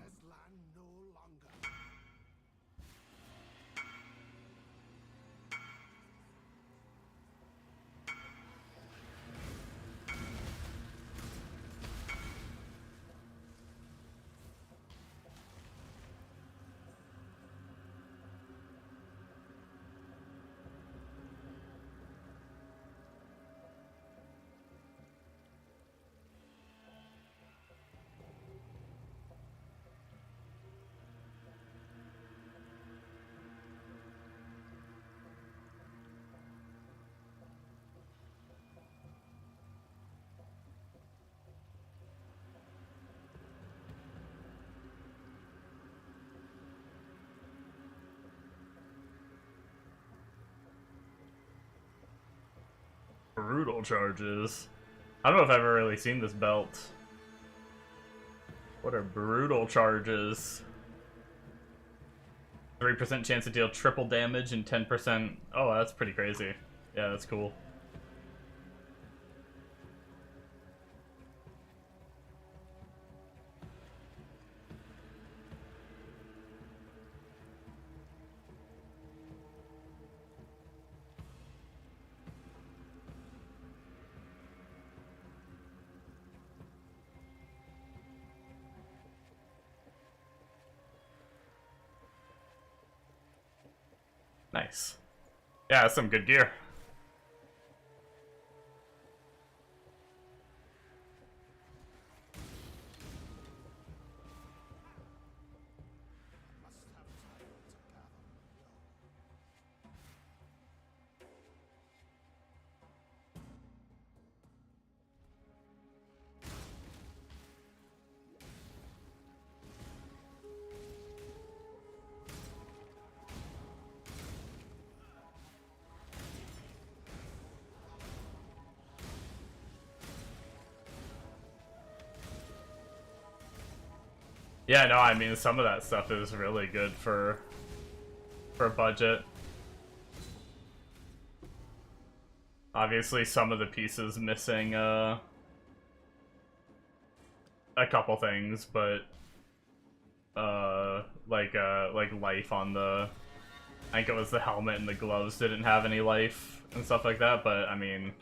Brutal charges. I don't know if I've ever really seen this belt. What are brutal charges? 3% chance to deal triple damage and 10%... Oh, that's pretty crazy. Yeah, that's cool. Nice. Yeah, that's some good gear. Yeah, no, I mean, some of that stuff is really good for budget. Obviously, some of the pieces missing a couple things, but like life on the, I think it was the helmet and the gloves didn't have any life and stuff like that, but I mean,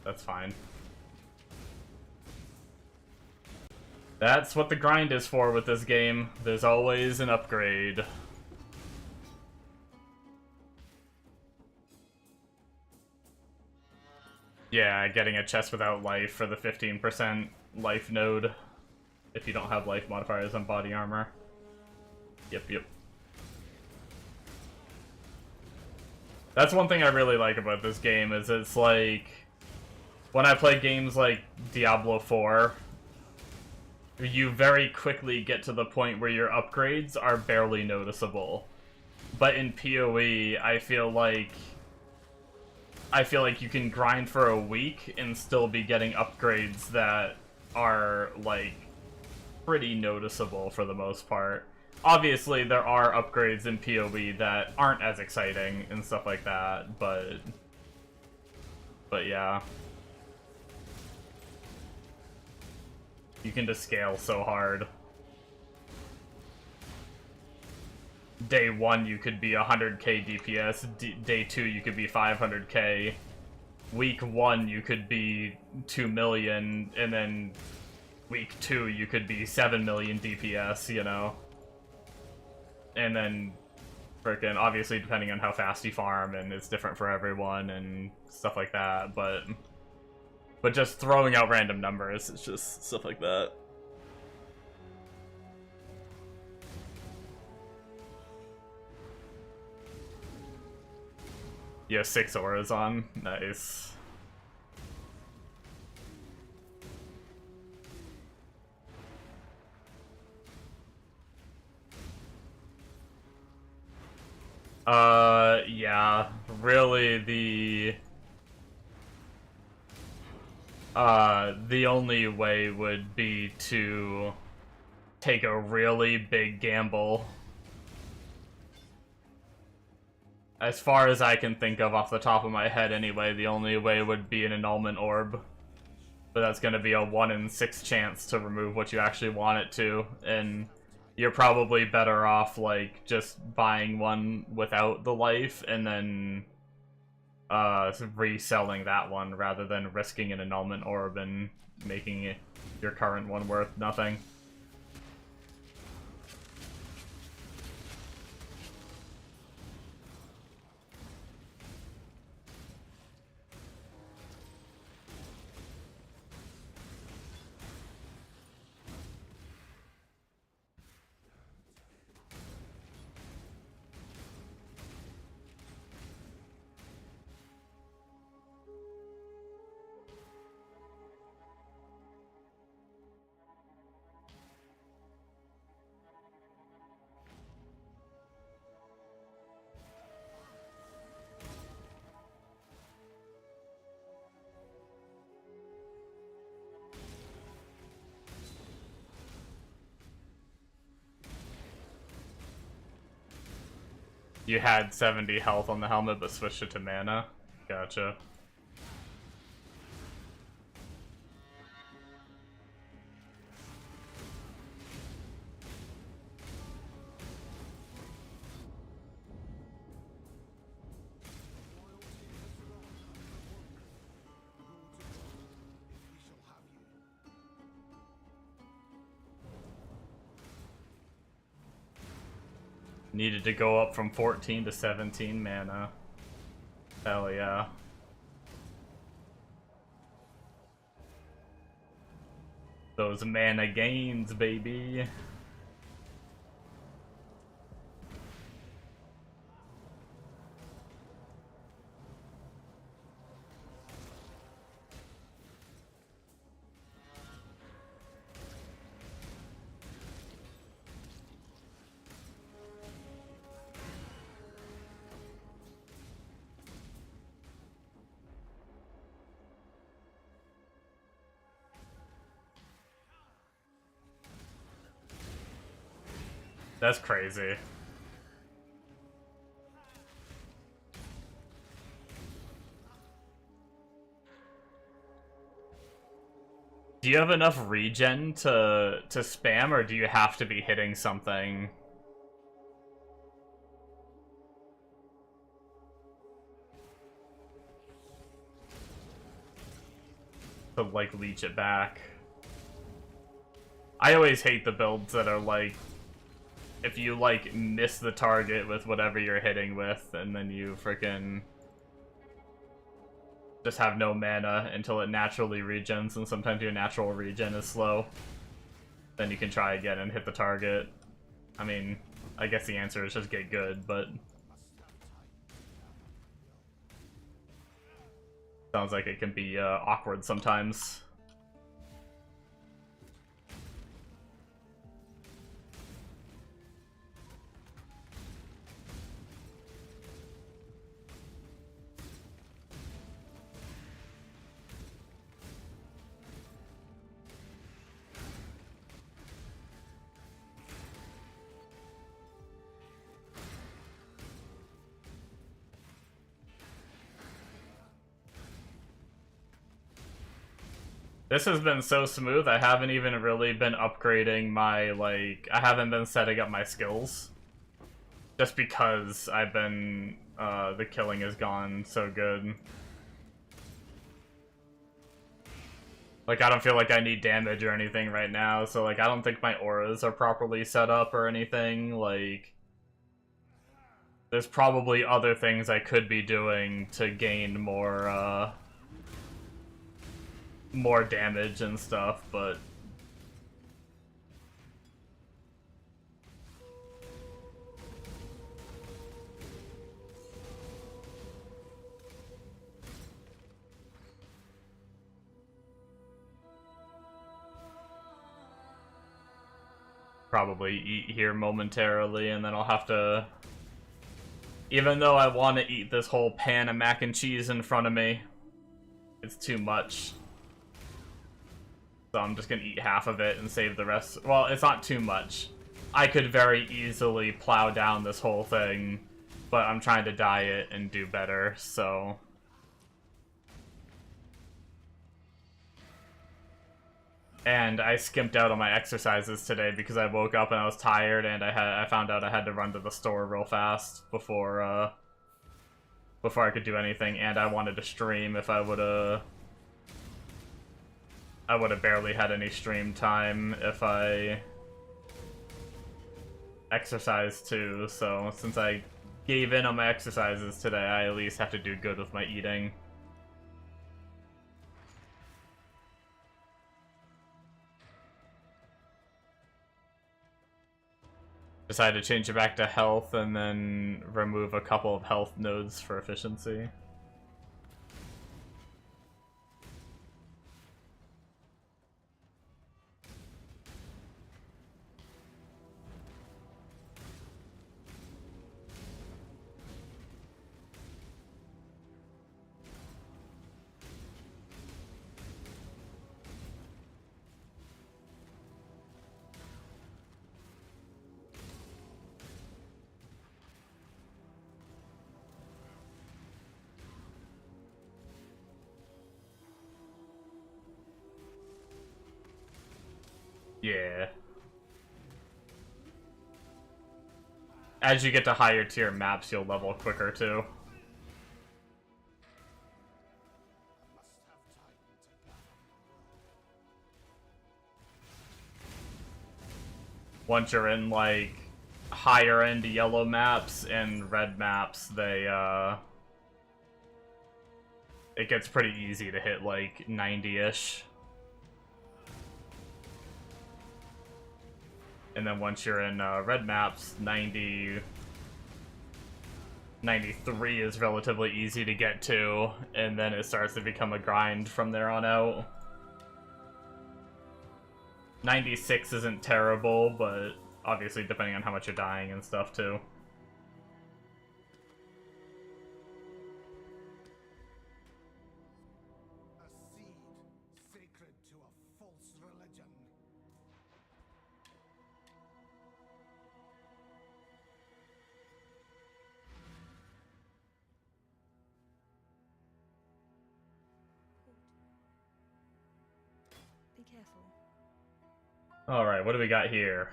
that's fine. That's what the grind is for with this game. There's always an upgrade. Yeah, getting a chest without life for the 15% life node if you don't have life modifiers on body armor. Yep. That's one thing I really like about this game, is it's like, when I play games like Diablo 4, you very quickly get to the point where your upgrades are barely noticeable. But in PoE, I feel like you can grind for a week and still be getting upgrades that are, like, pretty noticeable for the most part. Obviously, there are upgrades in PoE that aren't as exciting and stuff like that, but yeah. You can just scale so hard. Day 1 you could be 100k DPS, day 2 you could be 500k, week 1 you could be 2 million, and then week 2 you could be 7 million DPS, you know? And then, frickin', obviously depending on how fast you farm, and it's different for everyone and stuff like that, but just throwing out random numbers, it's just stuff like that. Yeah, 6 auras on. Nice. Yeah, really the only way would be to take a really big gamble. As far as I can think of off the top of my head anyway, the only way would be an annulment orb. But that's gonna be a 1 in 6 chance to remove what you actually want it to, and you're probably better off, like, just buying one without the life and then reselling that one rather than risking an annulment orb and making your current one worth nothing. You had 70 health on the helmet, but switched it to mana? Gotcha. Needed to go up from 14 to 17 mana. Hell yeah. Those mana gains, baby. That's crazy. Do you have enough regen to spam, or do you have to be hitting something? To, like, leech it back. I always hate the builds that are, like, if you, like, miss the target with whatever you're hitting with, and then you frickin' just have no mana until it naturally regens, and sometimes your natural regen is slow. Then you can try again and hit the target. I mean, I guess the answer is just get good, but... sounds like it can be awkward sometimes. This has been so smooth, I haven't even really been upgrading my, like, I haven't been setting up my skills. Just because I've been, the killing has gone so good. Like, I don't feel like I need damage or anything right now, so, like, I don't think my auras are properly set up or anything, like... There's probably other things I could be doing to gain more, more damage and stuff, but probably eat here momentarily, and then I'll have to, even though I want to eat this whole pan of mac and cheese in front of me, it's too much. So I'm just gonna eat half of it and save the rest. Well, it's not too much. I could very easily plow down this whole thing, but I'm trying to diet and do better, so... And I skimped out on my exercises today because I woke up and I was tired, and I found out I had to run to the store real fast before I could do anything, and I wanted to stream. If I would've barely had any stream time if I exercised too, so since I gave in on my exercises today, I at least have to do good with my eating. Decided to change it back to health and then remove a couple of health nodes for efficiency. Yeah. As you get to higher tier maps, you'll level quicker too. Once you're in, like, higher end yellow maps and red maps, they, it gets pretty easy to hit, like, 90-ish. And then once you're in red maps, 93 is relatively easy to get to, and then it starts to become a grind from there on out. 96 isn't terrible, but obviously depending on how much you're dying and stuff too. A seed sacred to a false religion. Alright, what do we got here?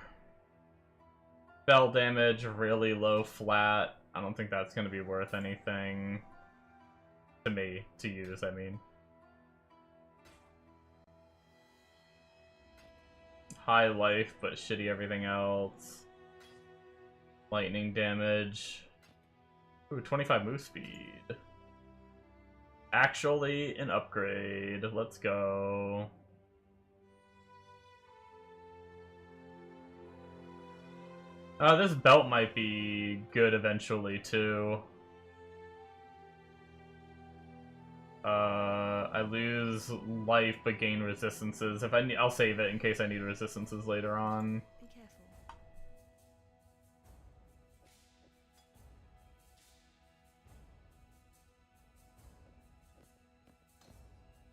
Spell damage, really low flat. I don't think that's going to be worth anything. To me, to use, I mean. High life, but shitty everything else. Lightning damage. Ooh, 25 move speed. Actually, an upgrade. Let's go. This belt might be good eventually, too. I lose life but gain resistances. If I need, I'll save it in case I need resistances later on. Be careful.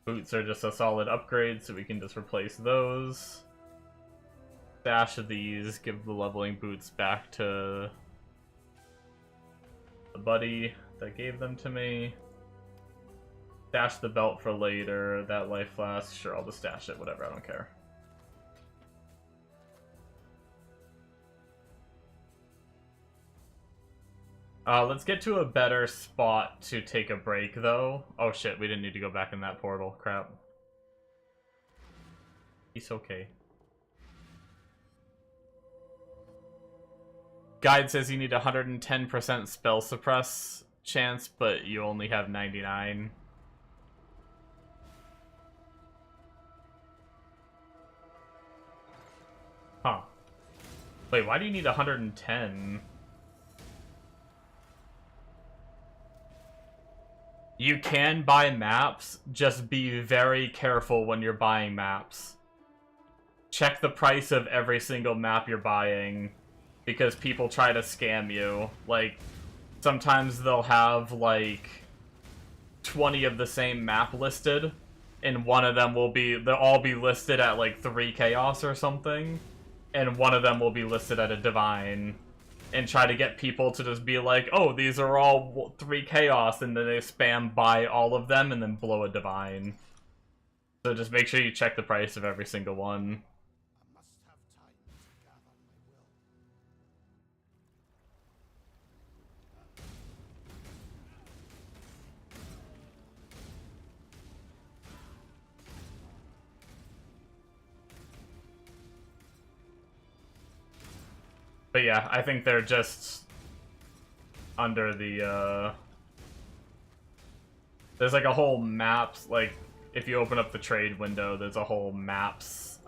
Boots are just a solid upgrade, so we can just replace those. Stash of these, give the leveling boots back to the buddy that gave them to me. Stash the belt for later, that life flask, sure, I'll just stash it, whatever, I don't care. Let's get to a better spot to take a break, though. Oh shit, we didn't need to go back in that portal, crap. It's okay. Guide says you need 110% spell suppress chance, but you only have 99. Huh. Wait, why do you need 110? You can buy maps, just be very careful when you're buying maps. Check the price of every single map you're buying, because people try to scam you. Like, sometimes they'll have, like, 20 of the same map listed, and one of them will be, they'll all be listed at, like, 3 Chaos or something, and one of them will be listed at a Divine, and try to get people to just be like, oh, these are all 3 Chaos, and then they spam buy all of them, and then blow a Divine. So just make sure you check the price of every single one. But yeah, I think they're just under the, there's like a whole maps, like, if you open up the trade window, there's a whole maps,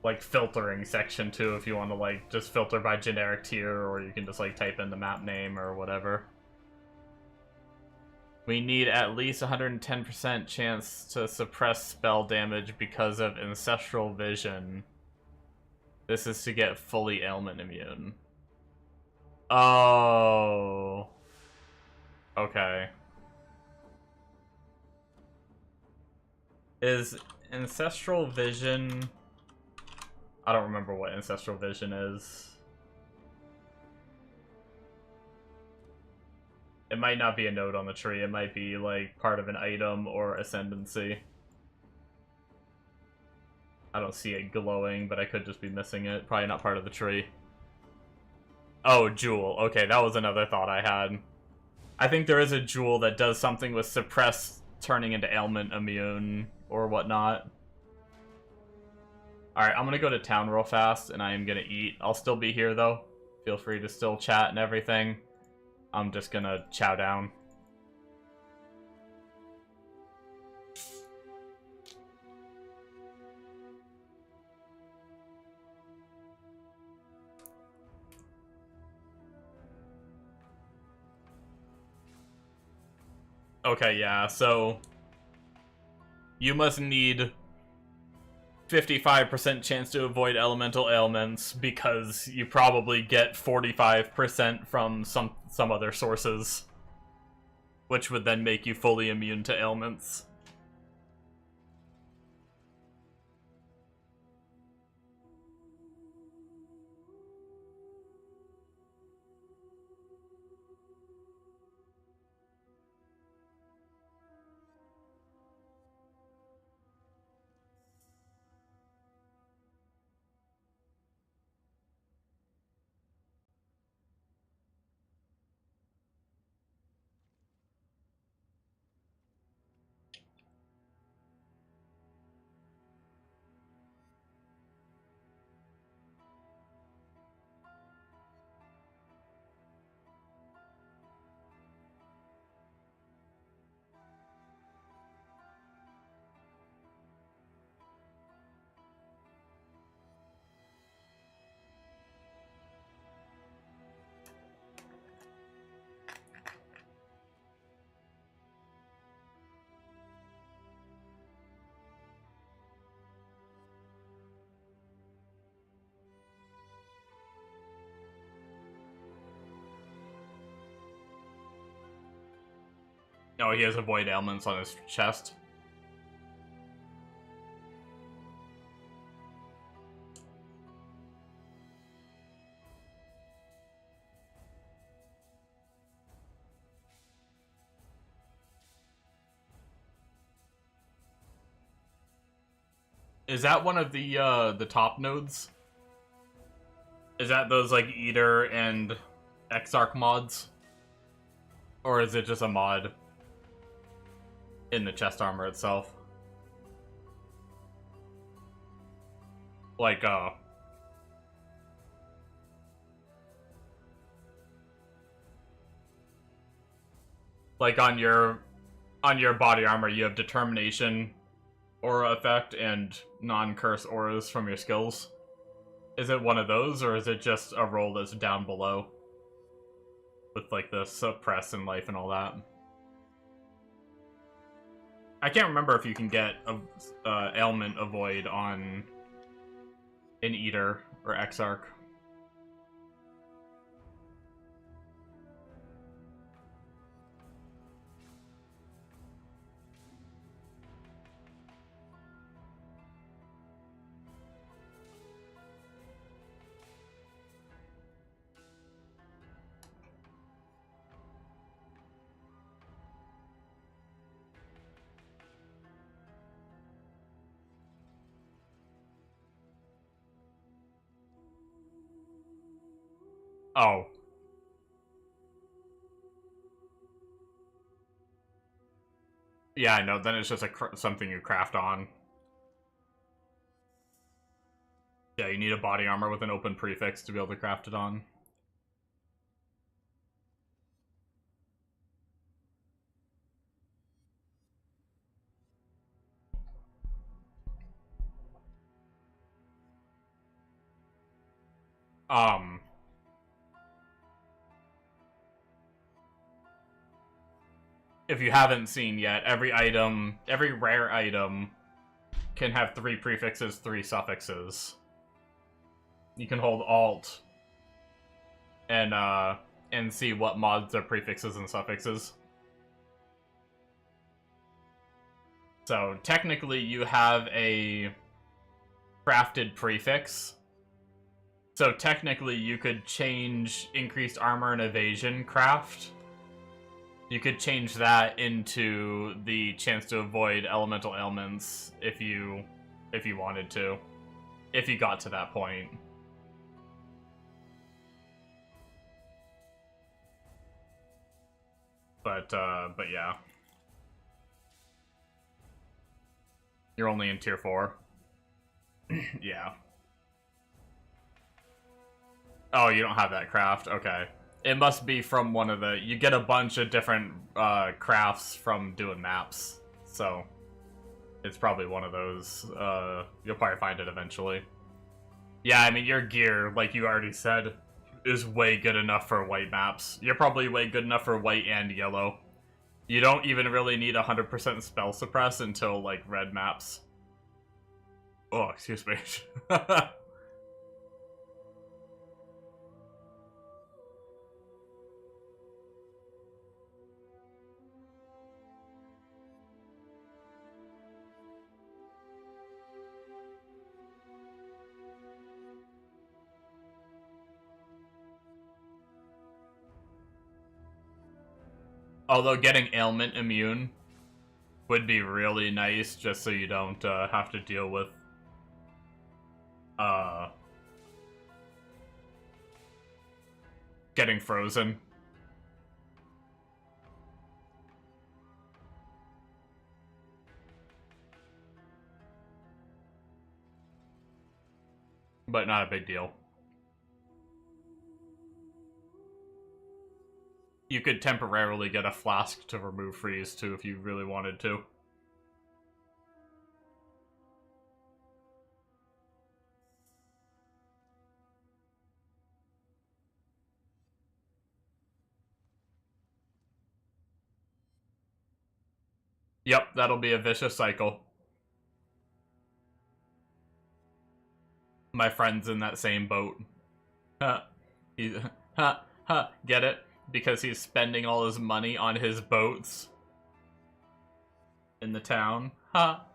like, filtering section too, if you want to, like, just filter by generic tier, or you can just, like, type in the map name or whatever. We need at least 110% chance to suppress spell damage because of Ancestral Vision. This is to get fully ailment immune. Oh. Okay. Is Ancestral Vision... I don't remember what Ancestral Vision is. It might not be a node on the tree, it might be, like, part of an item or ascendancy. I don't see it glowing, but I could just be missing it. Probably not part of the tree. Oh, jewel. Okay, that was another thought I had. I think there is a jewel that does something with suppress turning into ailment immune or whatnot. Alright, I'm gonna go to town real fast, and I am gonna eat. I'll still be here, though. Feel free to still chat and everything. I'm just gonna chow down. Okay, yeah, so you must need 55% chance to avoid elemental ailments because you probably get 45% from some other sources, which would then make you fully immune to ailments. Oh, he has avoid ailments on his chest. Is that one of the top nodes? Is that those like Eater and Exarch mods? Or is it just a mod in the chest armor itself? Like on your body armor you have determination aura effect and non-curse auras from your skills. Is it one of those, or is it just a roll that's down below? With, like, the suppress and life and all that. I can't remember if you can get a ailment avoid on an Eater or Exarch. Oh. Yeah, I know. Then it's just something you craft on. Yeah, you need a body armor with an open prefix to be able to craft it on. If you haven't seen yet, every rare item can have 3 prefixes, 3 suffixes. You can hold Alt and see what mods are prefixes and suffixes. So technically you have a crafted prefix. So technically you could change increased armor and evasion craft. You could change that into the chance to avoid elemental ailments if you wanted to. If you got to that point. But yeah. You're only in tier 4. Yeah. Oh, you don't have that craft? Okay. It must be from one of the... You get a bunch of different crafts from doing maps. So, it's probably one of those. You'll probably find it eventually. Yeah, I mean, your gear, like you already said, is way good enough for white maps. You're probably way good enough for white and yellow. You don't even really need 100% spell suppress until, like, red maps. Oh, excuse me. Although getting ailment immune would be really nice, just so you don't have to deal with getting frozen. But not a big deal. You could temporarily get a flask to remove freeze too if you really wanted to. Yep, that'll be a vicious cycle. My friend's in that same boat. Get it? Because he's spending all his money on his boats in the town. Ha!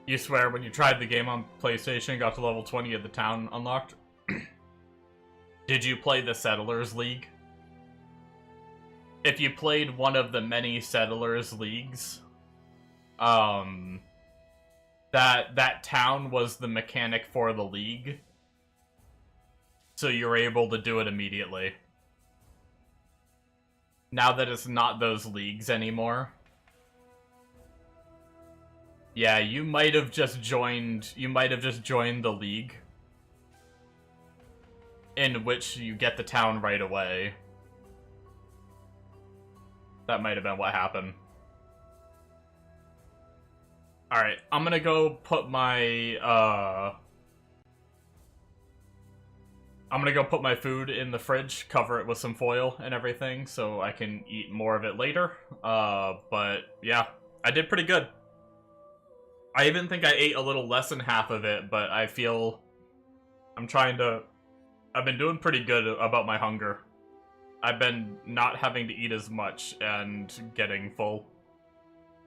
You swear when you tried the game on PlayStation and got to level 20 of the town unlocked? Did you play the Settlers League? If you played one of the many Settlers Leagues, that town was the mechanic for the league. So you're able to do it immediately. Now that it's not those leagues anymore. Yeah, you might have just joined the league in which you get the town right away. That might have been what happened. Alright, I'm gonna go put my food in the fridge, cover it with some foil and everything, so I can eat more of it later. But yeah, I did pretty good. I even think I ate a little less than half of it, but I feel I've been doing pretty good about my hunger. I've been not having to eat as much and getting full.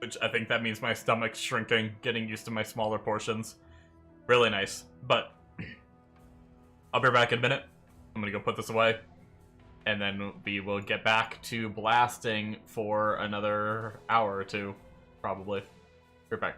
Which I think that means my stomach's shrinking, getting used to my smaller portions. Really nice. But I'll be back in a minute. I'm gonna go put this away. And then we will get back to blasting for another hour or two, probably. Be right back.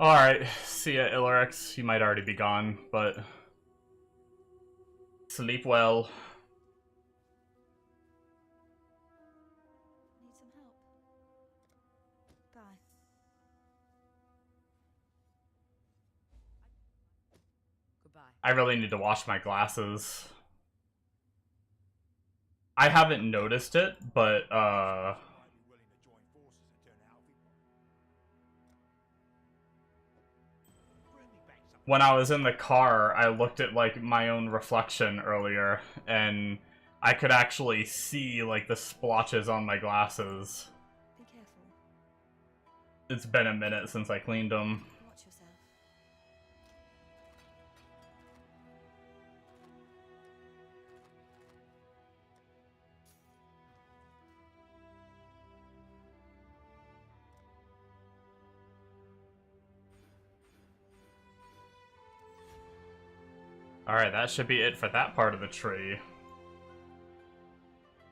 Alright, see ya, Illyrex. You might already be gone, but sleep well. Need some help? Bye. Goodbye. I really need to wash my glasses. I haven't noticed it, but when I was in the car, I looked at like my own reflection earlier, and I could actually see like the splotches on my glasses. Be careful. It's been a minute since I cleaned them. Watch yourself. Alright, that should be it for that part of the tree.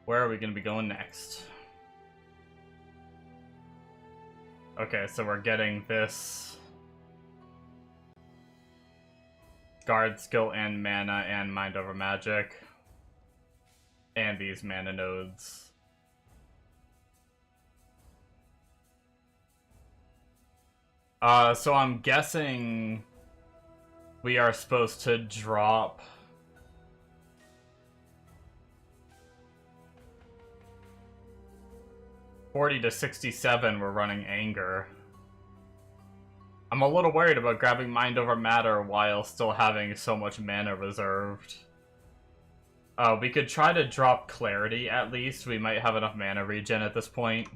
Where are we going to be going next? Okay, so we're getting this guard skill and mana and mind over magic. And these mana nodes. So I'm guessing we are supposed to drop 40 to 67, we're running Anger. I'm a little worried about grabbing Mind over Matter while still having so much mana reserved. We could try to drop Clarity at least. We might have enough mana regen at this point.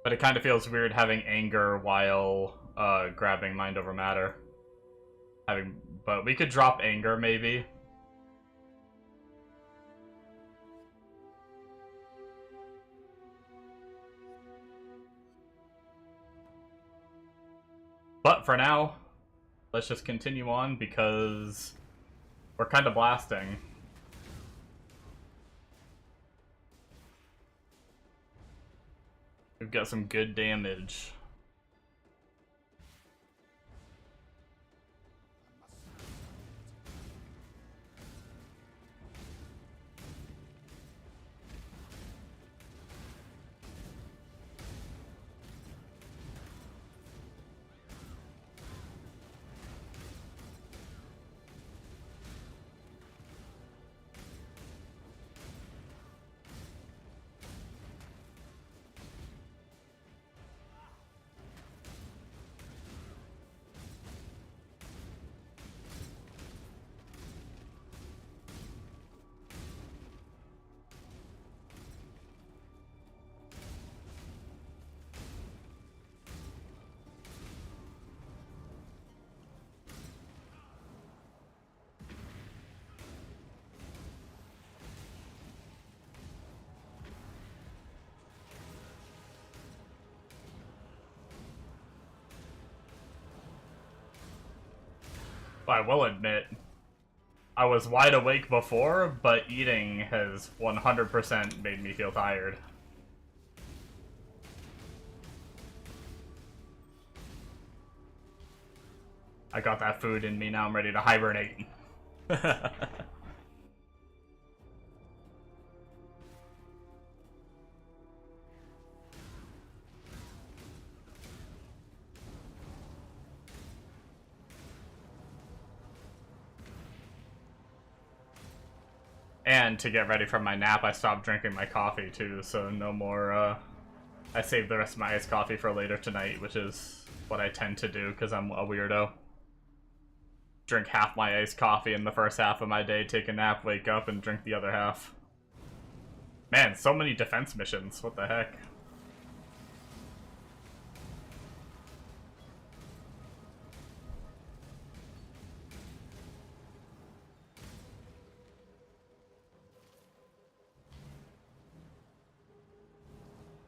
But it kind of feels weird having Anger while grabbing Mind over Matter. But we could drop Anger maybe. But for now, let's just continue on because we're kind of blasting. We've got some good damage. I will admit, I was wide awake before, but eating has 100% made me feel tired. I got that food in me, now I'm ready to hibernate. And to get ready for my nap, I stopped drinking my coffee too, so no more, I saved the rest of my iced coffee for later tonight, which is what I tend to do because I'm a weirdo. Drink half my iced coffee in the first half of my day, take a nap, wake up, and drink the other half. Man, so many defense missions, what the heck?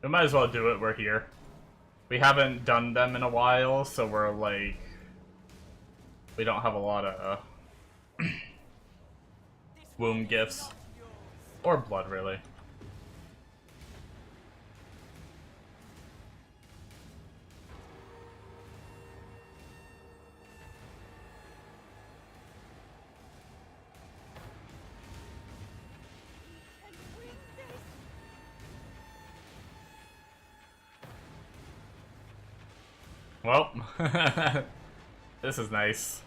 We might as well do it, we're here. We haven't done them in a while, so we're like... We don't have a lot of womb gifts. Or blood, really. Well, this is nice.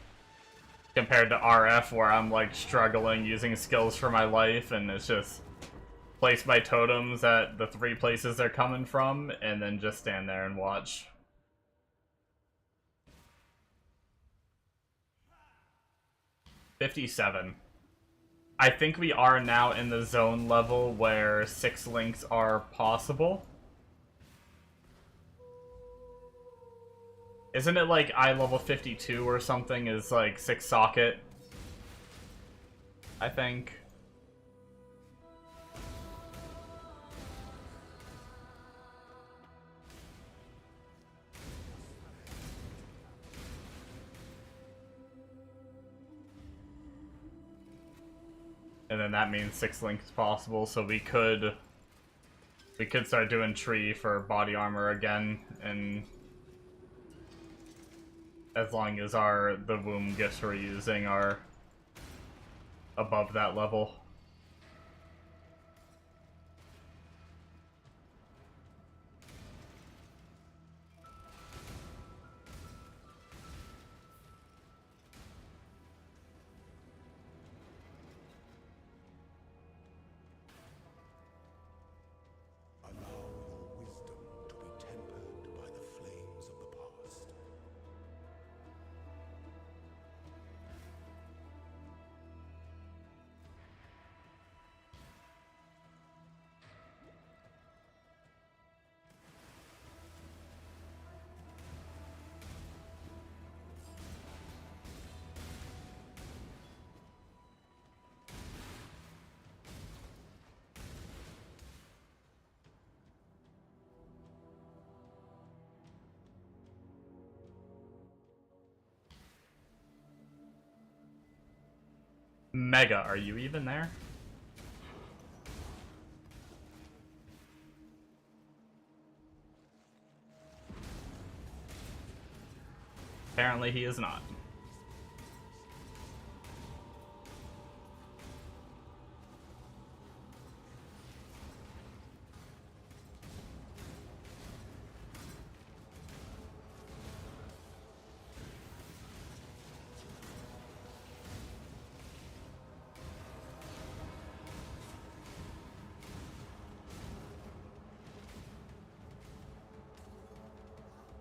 Compared to RF, where I'm like struggling using skills for my life, and it's just place my totems at the 3 places they're coming from, and then just stand there and watch. $57. I think we are now in the zone level where 6 links are possible. Isn't it like eye level 52 or something is like 6 socket? I think. And then that means 6 links possible, so we could start doing tree for body armor again, and as long as the womb gifts we're using are above that level. Allow your wisdom to be tempered by the flames of the past. Mega, are you even there? Apparently he is not.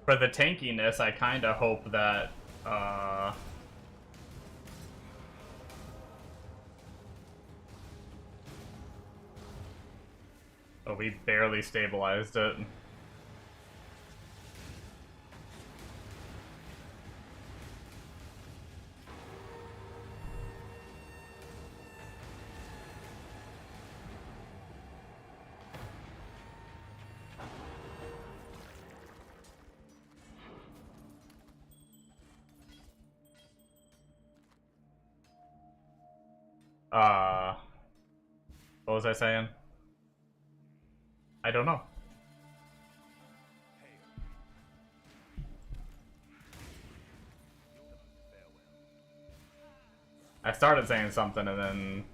For the tankiness, I kind of hope that, oh, we barely stabilized it. What was I saying? I don't know. I started saying something and then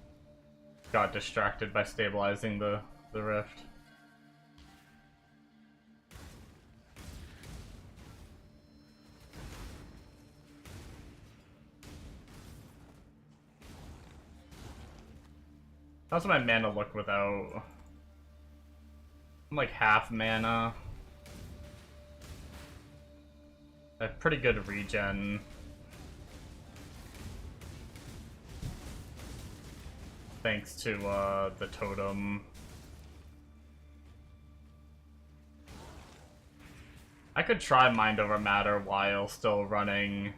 got distracted by stabilizing the rift. How's my mana look without? I'm like half mana. I have pretty good regen. Thanks to the totem. I could try mind over matter while still running.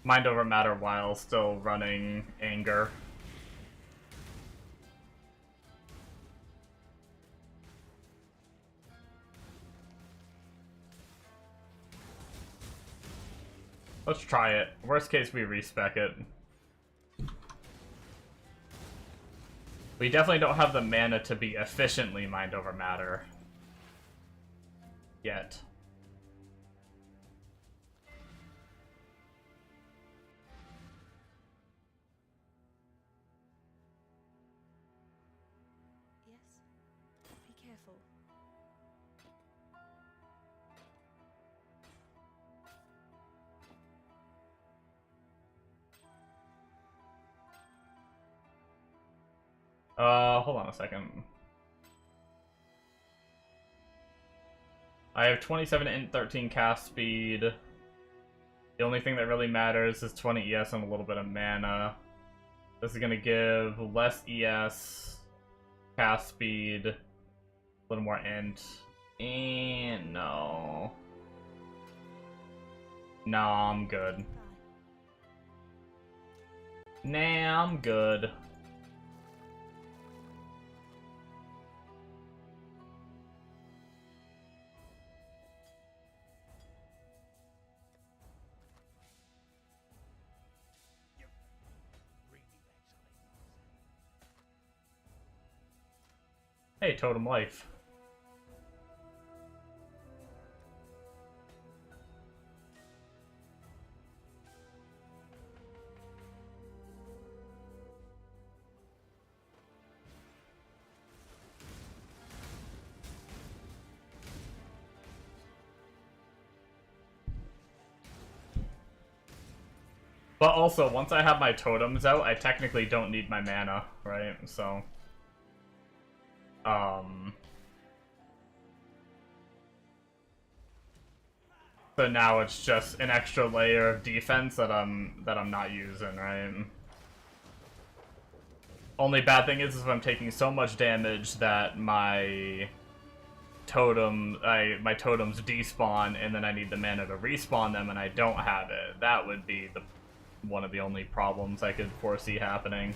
Mind over matter while still running anger. Let's try it. Worst case, we respec it. We definitely don't have the mana to be efficiently mind over matter. Yet. Yes. Be careful. Hold on a second. I have 27 int 13 cast speed. The only thing that really matters is 20 ES and a little bit of mana. This is gonna give less ES, cast speed, a little more int. And no. Nah, I'm good. Bye. Nah, I'm good. Hey, Totem Life. But also, once I have my totems out, I technically don't need my mana, right? So... So now it's just an extra layer of defense that I'm not using, right? Only bad thing is if I'm taking so much damage that my totems despawn and then I need the mana to respawn them and I don't have it. That would be one of the only problems I could foresee happening.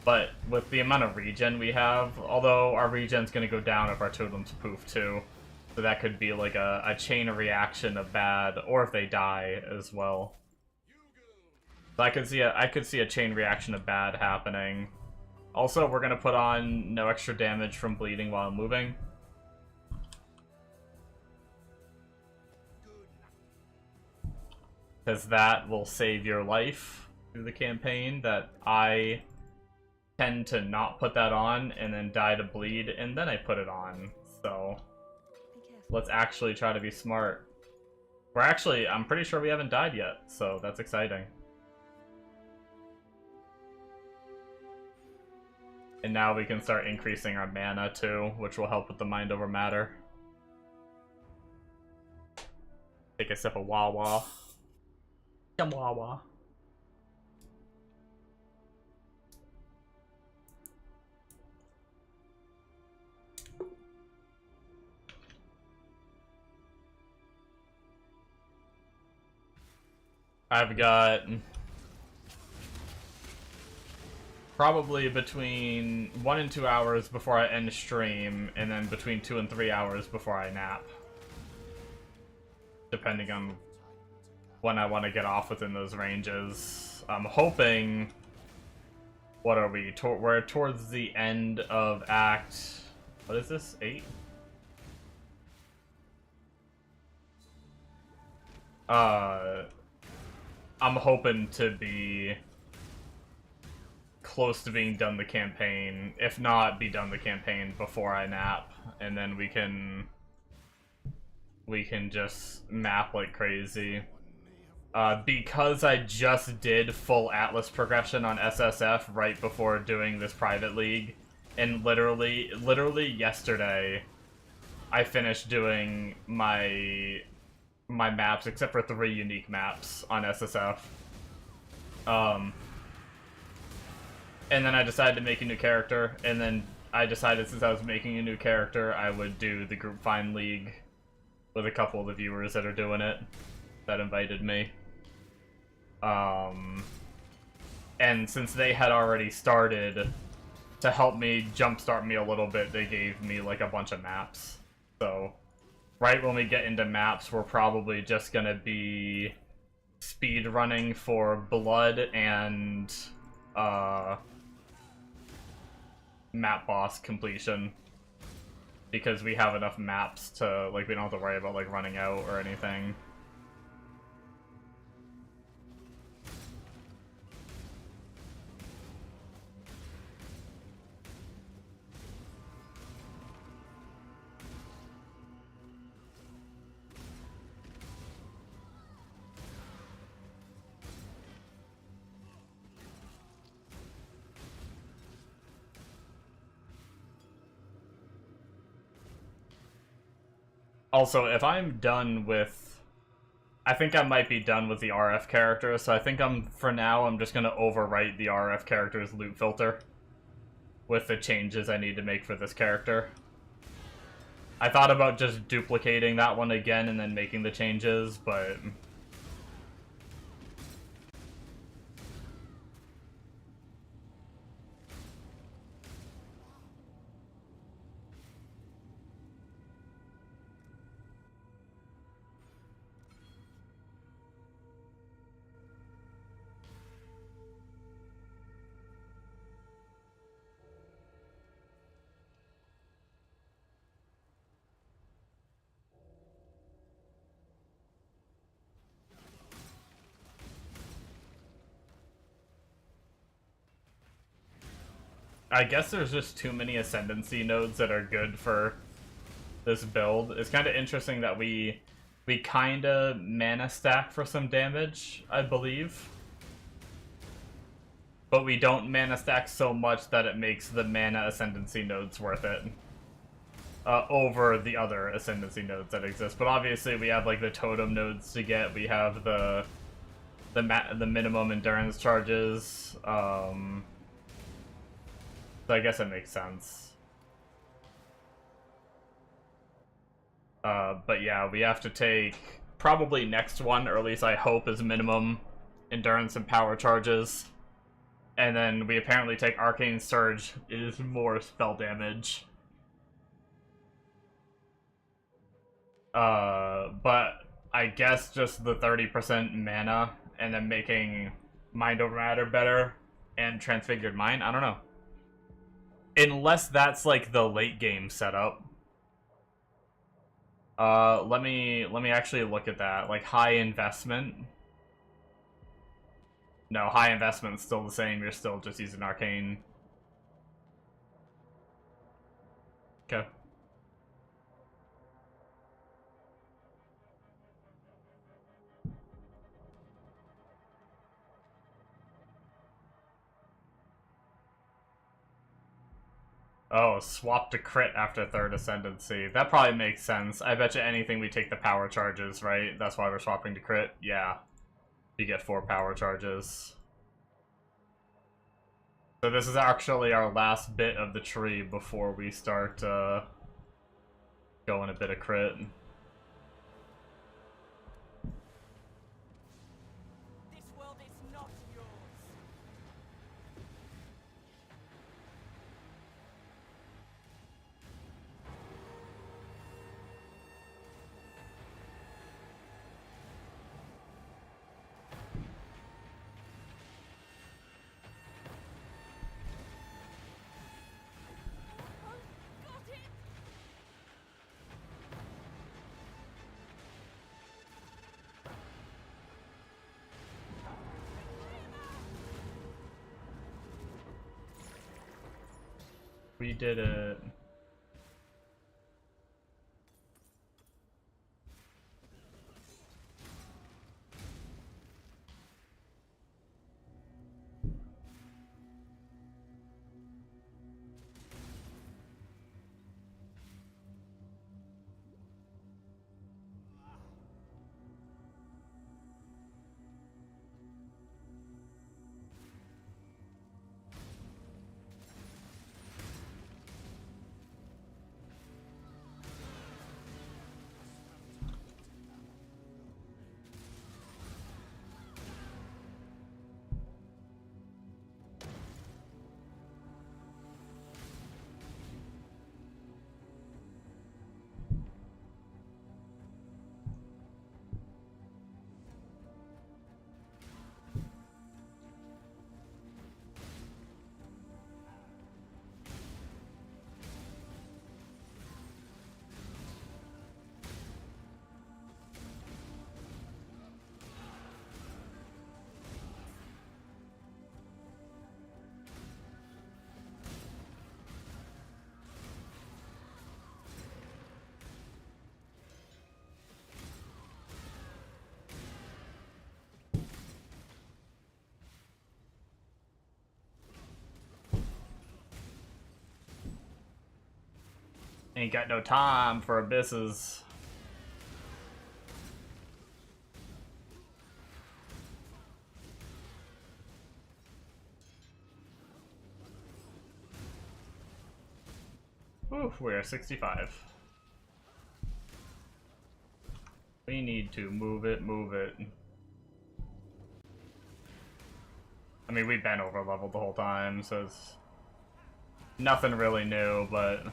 But with the amount of regen we have, although our regen's gonna go down if our totems poof too. So that could be like a chain of reaction of bad, or if they die as well. So I could see a chain reaction of bad happening. Also, we're gonna put on no extra damage from bleeding while moving. Because that will save your life through the campaign. That I tend to not put that on and then die to bleed, and then I put it on. So Be careful. let's actually try to be smart. I'm pretty sure we haven't died yet, so that's exciting. And now we can start increasing our mana too, which will help with the mind over matter. Take a sip of Wawa. Some Wawa. I've got probably between 1 and 2 hours before I end stream, and then between 2 and 3 hours before I nap. Depending on when I want to get off within those ranges. I'm hoping... What are we? We're towards the end of Act... What is this? 8? I'm hoping to be close to being done the campaign, if not be done the campaign before I nap, and then we can just map like crazy. Because I just did full Atlas progression on SSF right before doing this private league, and literally yesterday, I finished doing my maps, except for 3 unique maps on SSF. And then I decided to make a new character, and then I decided since I was making a new character, I would do the group find league with a couple of the viewers that are doing it, that invited me. And since they had already started, to help me jumpstart me a little bit, they gave me like a bunch of maps. So, right when we get into maps, we're probably just gonna be speed running for blood and map boss completion. Because we have enough maps to, like, we don't have to worry about, like, running out or anything. Also, if I'm done with... I think I might be done with the RF character, so I think for now, I'm just gonna overwrite the RF character's loot filter with the changes I need to make for this character. I thought about just duplicating that one again and then making the changes, but... I guess there's just too many Ascendancy nodes that are good for this build. It's kind of interesting that we kind of mana stack for some damage, I believe. But we don't mana stack so much that it makes the mana Ascendancy nodes worth it. Over the other Ascendancy nodes that exist. But obviously we have, like, the Totem nodes to get. We have the minimum endurance charges. So I guess it makes sense. But yeah, we have to take probably next one, or at least I hope, is minimum endurance and power charges. And then we apparently take Arcane Surge, is more spell damage. But I guess just the 30% mana, and then making Mind Over Matter better, and Transfigured Mind, I don't know. Unless that's, like, the late game setup. Let me actually look at that. Like, high investment. No, high investment's still the same. You're still just using Arcane. Okay. Oh, swap to crit after third Ascendancy. That probably makes sense. I bet you anything we take the power charges, right? That's why we're swapping to crit? Yeah. You get 4 power charges. So this is actually our last bit of the tree before we start going a bit of crit. This world is not yours. Got it. We did it. Ain't got no time for abysses. Oof, we're 65. We need to move it, move it. I mean, we've been over leveled the whole time, so it's nothing really new, but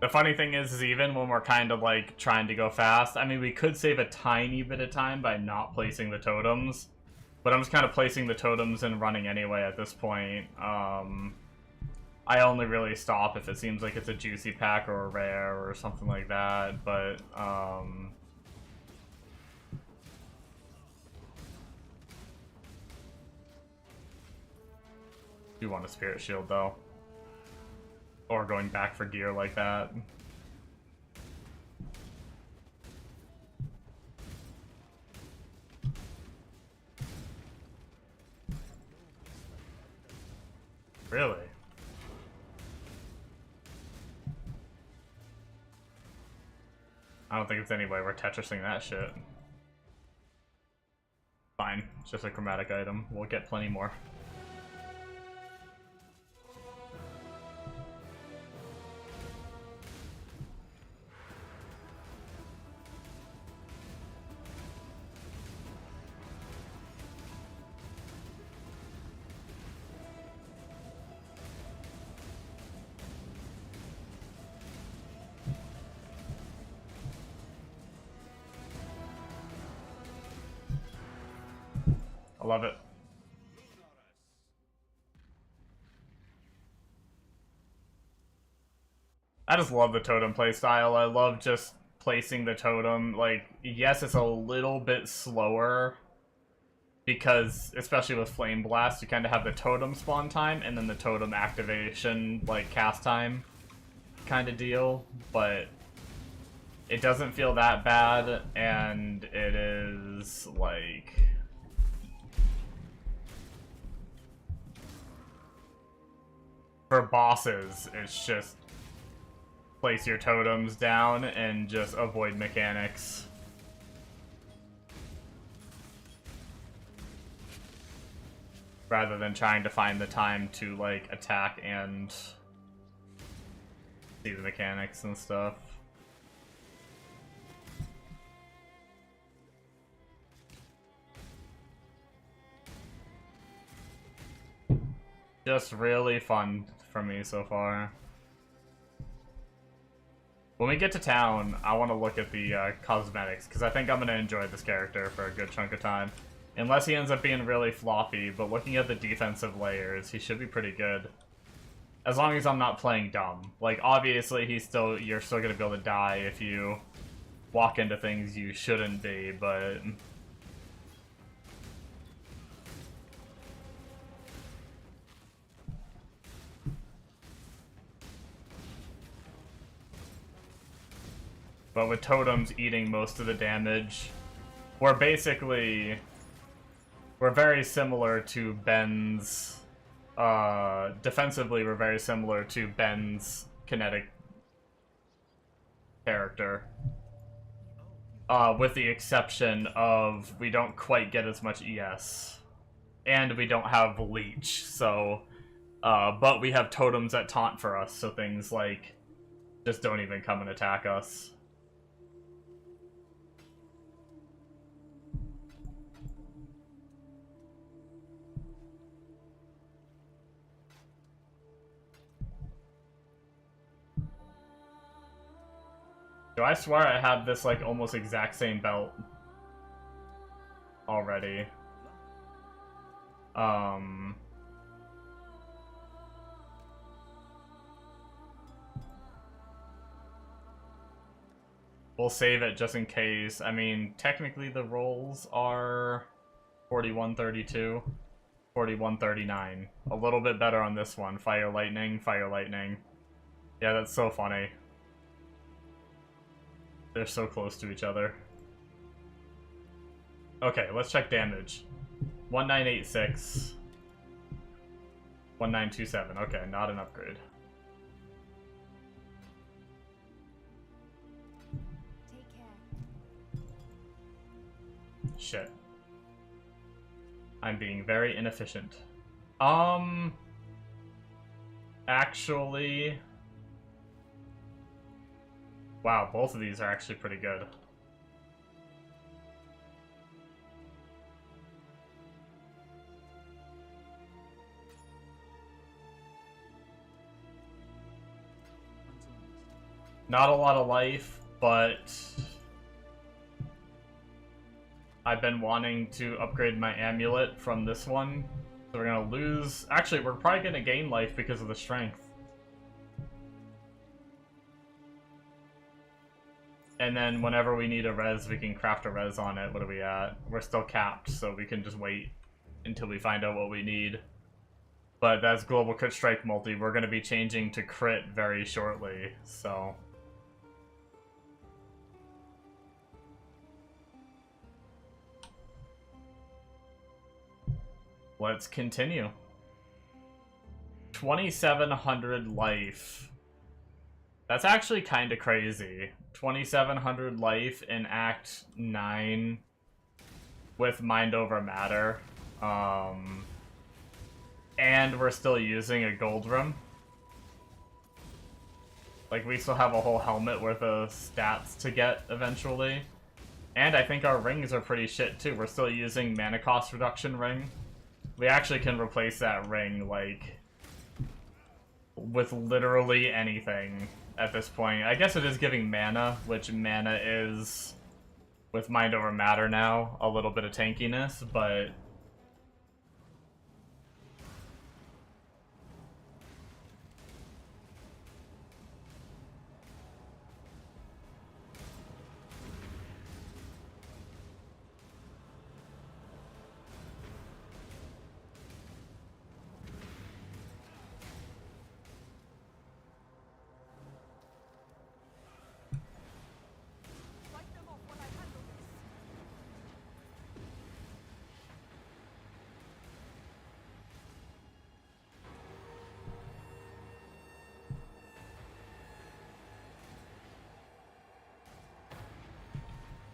the funny thing is even when we're kind of like trying to go fast, I mean, we could save a tiny bit of time by not placing the totems, but I'm just kind of placing the totems and running anyway at this point. I only really stop if it seems like it's a juicy pack or a rare or something like that, but you want a spirit shield though. Or going back for gear like that. Really? I don't think it's any way we're Tetrising that shit. Fine, it's just a chromatic item. We'll get plenty more. I love it. I just love the totem playstyle. I love just placing the totem. Like, yes, it's a little bit slower because, especially with Flame Blast, you kind of have the totem spawn time and then the totem activation, like, cast time kind of deal, but it doesn't feel that bad, and it is, like... For bosses, it's just place your totems down and just avoid mechanics. Rather than trying to find the time to, like, attack and see the mechanics and stuff. Just really fun for me so far. When we get to town, I want to look at the cosmetics, because I think I'm going to enjoy this character for a good chunk of time. Unless he ends up being really floppy, but looking at the defensive layers, he should be pretty good. As long as I'm not playing dumb. Like, obviously, you're still going to be able to die if you walk into things you shouldn't be, but... But with totems eating most of the damage, we're very similar to Ben's, defensively we're very similar to Ben's kinetic character. With the exception of we don't quite get as much ES. And we don't have Leech, so, but we have totems that taunt for us, so things like just don't even come and attack us. Do I swear I have this, like, almost exact same belt already? We'll save it just in case. I mean, technically the rolls are 41-32, 41-39. A little bit better on this one. Fire, lightning, fire, lightning. Yeah, that's so funny. They're so close to each other. Okay, let's check damage. 1986. 1927. Okay, not an upgrade. Take care. Shit. I'm being very inefficient. Actually... Wow, both of these are actually pretty good. Not a lot of life, but I've been wanting to upgrade my amulet from this one. So we're gonna lose... Actually, we're probably gonna gain life because of the strength. And then whenever we need a res, we can craft a res on it. What are we at? We're still capped, so we can just wait until we find out what we need. But that's Global Crit Strike multi. We're going to be changing to crit very shortly, so... Let's continue. 2,700 life. That's actually kind of crazy. 2,700 life in Act 9 with Mind Over Matter. And we're still using a gold room. Like, we still have a whole helmet worth of stats to get eventually. And I think our rings are pretty shit too. We're still using mana cost reduction ring. We actually can replace that ring, like, with literally anything at this point. I guess it is giving mana, which mana is, with Mind Over Matter now, a little bit of tankiness, but... Fight them off while I handle this.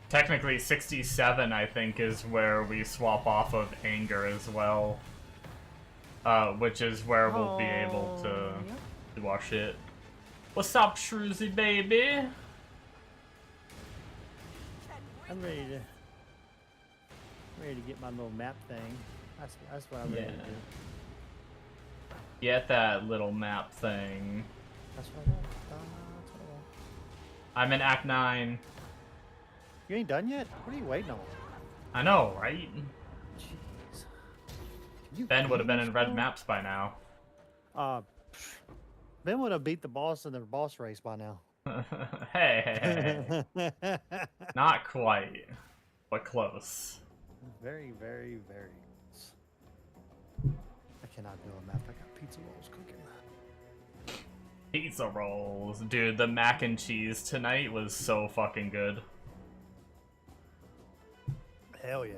Technically, 67, I think, is where we swap off of Anger as well. Which is where we'll be able to do our shit. What's up, Shroozy baby? I'm ready to get my little map thing. That's what I'm ready to do. Get that little map thing. That's what I want. That's what I want. I'm in Act 9. You ain't done yet? What are you waiting on? I know, right? Jeez. You Ben would have been in red please, maps by now. Ben would have beat the boss in the boss race by now. Hey. Not quite, but close. Very, very, very close. I cannot build a map. I got pizza rolls cooking. Pizza rolls. Dude, the mac and cheese tonight was so fucking good. Hell yeah.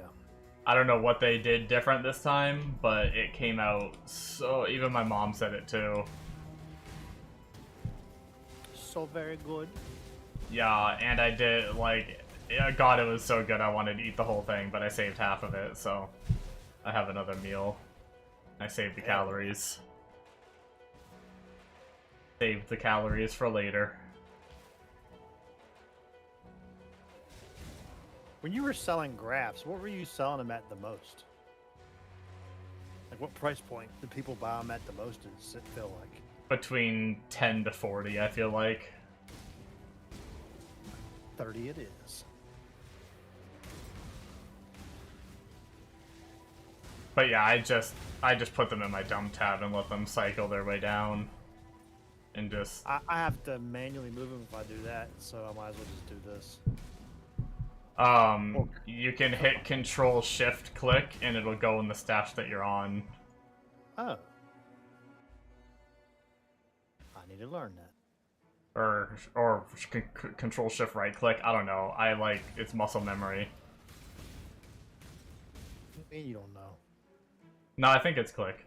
I don't know what they did different this time, but it came out so... Even my mom said it too. So very good. Yeah, and I did, like... Yeah, God, it was so good I wanted to eat the whole thing, but I saved half of it, so... I have another meal. I saved the calories. Saved the calories for later. When you were selling graphs, what were you selling them at the most? Like, what price point did people buy them at the most, does it feel like? Between 10 to 40, I feel like. 30 it is. But yeah, I just put them in my dump tab and let them cycle their way down. and just I have to manually move them if I do that, so I might as well just do this. you can hit Control Shift click and it'll go in the stash that you're on. Oh. I need to learn that. Or Control Shift right click. I don't know. I like it's muscle memory. You don't know. No, I think it's click.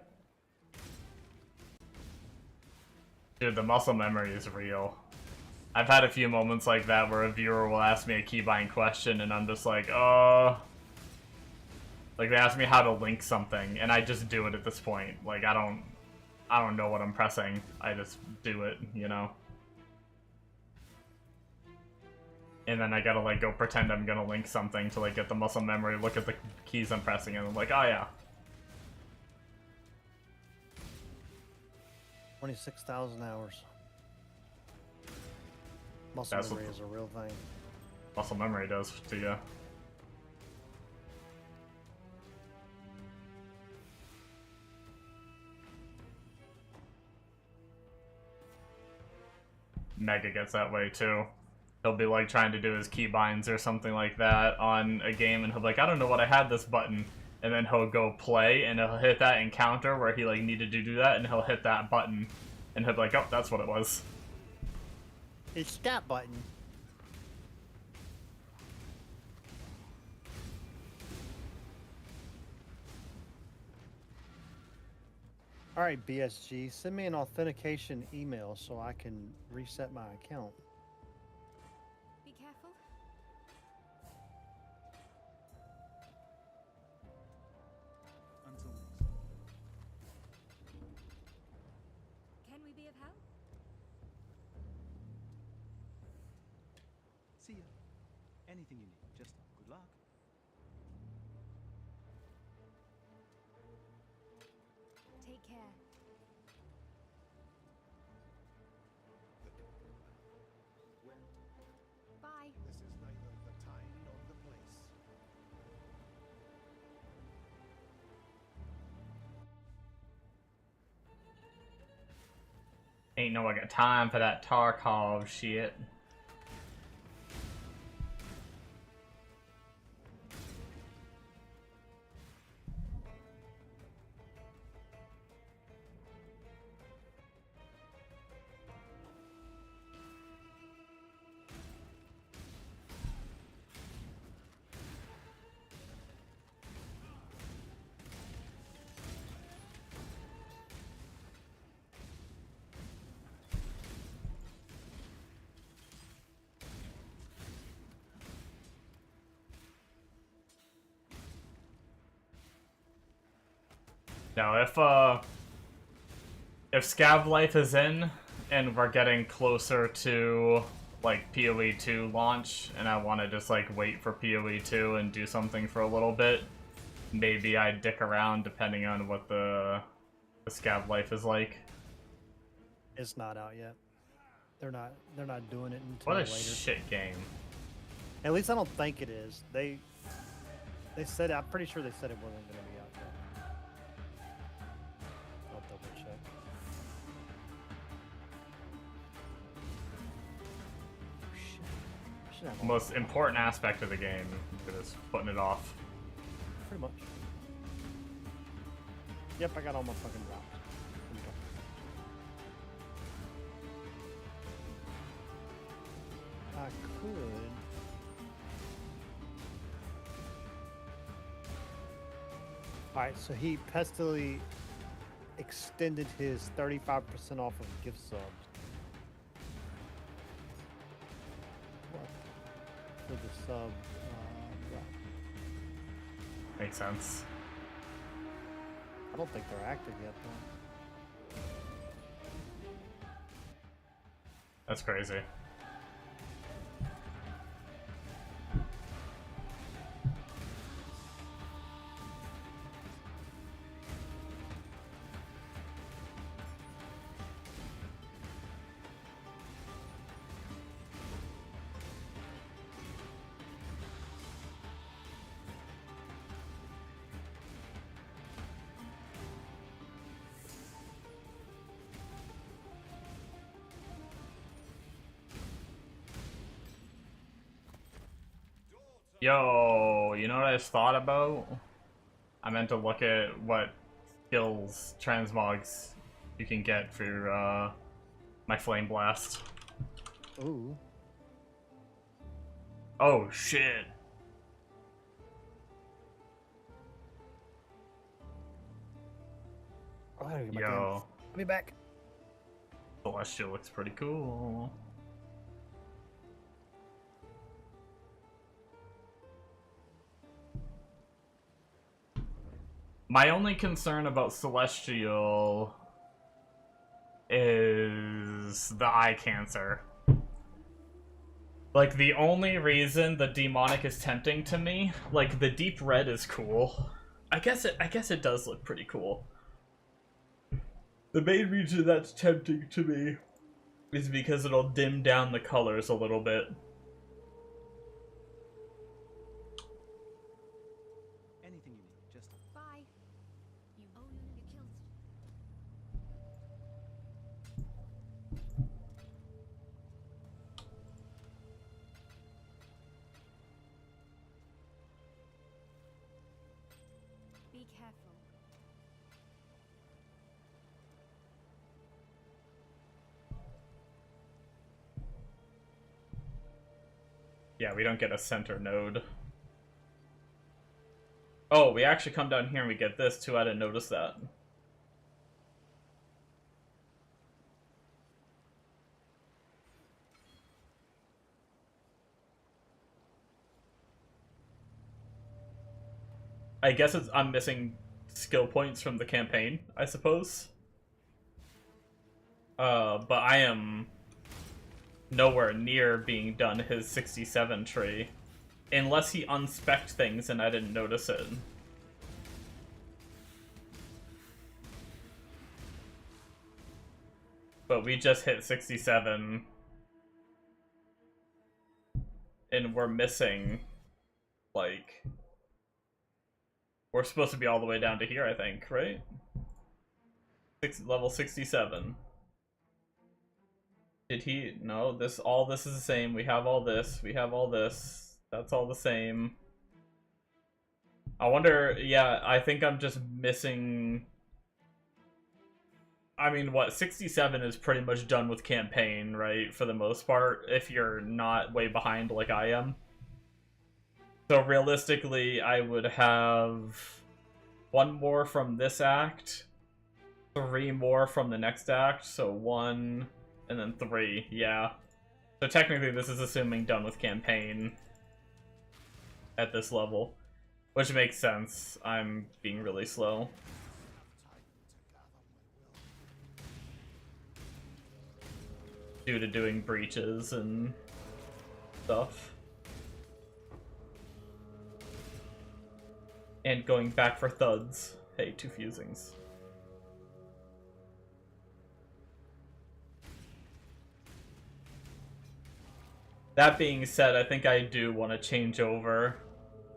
Dude, the muscle memory is real. I've had a few moments like that where a viewer will ask me a keybind question and I'm just like, like they ask me how to link something and I just do it at this point. Like I don't know what I'm pressing. I just do it, you know? And then I gotta like go pretend I'm gonna link something to like get the muscle memory, look at the keys I'm pressing, and I'm like, oh yeah. 26,000 hours. Muscle That's memory what- is a real thing. Muscle memory does to you. Mega gets that way too. He'll be like trying to do his keybinds or something like that on a game and he'll be like, I don't know what I had this button. And then he'll go play and he'll hit that encounter where he like needed to do that and he'll hit that button and he'll be like, oh, that's what it was. It's that button. Alright, BSG, send me an authentication email so I can reset my account. Be careful. Until next time. Can we be of help? See ya. Anything you need, just good luck. Take care. Bye. This is neither the time nor the place. Ain't no one got time for that Tarkov shit. Now, if Scav Life is in, and we're getting closer to, like, PoE 2 launch, and I want to just, like, wait for PoE 2 and do something for a little bit, maybe I'd dick around depending on what the Scav Life is like. It's not out yet. They're not doing it until What a later. shit game. At least I don't think it is. They said, I'm pretty sure they said it wasn't going to be out yet. I'll double check. Oh, shit. I should have The all most that. important aspect of the game is putting it off. Pretty much. Yep, I got all my fucking drops. Here we go. I could. Alright, so he pestily extended his 35% off of gift subs. What? For the sub. Drop. Makes sense. I don't think they're active yet, though. That's crazy. Yo, you know what I just thought about? I meant to look at what skills transmogs you can get for my Flame Blast. Ooh. Oh shit. Oh, I gotta get my Yo, Let me back. Celestial looks pretty cool. My only concern about Celestial is the eye cancer. Like, the only reason the demonic is tempting to me, like, the deep red is cool. I guess it does look pretty cool. The main reason that's tempting to me is because it'll dim down the colors a little bit. Anything you need, just Bye. You killed. Be careful. Yeah, we don't get a center node. Oh, we actually come down here and we get this too. I didn't notice that. I guess I'm missing skill points from the campaign, I suppose. But I am nowhere near being done his 67 tree. Unless he unspec'd things and I didn't notice it. But we just hit 67. And we're missing, like... We're supposed to be all the way down to here, I think, right? Level 67. Did he? No, all this is the same. We have all this. We have all this. That's all the same. I wonder, yeah, I think I'm just missing... I mean, what, 67 is pretty much done with campaign, right? For the most part, if you're not way behind like I am. So realistically, I would have 1 more from this act, 3 more from the next act, so 1, and then 3, yeah. So technically this is assuming done with campaign at this level, which makes sense. I'm being really slow. Due to doing breaches and stuff. And going back for thuds. Hey, 2 fusings. That being said, I think I do want to change over.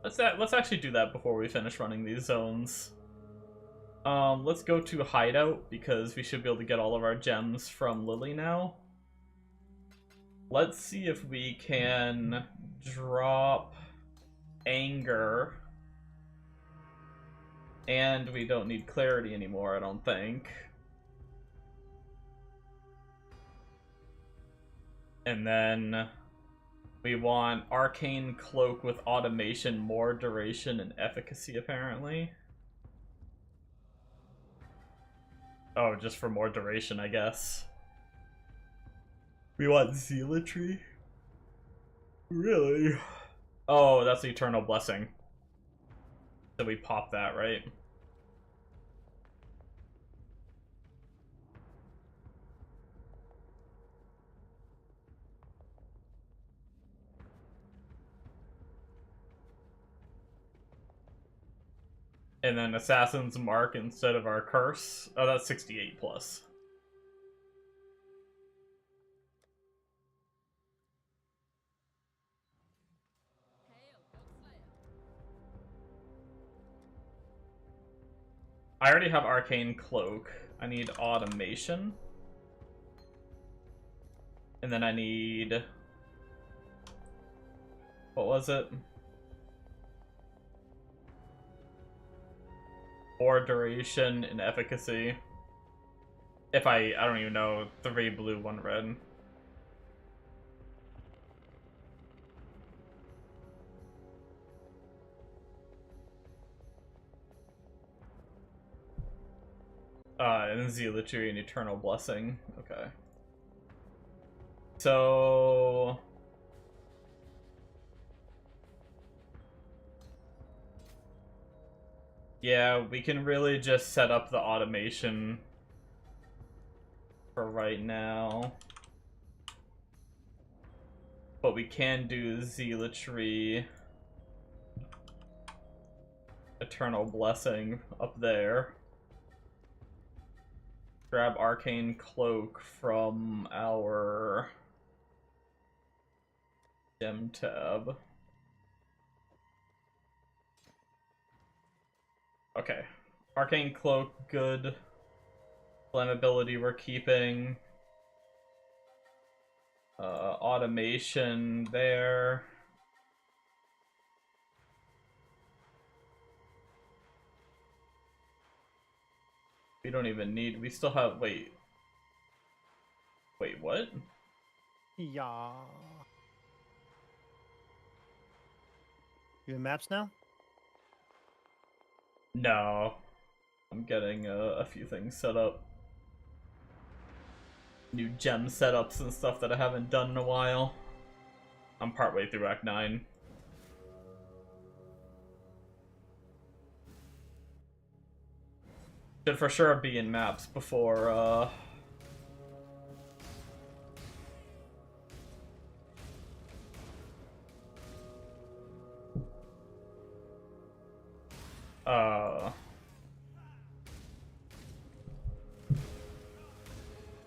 Let's actually do that before we finish running these zones. Let's go to Hideout, because we should be able to get all of our gems from Lily now. Let's see if we can drop Anger. And we don't need Clarity anymore, I don't think. And then we want Arcane Cloak with Automation, more duration and efficacy, apparently. Oh, just for more duration, I guess. We want Zealotry? Really? Oh, that's Eternal Blessing. So we pop that, right? And then Assassin's Mark instead of our Curse. Oh, that's 68 plus. I already have Arcane Cloak. I need Automation. And then I need... What was it? 4 duration and efficacy. If I don't even know, 3 blue, 1 red. And Zealotry and Eternal Blessing. Okay. So... yeah, we can really just set up the automation for right now. But we can do Zealotry, Eternal Blessing up there. Grab Arcane Cloak from our gem tab. Okay. Arcane Cloak, good. Flammability we're keeping. Automation there. We don't even need, we still have, wait, what? Yeah. You in maps now? No. I'm getting a few things set up. New gem setups and stuff that I haven't done in a while. I'm partway through Act 9. Should for sure be in maps before,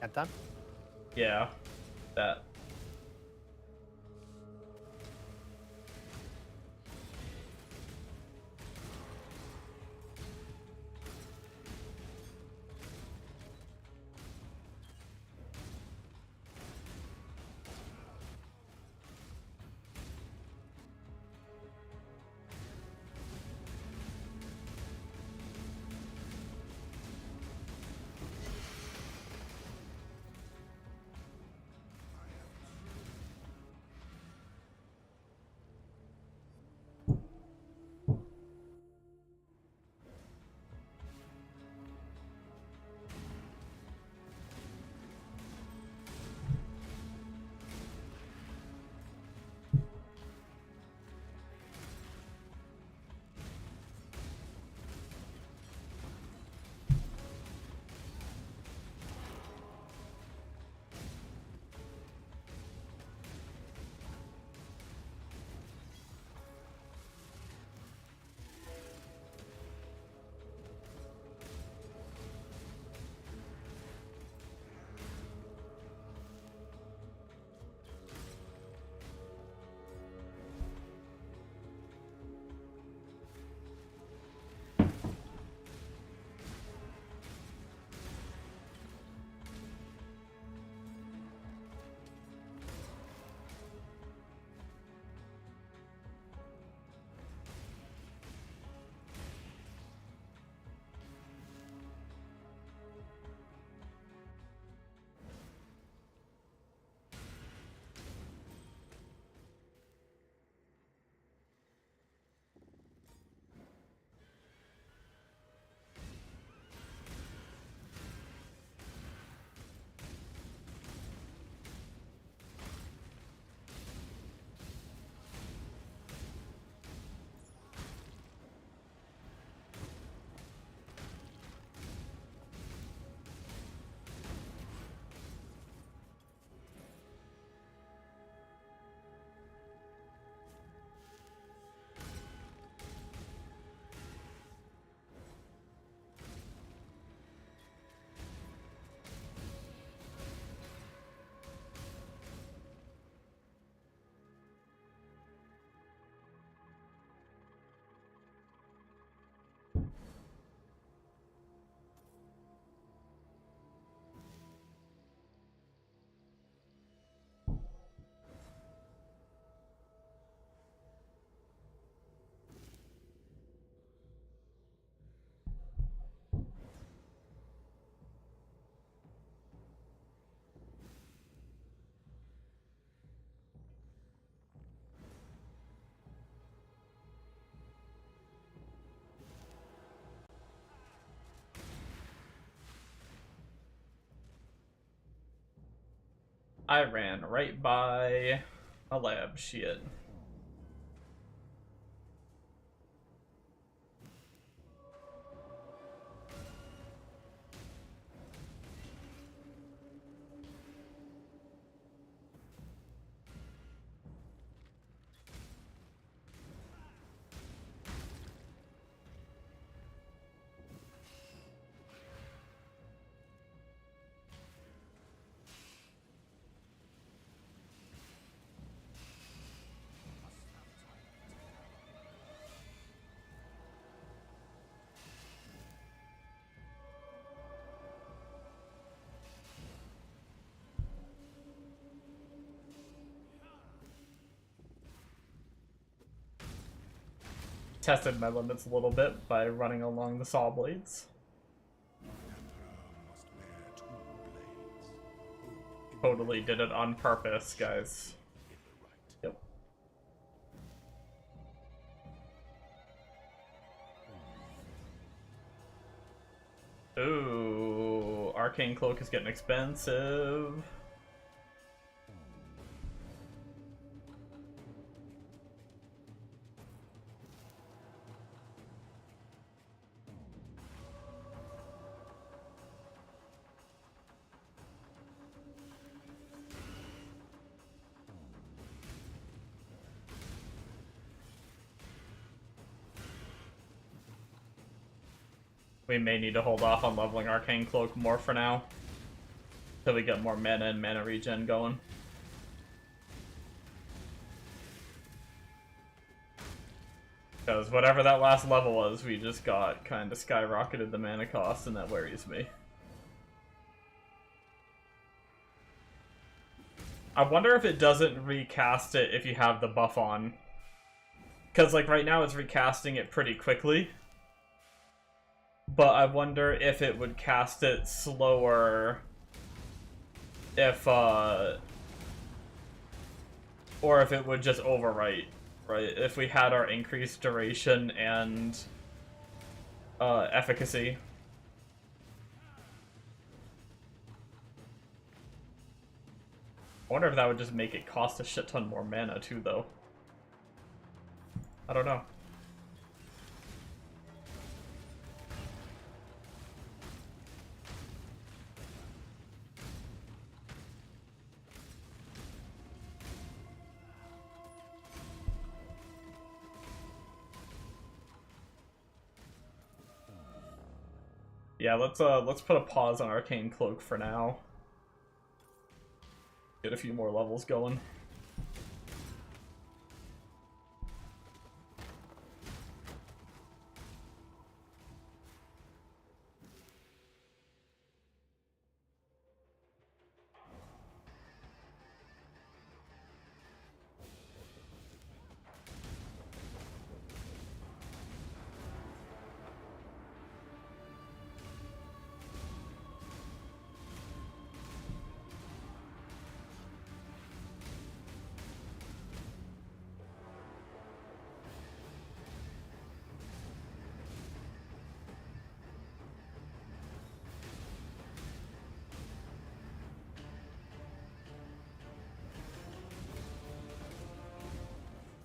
Got time? yeah, that. I ran right by a lab. Shit. Tested my limits a little bit by running along the saw blades. Must bear two blades. Hope in Totally did it on purpose, guys. in the right. Yep. Ooh, Arcane Cloak is getting expensive. We may need to hold off on leveling Arcane Cloak more for now. Till we get more mana and mana regen going. Because whatever that last level was, we just got kind of skyrocketed the mana cost, and that worries me. I wonder if it doesn't recast it if you have the buff on. Because, like, right now it's recasting it pretty quickly. But I wonder if it would cast it slower if, or if it would just overwrite, right? If we had our increased duration and, efficacy. I wonder if that would just make it cost a shit ton more mana, too, though. I don't know. Yeah, let's put a pause on Arcane Cloak for now. Get a few more levels going.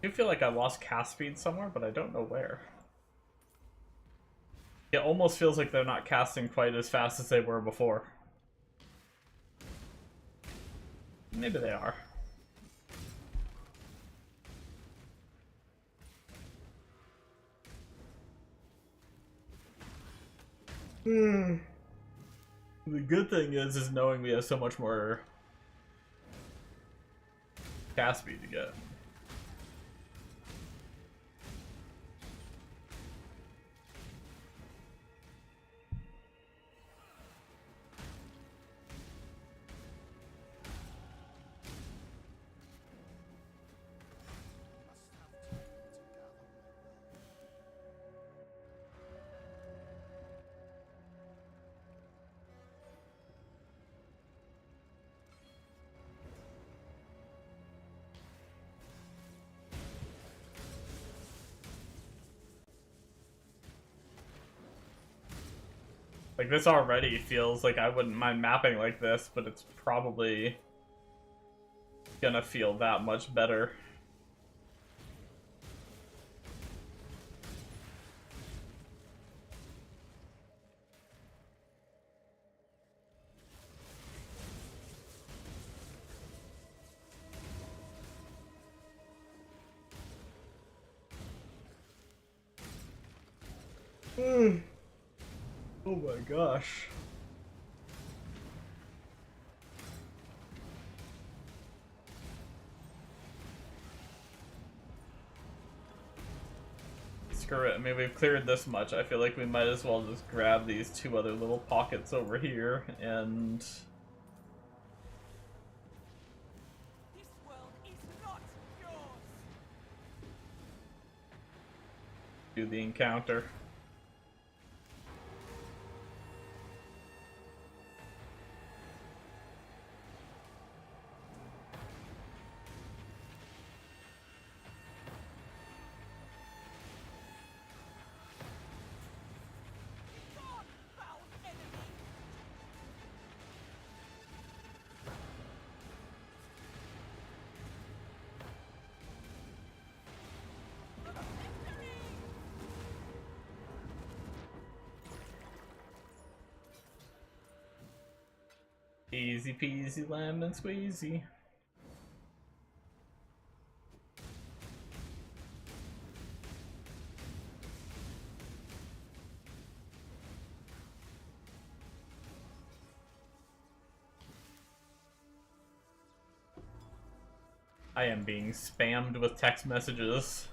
I do feel like I lost cast speed somewhere, but I don't know where. It almost feels like they're not casting quite as fast as they were before. Maybe they are. The good thing is knowing we have so much more cast speed to get. Like, this already feels like I wouldn't mind mapping like this, but it's probably gonna feel that much better. Oh my gosh. Screw it. I mean, we've cleared this much. I feel like we might as well just grab these 2 other little pockets over here and This world is not yours. do the encounter. God, foul enemy. Easy peasy lemon squeezy. I am being spammed with text messages.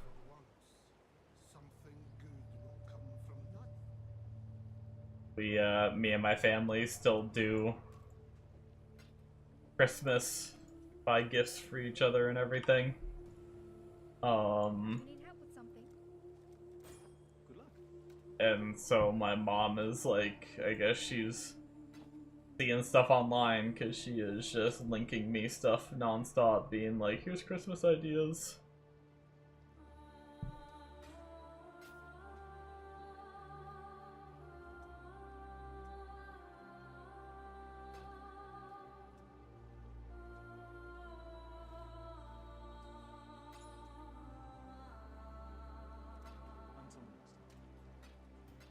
Something good will come from that. Me and my family still do Christmas, buy gifts for each other and everything. Need help with something? Good luck. And so my mom is like, I guess she's seeing stuff online because she is just linking me stuff nonstop, being like, here's Christmas ideas. Until next time.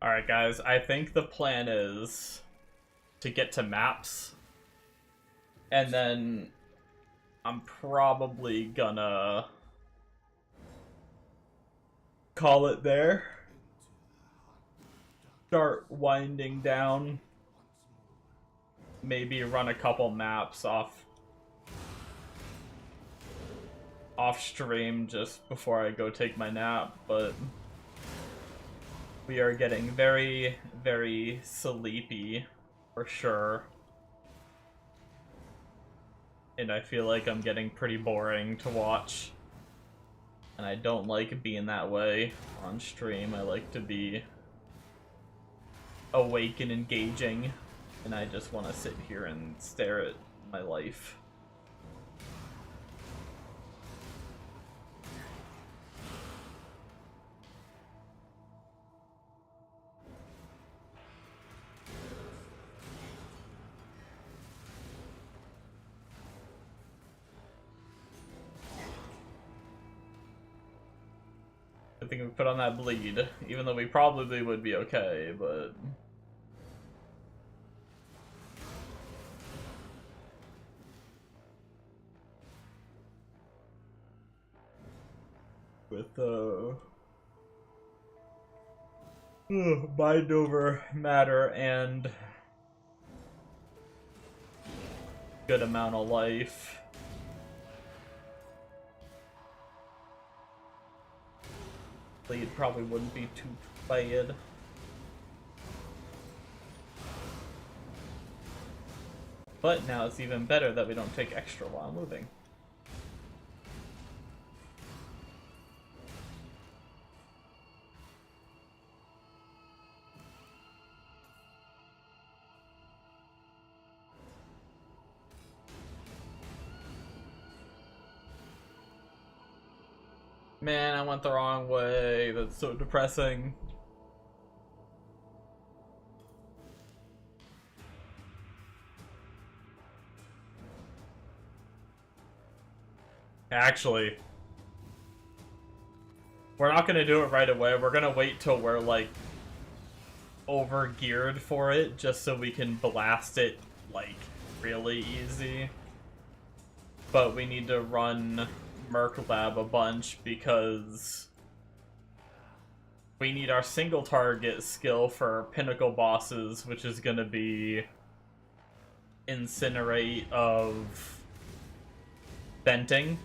Alright guys, I think the plan is to get to maps, and then I'm probably gonna call it there. Start winding down. Maybe run a couple maps off stream just before I go take my nap, but we are getting very, very sleepy for sure. And I feel like I'm getting pretty boring to watch. And I don't like being that way on stream. I like to be awake and engaging. And I just want to sit here and stare at my life. I think we put on that bleed, even though we probably would be okay, but... with mind over matter and good amount of life. Bleed probably wouldn't be too bad. But now it's even better that we don't take extra while moving. Man, I went the wrong way. That's so depressing. Actually, we're not gonna do it right away. We're gonna wait till we're, like, over-geared for it, just so we can blast it, like, really easy. But we need to run Merc Lab a bunch, because we need our single target skill for pinnacle bosses, which is gonna be Incinerate of Venting.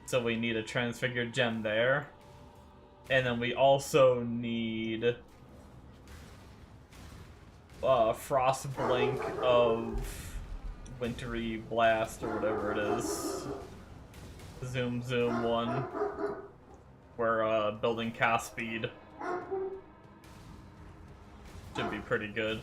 So we need a transfigured gem there. And then we also need Frost Blink of Wintry Blast, or whatever it is. Zoom Zoom one. We're building cast speed. Should be pretty good.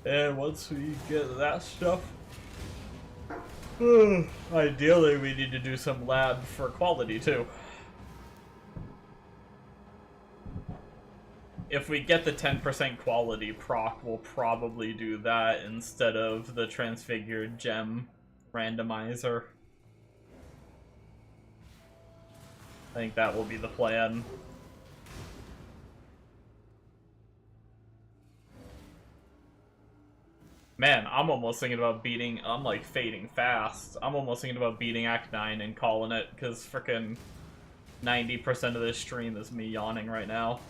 And once we get that stuff, ideally we need to do some lab for quality too. If we get the 10% quality proc, we'll probably do that instead of the transfigured gem randomizer. I think that will be the plan. Man, I'm almost thinking about beating... I'm, like, fading fast. I'm almost thinking about beating Act 9 and calling it, because frickin' 90% of this stream is me yawning right now.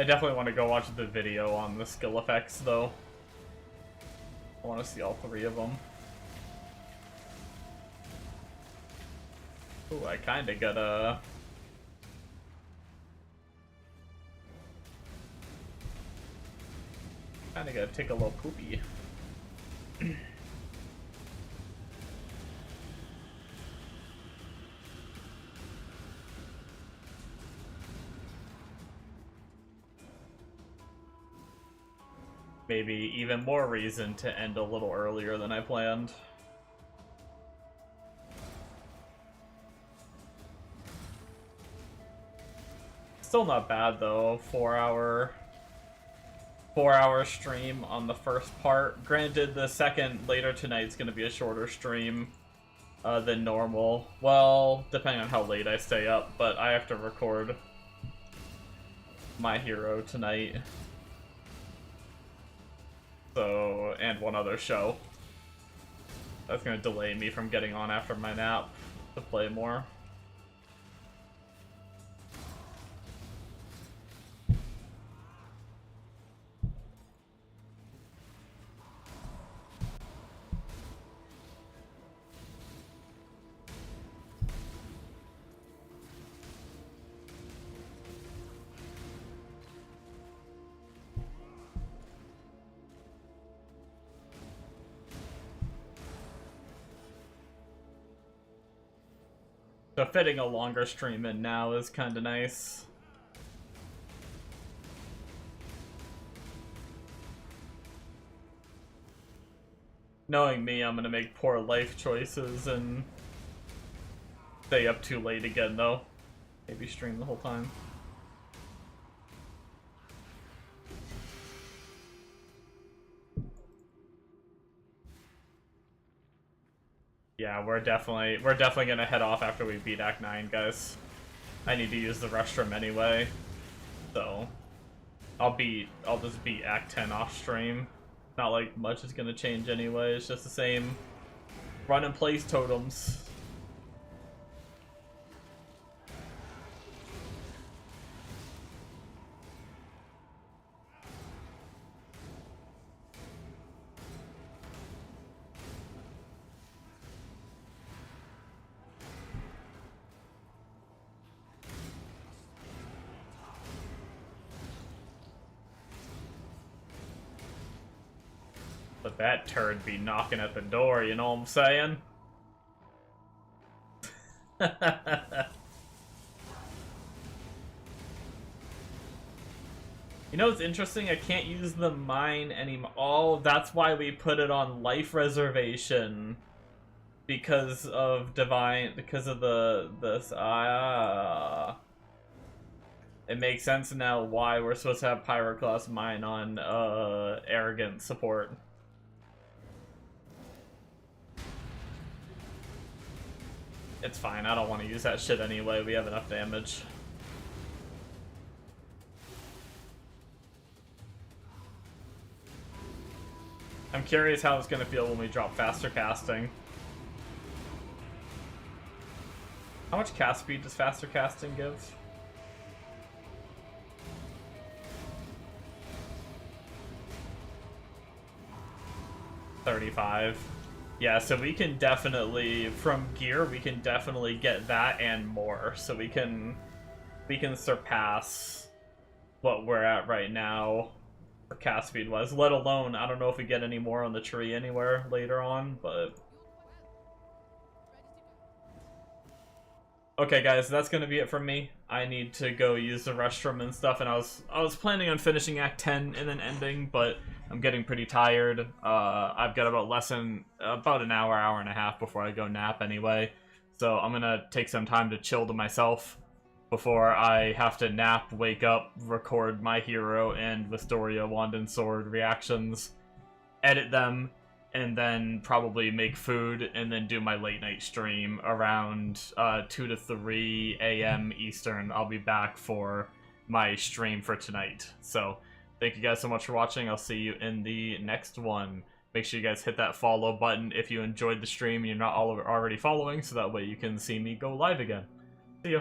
I definitely want to go watch the video on the skill effects, though. I want to see all three of them. Ooh, I kinda gotta... Kinda gotta take a little poopy. Maybe even more reason to end a little earlier than I planned. Still not bad though, 4-hour stream on the first part. Granted, the second later tonight's gonna be a shorter stream than normal. Well, depending on how late I stay up, but I have to record my Hiero tonight. So, and one other show. That's gonna delay me from getting on after my nap to play more. So fitting a longer stream in now is kind of nice. Knowing me, I'm gonna make poor life choices and stay up too late again, though. Maybe stream the whole time. Yeah, we're definitely gonna head off after we beat Act 9, guys. I need to use the restroom anyway, so I'll just beat Act 10 off stream. Not like much is gonna change anyway. It's just the same run and place totems. But that turd be knocking at the door, you know what I'm saying? You know what's interesting? I can't use the mine anymore. Oh, that's why we put it on life reservation. Because of it makes sense now why we're supposed to have Pyroclast mine on arrogant support. It's fine, I don't want to use that shit anyway, we have enough damage. I'm curious how it's gonna feel when we drop faster casting. How much cast speed does faster casting give? $35. Yeah, so we can definitely, from gear, we can definitely get that and more. So we can surpass what we're at right now for cast speed wise. Let alone, I don't know if we get any more on the tree anywhere later on, but... Okay guys, that's gonna be it from me. I need to go use the restroom and stuff, and I was planning on finishing Act 10 and then ending, but I'm getting pretty tired. I've got about an hour and a half before I go nap anyway. So I'm gonna take some time to chill to myself before I have to nap, wake up, record my Hiero and Wistoria Wand and Sword reactions, edit them, and then probably make food, and then do my late night stream around 2 to 3 a.m. Eastern. I'll be back for my stream for tonight. So thank you guys so much for watching. I'll see you in the next one. Make sure you guys hit that follow button if you enjoyed the stream and you're not already following, so that way you can see me go live again. See ya.